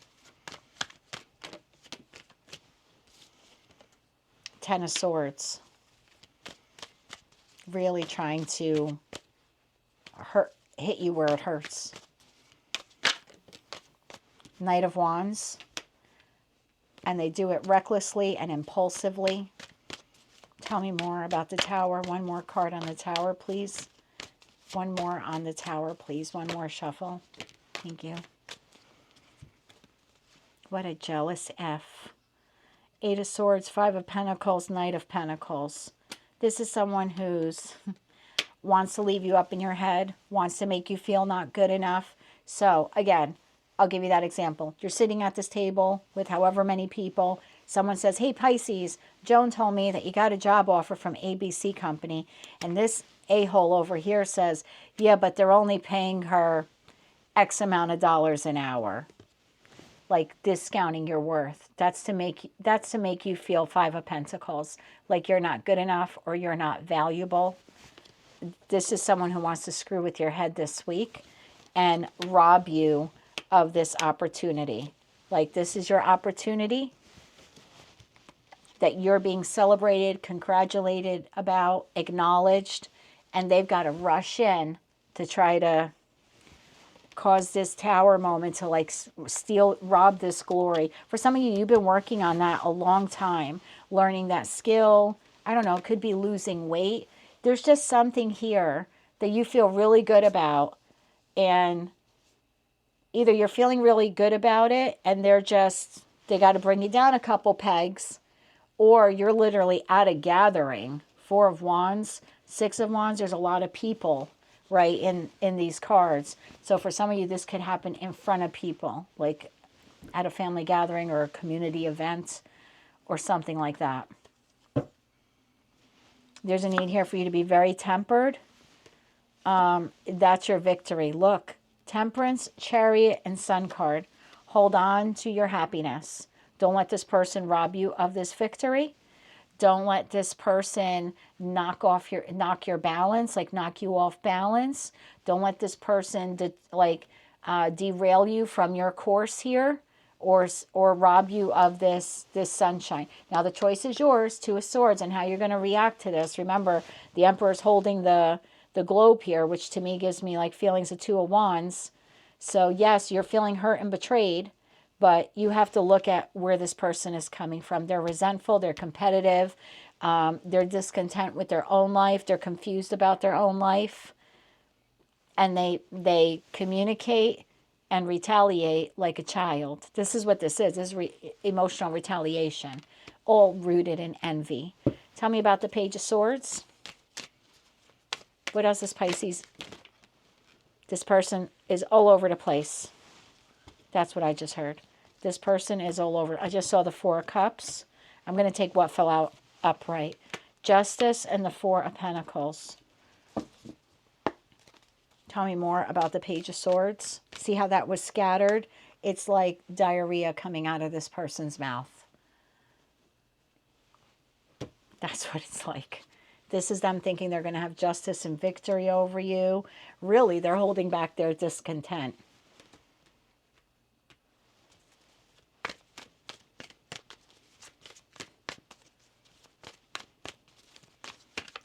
Ten of Swords. Really trying to hit you where it hurts. Knight of Wands. And they do it recklessly and impulsively. Tell me more about the Tower. One more card on the Tower, please. One more on the Tower, please. One more shuffle. Thank you. What a jealous F. Eight of Swords, Five of Pentacles, Knight of Pentacles. This is someone who's wants to leave you up in your head, wants to make you feel not good enough. So, again, I'll give you that example. You're sitting at this table with however many people. Someone says, hey, Pisces, Joan told me that you got a job offer from ABC Company. And this a-hole over here says, yeah, but they're only paying her X amount of dollars an hour. Like discounting your worth. That's to make you feel Five of Pentacles, like you're not good enough or you're not valuable. This is someone who wants to screw with your head this week and rob you of this opportunity. Like this is your opportunity that you're being celebrated, congratulated about, acknowledged, and they've got to rush in to try to cause this Tower moment to like rob this glory. For some of you, you've been working on that a long time, learning that skill. I don't know, it could be losing weight. There's just something here that you feel really good about, and either you're feeling really good about it and they got to bring you down a couple pegs, or you're literally at a gathering. Four of Wands, Six of Wands, there's a lot of people, right, in these cards. So for some of you, this could happen in front of people, like at a family gathering or a community event or something like that. There's a need here for you to be very tempered. That's your victory. Look, Temperance, Chariot, and Sun card. Hold on to your happiness. Don't let this person rob you of this victory. Don't let this person knock your balance, like knock you off balance. Don't let this person derail you from your course here, or rob you of this sunshine. Now the choice is yours, Two of Swords, and how you're going to react to this. Remember, the Emperor's holding the globe here, which to me gives me like feelings of Two of Wands. So yes, you're feeling hurt and betrayed, but you have to look at where this person is coming from. They're resentful, they're competitive, they're discontent with their own life, they're confused about their own life, and they communicate and retaliate like a child. This is what this is. This is emotional retaliation, all rooted in envy. Tell me about the Page of Swords. What else is Pisces? This person is all over the place. That's what I just heard. This person is all over. I just saw the Four of Cups. I'm going to take what fell out upright. Justice and the Four of Pentacles. Tell me more about the Page of Swords. See how that was scattered? It's like diarrhea coming out of this person's mouth. That's what it's like. This is them thinking they're going to have justice and victory over you. Really, they're holding back their discontent.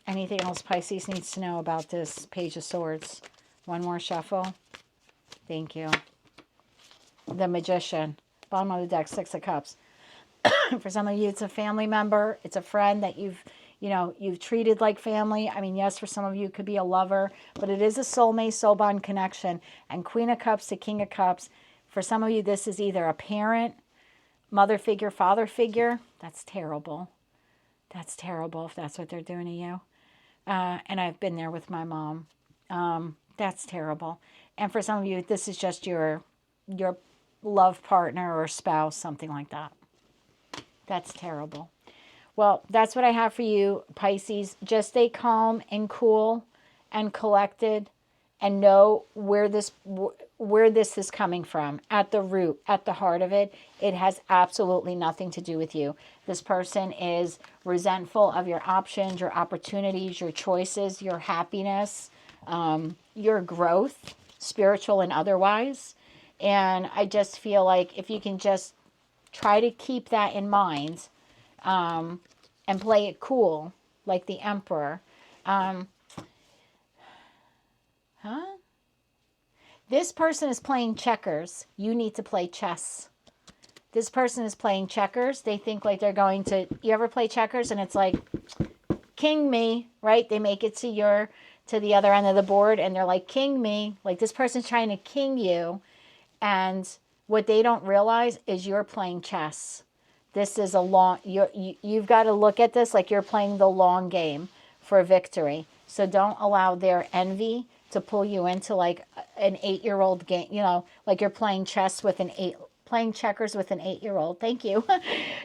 Anything else Pisces needs to know about this Page of Swords? One more shuffle. Thank you. The Magician. Bottom of the deck, Six of Cups. For some of you, it's a family member. It's a friend that you've treated like family. I mean, yes, for some of you, it could be a lover, but it is a soulmate, soul bond connection. And Queen of Cups to King of Cups. For some of you, this is either a parent, mother figure, father figure. That's terrible. That's terrible if that's what they're doing to you. And I've been there with my mom. That's terrible. And for some of you, this is just your love partner or spouse, something like that. That's terrible. Well, that's what I have for you, Pisces. Just stay calm and cool and collected, and know where this is coming from. At the root, at the heart of it, it has absolutely nothing to do with you. This person is resentful of your options, your opportunities, your choices, your happiness, your growth, spiritual and otherwise. And I just feel like if you can just try to keep that in mind, and play it cool, like the Emperor. This person is playing checkers. You need to play chess. This person is playing checkers. They think like they're going to... You ever play checkers and it's like, king me, right? They make it to the other end of the board and they're like, king me. Like this person's trying to king you. And what they don't realize is you're playing chess. This is a long... You've got to look at this like you're playing the long game for victory. So don't allow their envy to pull you into like an 8-year-old game, like you're playing checkers with an 8-year-old. Thank you.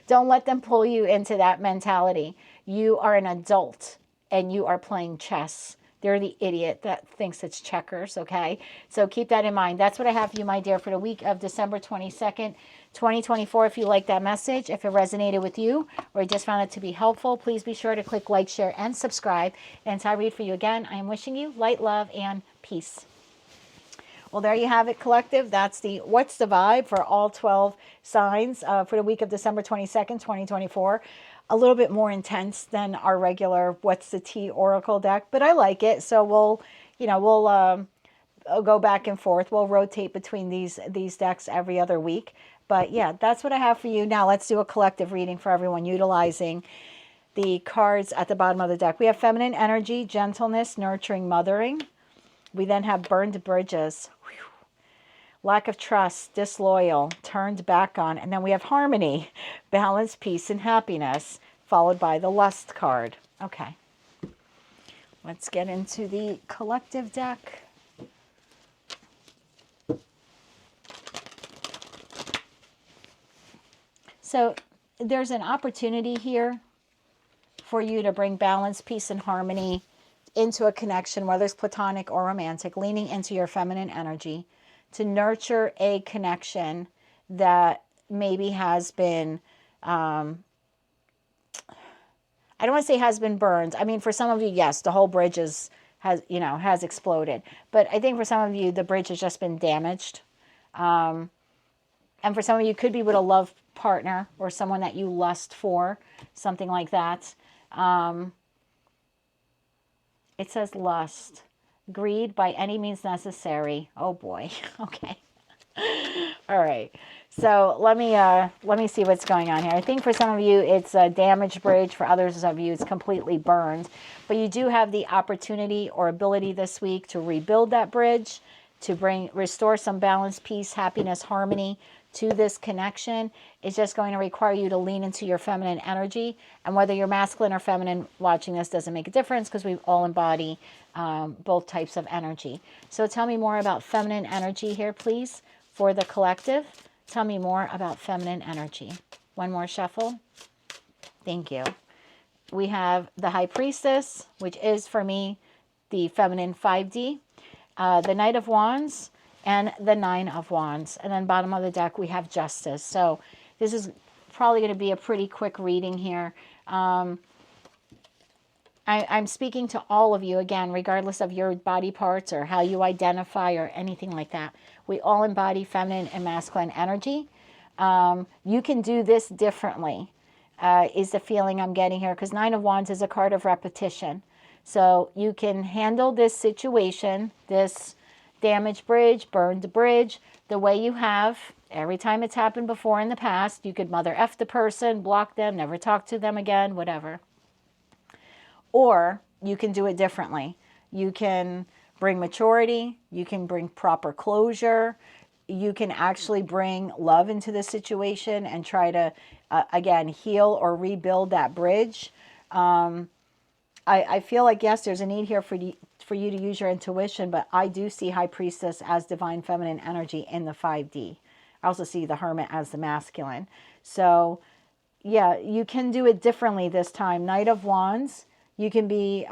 Don't let them pull you into that mentality. You are an adult and you are playing chess. They're the idiot that thinks it's checkers, okay? So keep that in mind. That's what I have for you, my dear, for the week of December 22nd, 2024. If you like that message, if it resonated with you, or you just found it to be helpful, please be sure to click like, share, and subscribe. And until I read for you again, I am wishing you light, love, and peace. Well, there you have it, collective. That's the What's the Vibe for all 12 signs for the week of December 22nd, 2024. A little bit more intense than our regular What's the Tea Oracle deck, but I like it. So we'll go back and forth. We'll rotate between these decks every other week. But yeah, that's what I have for you. Now let's do a collective reading for everyone utilizing the cards at the bottom of the deck. We have feminine energy, gentleness, nurturing, mothering. We then have burned bridges. Lack of trust, disloyal, turned back on. And then we have harmony, balance, peace, and happiness, followed by the lust card. Okay. Let's get into the collective deck. So there's an opportunity here for you to bring balance, peace, and harmony into a connection, whether it's platonic or romantic, leaning into your feminine energy to nurture a connection that maybe has been, I don't want to say has been burned. I mean, for some of you, yes, the whole bridge has exploded. But I think for some of you, the bridge has just been damaged. And for some of you, it could be with a love partner or someone that you lust for, something like that. It says lust. Greed by any means necessary. Oh boy. Okay. All right. So let me see what's going on here. I think for some of you it's a damaged bridge. For others of you it's completely burned. But you do have the opportunity or ability this week to rebuild that bridge, to restore some balance, peace, happiness, harmony to this connection. It's just going to require you to lean into your feminine energy. And whether you're masculine or feminine watching this doesn't make a difference, because we all embody both types of energy. So tell me more about feminine energy here, please, for the collective. Tell me more about feminine energy. One more shuffle. Thank you. We have the High Priestess, which is, for me, the feminine 5D. The Knight of Wands and the Nine of Wands. And then bottom of the deck, we have Justice. So this is probably going to be a pretty quick reading here. I'm speaking to all of you, again, regardless of your body parts or how you identify or anything like that. We all embody feminine and masculine energy. You can do this differently, is the feeling I'm getting here, because Nine of Wands is a card of repetition. So you can handle this situation, this damaged bridge, burned bridge, the way you have every time it's happened before in the past. You could mother F the person, block them, never talk to them again, whatever. Or you can do it differently. You can bring maturity. You can bring proper closure. You can actually bring love into the situation and try to, again, heal or rebuild that bridge. I feel like, yes, there's a need here for you to use your intuition, but I do see High Priestess as divine feminine energy in the 5D. I also see the Hermit as the masculine. So, yeah, you can do it differently this time. Knight of Wands, you can be,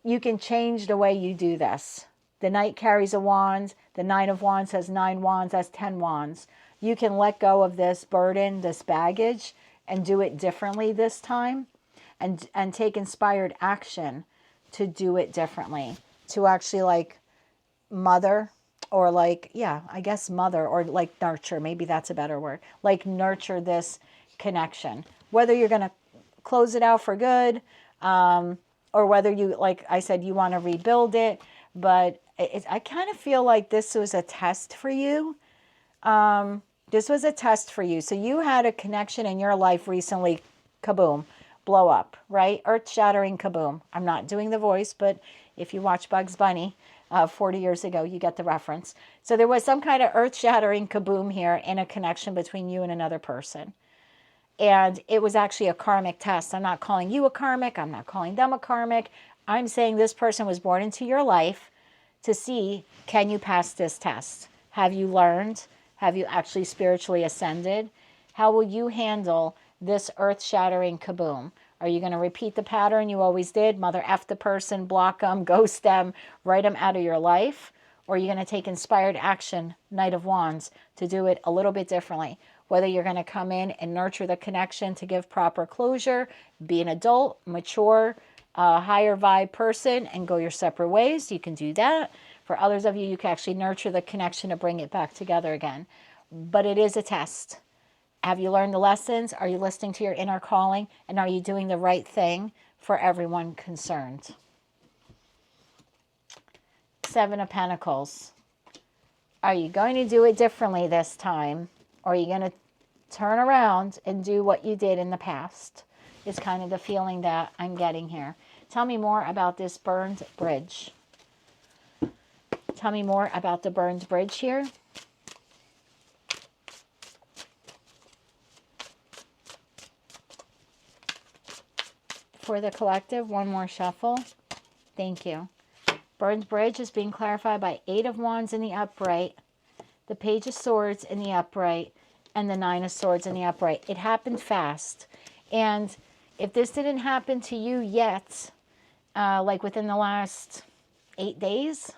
you can change the way you do this. The Knight carries a wand. The Nine of Wands has 9 wands, has 10 wands. You can let go of this burden, this baggage, and do it differently this time. And take inspired action to do it differently. To actually like mother, or like, yeah, I guess mother, or like nurture. Maybe that's a better word. Like nurture this connection. Whether you're going to close it out for good, or whether you, like I said, you want to rebuild it. But I kind of feel like this was a test for you. This was a test for you. So you had a connection in your life recently, kaboom, blow up, right? Earth-shattering kaboom. I'm not doing the voice, but if you watch Bugs Bunny 40 years ago, you get the reference. So there was some kind of earth-shattering kaboom here in a connection between you and another person. And it was actually a karmic test. I'm not calling you a karmic. I'm not calling them a karmic. I'm saying this person was born into your life to see, can you pass this test? Have you learned? Have you actually spiritually ascended? How will you handle this earth-shattering kaboom? Are you going to repeat the pattern you always did? Mother F the person, block them, ghost them, write them out of your life? Or are you going to take inspired action, Knight of Wands, to do it a little bit differently? Whether you're going to come in and nurture the connection to give proper closure, be an adult, mature, higher vibe person, and go your separate ways, you can do that. For others of you, you can actually nurture the connection to bring it back together again. But it is a test. Have you learned the lessons? Are you listening to your inner calling? And are you doing the right thing for everyone concerned? 7 of Pentacles. Are you going to do it differently this time? Or are you going to turn around and do what you did in the past? Is kind of the feeling that I'm getting here. Tell me more about this burned bridge. Tell me more about the burned bridge here. For the collective, one more shuffle. Thank you. Burned bridge is being clarified by 8 of Wands in the upright, the Page of Swords in the upright, and the 9 of Swords in the upright. It happened fast. And if this didn't happen to you yet, like within the last 8 days,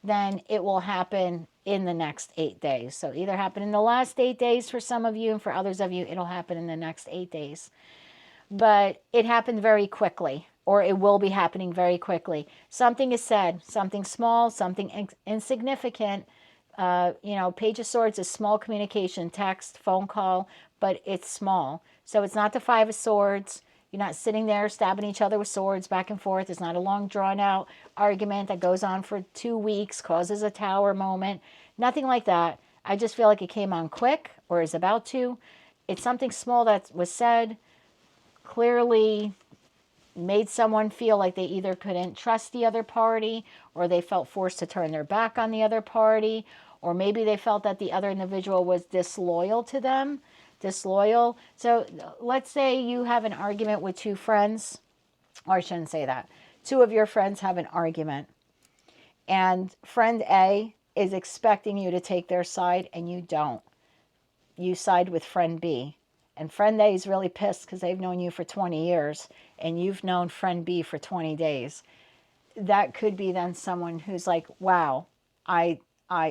then it will happen in the next 8 days. So either happen in the last 8 days for some of you, and for others of you, it'll happen in the next 8 days. But it happened very quickly. or it will be happening very quickly. Something is said, something small, something insignificant. Page of Swords is small communication, text, phone call, but it's small. So it's not the Five of Swords. You're not sitting there stabbing each other with swords back and forth. It's not a long drawn out argument that goes on for 2 weeks, causes a tower moment. Nothing like that. I just feel like it came on quick or is about to. It's something small that was said, clearly made someone feel like they either couldn't trust the other party, or they felt forced to turn their back on the other party, or maybe they felt that the other individual was disloyal to them. Disloyal. So let's say you have an argument with 2 friends, or I shouldn't say that. 2 of your friends have an argument, and friend A is expecting you to take their side, and you don't. You side with friend B. And friend A is really pissed because they've known you for 20 years and you've known friend B for 20 days. That could be then someone who's like, wow,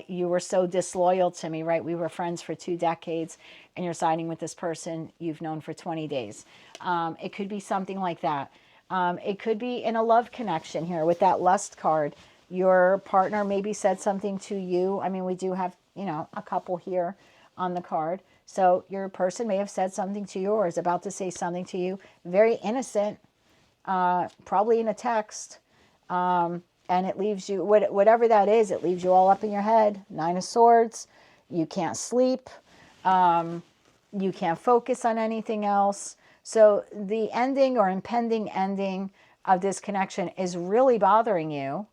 you were so disloyal to me, right? We were friends for 2 decades and you're siding with this person you've known for 20 days. It could be something like that. It could be in a love connection here with that lust card. Your partner maybe said something to you. I mean, we do have, a couple here on the card. So your person may have said something to you or is about to say something to you. Very innocent, probably in a text. And it leaves you, whatever that is, it leaves you all up in your head. 9 of Swords. You can't sleep. You can't focus on anything else. So the ending or impending ending of this connection is really bothering you.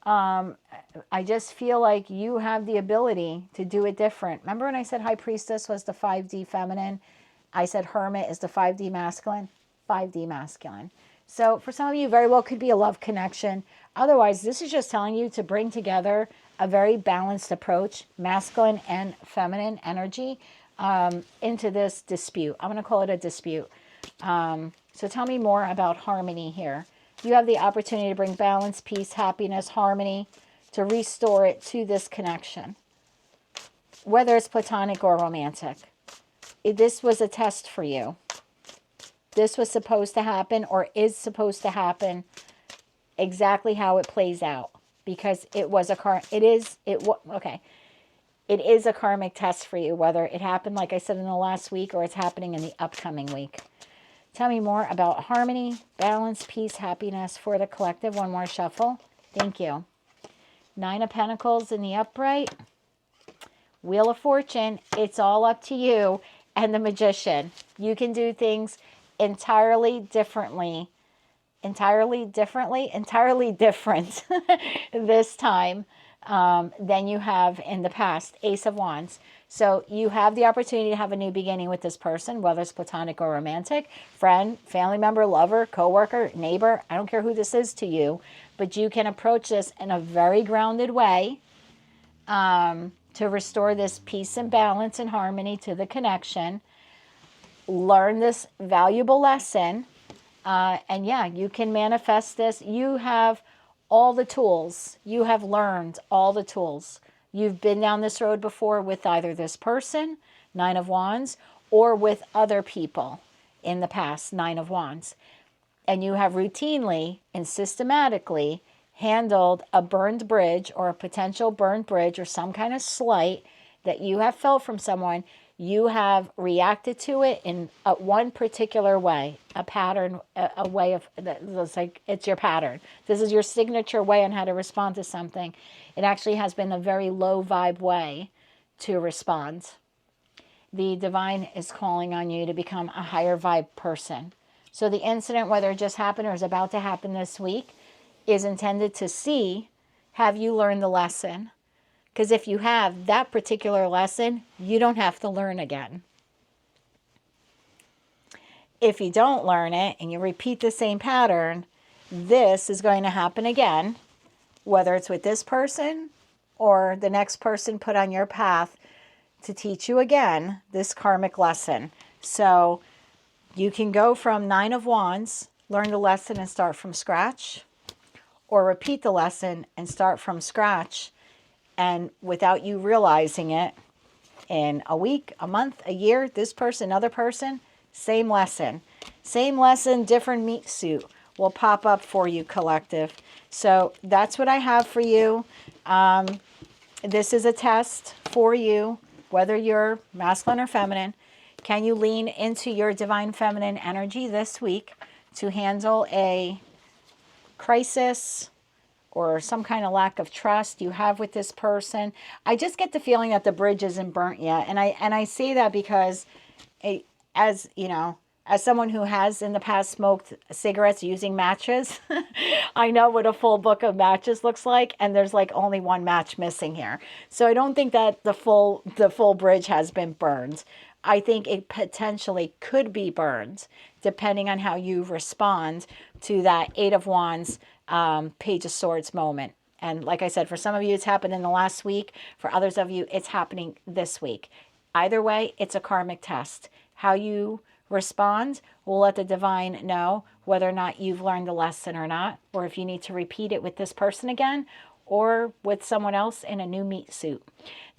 I just feel like you have the ability to do it different. Remember when I said High Priestess was the 5D feminine? I said Hermit is the 5D masculine. 5D masculine. So for some of you, very well could be a love connection. Otherwise, this is just telling you to bring together a very balanced approach, masculine and feminine energy, into this dispute. I'm going to call it a dispute. So tell me more about harmony here. You have the opportunity to bring balance, peace, happiness, harmony, to restore it to this connection, whether it's platonic or romantic. This was a test for you. This was supposed to happen, or is supposed to happen, exactly how it plays out, because it was a it is a karmic test for you, whether it happened, like I said, in the last week, or it's happening in the upcoming week. Tell me more about harmony, balance, peace, happiness for the collective. One more shuffle. Thank you. 9 of Pentacles in the upright. Wheel of Fortune. It's all up to you. And the Magician. You can do things entirely different this time than you have in the past. Ace of Wands. So you have the opportunity to have a new beginning with this person, whether it's platonic or romantic, friend, family member, lover, coworker, neighbor. I don't care who this is to you, but you can approach this in a very grounded way to restore this peace and balance and harmony to the connection. Learn this valuable lesson. And yeah, you can manifest this. You have all the tools. You have learned all the tools. You've been down this road before with either this person, 9 of Wands, or with other people in the past, 9 of Wands. And you have routinely and systematically handled a burned bridge or a potential burned bridge or some kind of slight that you have felt from someone. You have reacted to it in one particular way, a pattern, a way of, it's like, it's your pattern. This is your signature way on how to respond to something. It actually has been a very low vibe way to respond. The divine is calling on you to become a higher vibe person. So the incident, whether it just happened or is about to happen this week, is intended to see, have you learned the lesson? Because if you have that particular lesson, you don't have to learn again. If you don't learn it and you repeat the same pattern, this is going to happen again, whether it's with this person or the next person put on your path to teach you again this karmic lesson. So you can go from 9 of Wands, learn the lesson and start from scratch, or repeat the lesson and start from scratch. And without you realizing it, in a week, a month, a year, this person, another person, same lesson. Same lesson, different meat suit. will pop up for you, collective. So that's what I have for you. This is a test for you, whether you're masculine or feminine. Can you lean into your divine feminine energy this week to handle a crisis or some kind of lack of trust you have with this person? I just get the feeling that the bridge isn't burnt yet. And I say that because, as you know, as someone who has in the past smoked cigarettes using matches, I know what a full book of matches looks like, and there's like only one match missing here. So I don't think that the full bridge has been burned. I think it potentially could be burned depending on how you respond to that Eight of Wands, Page of Swords moment. And like I said, for some of you, it's happened in the last week. For others of you, it's happening this week. Either way, it's a karmic test. How you respond will let the divine know whether or not you've learned the lesson or not, or if you need to repeat it with this person again or with someone else in a new meat suit.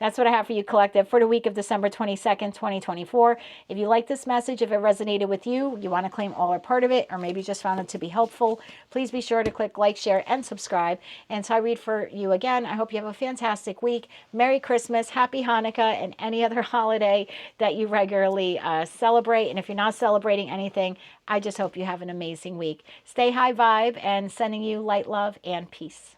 That's what I have for you, collective, for the week of December 22nd, 2024. If you like this message, if it resonated with you, you want to claim all or part of it, or maybe just found it to be helpful, please be sure to click like, share, and subscribe. And until I read for you again, I hope you have a fantastic week. Merry Christmas, Happy Hanukkah, and any other holiday that you regularly celebrate. And if you're not celebrating anything, I just hope you have an amazing week. Stay high vibe, and sending you light, love, and peace.